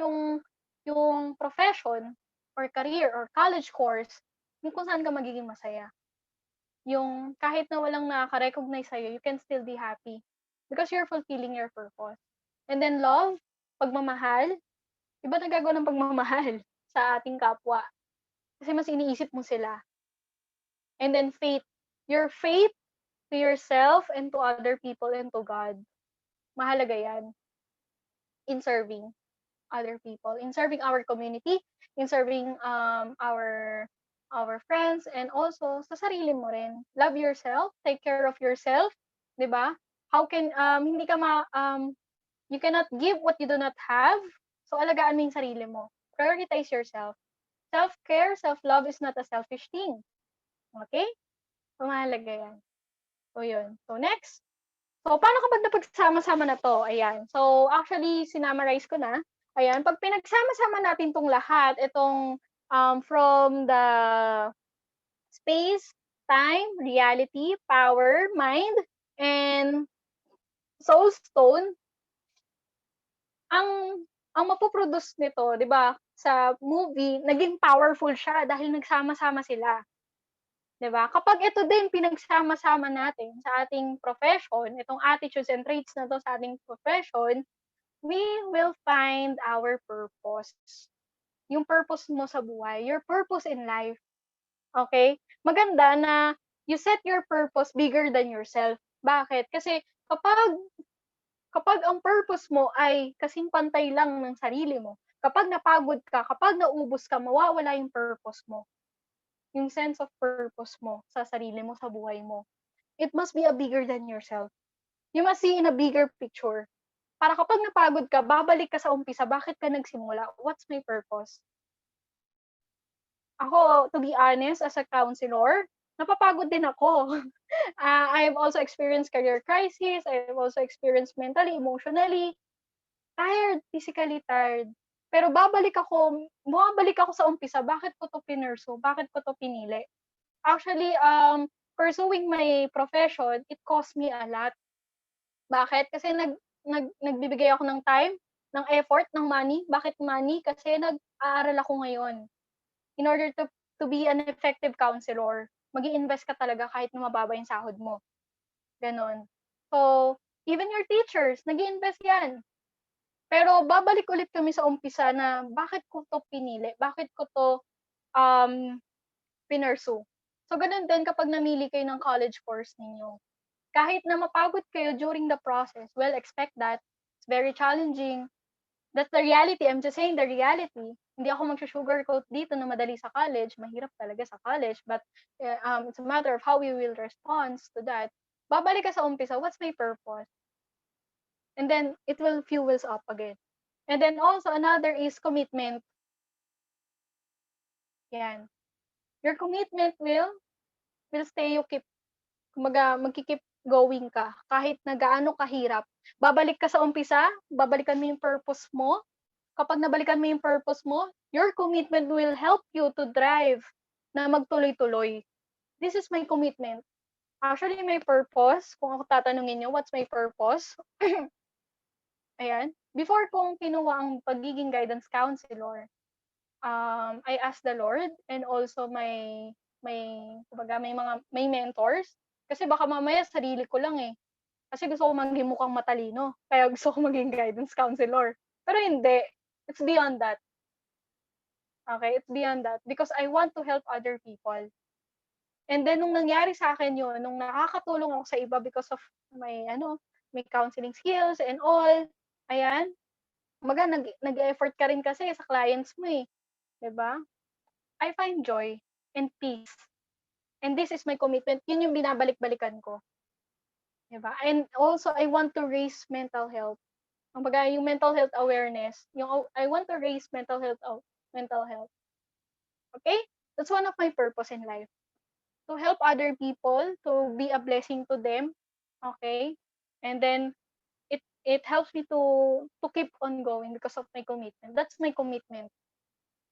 yung profession or career or college course yung kung saan ka magiging masaya. Yung kahit na walang nakaka-recognize sa'yo, you can still be happy because you're fulfilling your purpose. And then love, pagmamahal, iba nagagawa ng pagmamahal sa ating kapwa. Kasi mas iniisip mo sila. And then faith, your faith to yourself and to other people and to God. Mahalaga yan in serving other people, in serving our community, in serving our friends, and also sa sarili mo rin. Love yourself, take care of yourself, 'di ba? How can hindi ka you cannot give what you do not have. So alagaan mo yung sarili mo. Prioritize yourself. Self-care, self-love is not a selfish thing. Okay? So mahalaga yan. So yun. So next. So paano kapag napagsama-sama na to? Ayan. So actually, sinamarize ko na. Ayan, pag pinagsama-sama natin tong lahat, itong from the space, time, reality, power, mind, and soul stone, ang mapoproduce nito, 'di ba? Sa movie, naging powerful siya dahil nagsama-sama sila. 'Di ba? Kapag ito din pinagsama-sama natin sa ating profession, itong attitudes and traits na to sa ating profession, we will find our purpose. Yung purpose mo sa buhay, your purpose in life. Okay? Maganda na you set your purpose bigger than yourself. Bakit? Kasi kapag ang purpose mo ay kasing pantay lang ng sarili mo, kapag napagod ka, kapag naubos ka, mawawala yung purpose mo. Yung sense of purpose mo sa sarili mo, sa buhay mo. It must be a bigger than yourself. You must see in a bigger picture. Para kapag napagod ka, babalik ka sa umpisa, bakit ka nagsimula? What's my purpose? Ako, to be honest, as a counselor, napapagod din ako. I've also experienced career crisis. I've also experienced mentally, emotionally, tired, physically tired. Pero bumabalik ako sa umpisa, bakit ko to pinursu? Bakit ko to pinili? Actually, pursuing my profession, it cost me a lot. Bakit? Kasi nagbibigay ako ng time, ng effort, ng money. Bakit money? Kasi nag-aaral ako ngayon. In order to be an effective counselor, mag-i-invest ka talaga kahit na mababa yung sahod mo. Ganon. So, even your teachers, nag-i-invest yan. Pero babalik ulit kami sa umpisa na bakit ko to pinili? Bakit ko to pinursu? So, ganun din kapag namili kayo ng college course ninyo. Kahit na mapagod kayo during the process, well, expect that. It's very challenging. That's the reality. I'm just saying the reality. Hindi ako mag-sugarcoat dito na madali sa college. Mahirap talaga sa college. But it's a matter of how we will respond to that. Babalik ka sa umpisa, what's my purpose? And then it will fuels up again. And then also another is commitment. Yan. Your commitment will stay, you keep, magkikeep going ka. Kahit na gaano kahirap. Babalik ka sa umpisa, babalikan mo yung purpose mo. Kapag nabalikan mo yung purpose mo, your commitment will help you to drive na magtuloy-tuloy. This is my commitment. Actually, my purpose, kung ako tatanungin nyo, what's my purpose? Ayan. Before kong kinuha ang pagiging guidance counselor, I asked the Lord and also may mentors. Kasi baka mamaya sarili ko lang eh. Kasi gusto ko maging mukhang matalino. Kaya gusto ko maging guidance counselor. Pero hindi. It's beyond that. Okay? It's beyond that. Because I want to help other people. And then, nung nangyari sa akin yun, nung nakakatulong ako sa iba because of my counseling skills and all, ayan, nag-effort ka rin kasi sa clients mo eh. Diba? I find joy and peace And this is my commitment. Yun yung binabalik-balikan ko. Diba? And also, I want to raise mental health. Kumbaga, yung mental health awareness, yung I want to raise mental health. Okay? That's one of my purpose in life. To help other people, to be a blessing to them. Okay? And then, it helps me to keep on going because of my commitment. That's my commitment.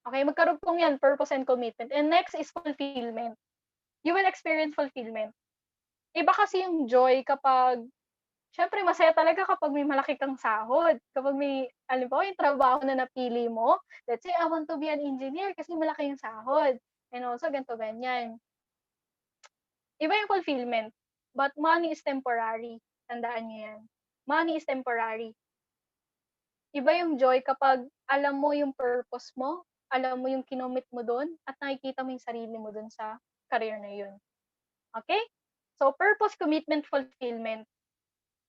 Okay? Magkarugtong yan, purpose and commitment. And next is fulfillment. You will experience fulfillment. Iba kasi yung joy kapag, syempre masaya talaga kapag may malaki kang sahod. Kapag may, alam mo, yung trabaho na napili mo. Let's say, I want to be an engineer kasi malaki yung sahod. And also, ganito, ganyan. Iba yung fulfillment. But money is temporary. Tandaan niyo yan. Money is temporary. Iba yung joy kapag alam mo yung purpose mo, alam mo yung kinomit mo doon, at nakikita mo yung sarili mo doon sa career na yun. Okay? So, purpose, commitment, fulfillment.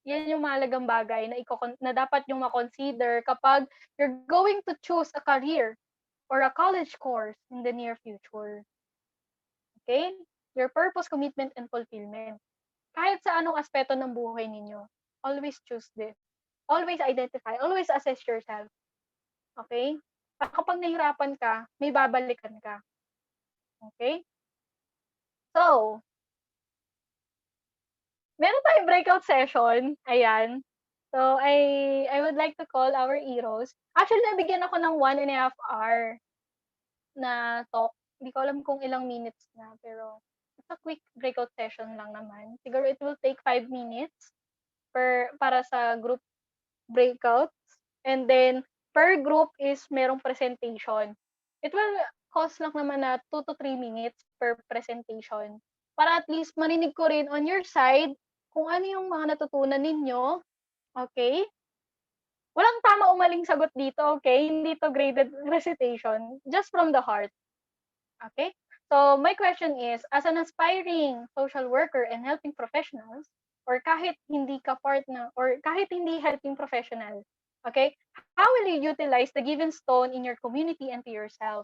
Yan yung mahalagang bagay na dapat yung makonsider kapag you're going to choose a career or a college course in the near future. Okay? Your purpose, commitment, and fulfillment. Kahit sa anong aspeto ng buhay ninyo, always choose this. Always identify. Always assess yourself. Okay? Kapag nahirapan ka, may babalikan ka. Okay? So, meron tayong breakout session. Ayan. So, I would like to call our heroes. Actually, nabigyan ako ng 1.5 hour na talk. Hindi ko alam kung ilang minutes na, pero it's a quick breakout session lang naman. Siguro it will take 5 minutes para sa group breakouts. And then, per group is merong presentation. It will cost lang naman na 2 to 3 minutes per presentation. Para at least marinig ko rin on your side kung ano yung mga natutunan ninyo. Okay? Walang tama o maling sagot dito, okay? Hindi to graded recitation. Just from the heart. Okay? So, my question is, as an aspiring social worker and helping professionals, or kahit hindi ka part na, or kahit hindi helping professional, okay? How will you utilize the given stone in your community and to yourself?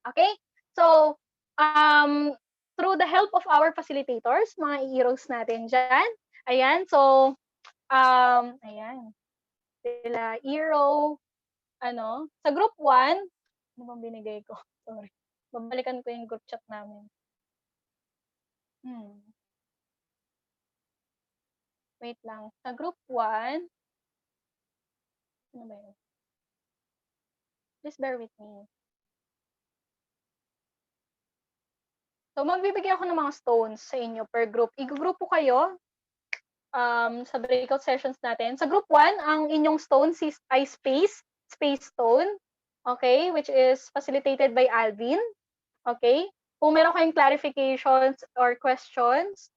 Okay? So, through the help of our facilitators, mga heroes natin dyan. Ayan, so, ayan. Sila, hero, sa group 1, ano bang binigay ko? Sorry. Babalikan ko yung group chat namin. Wait lang. Sa group 1, ano ba yun? Please bear with me. So, magbibigay ako ng mga stones sa inyo per group. Igugrupo kayo sa breakout sessions natin. Sa group 1, ang inyong stones ay space stone, okay, which is facilitated by Alvin. Okay? Kung meron kayong clarifications or questions,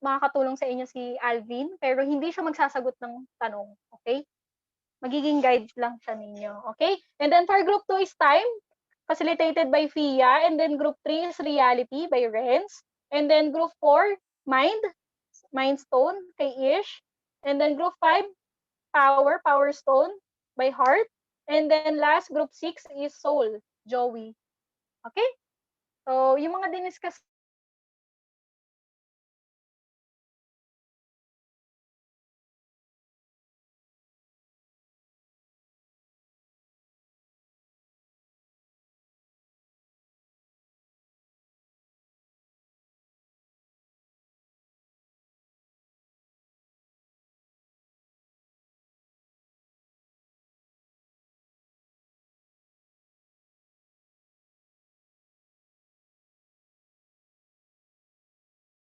makakatulong sa inyo si Alvin, pero hindi siya magsasagot ng tanong. Okay? Magiging guide lang siya ninyo. Okay? And then for group 2 is time, facilitated by Fia. And then group 3 is reality by Renz. And then group 4, mind stone kay Ish. And then group 5, power stone by Heart. And then last, group 6 is soul, Joey. Okay? So, yung mga diniscuss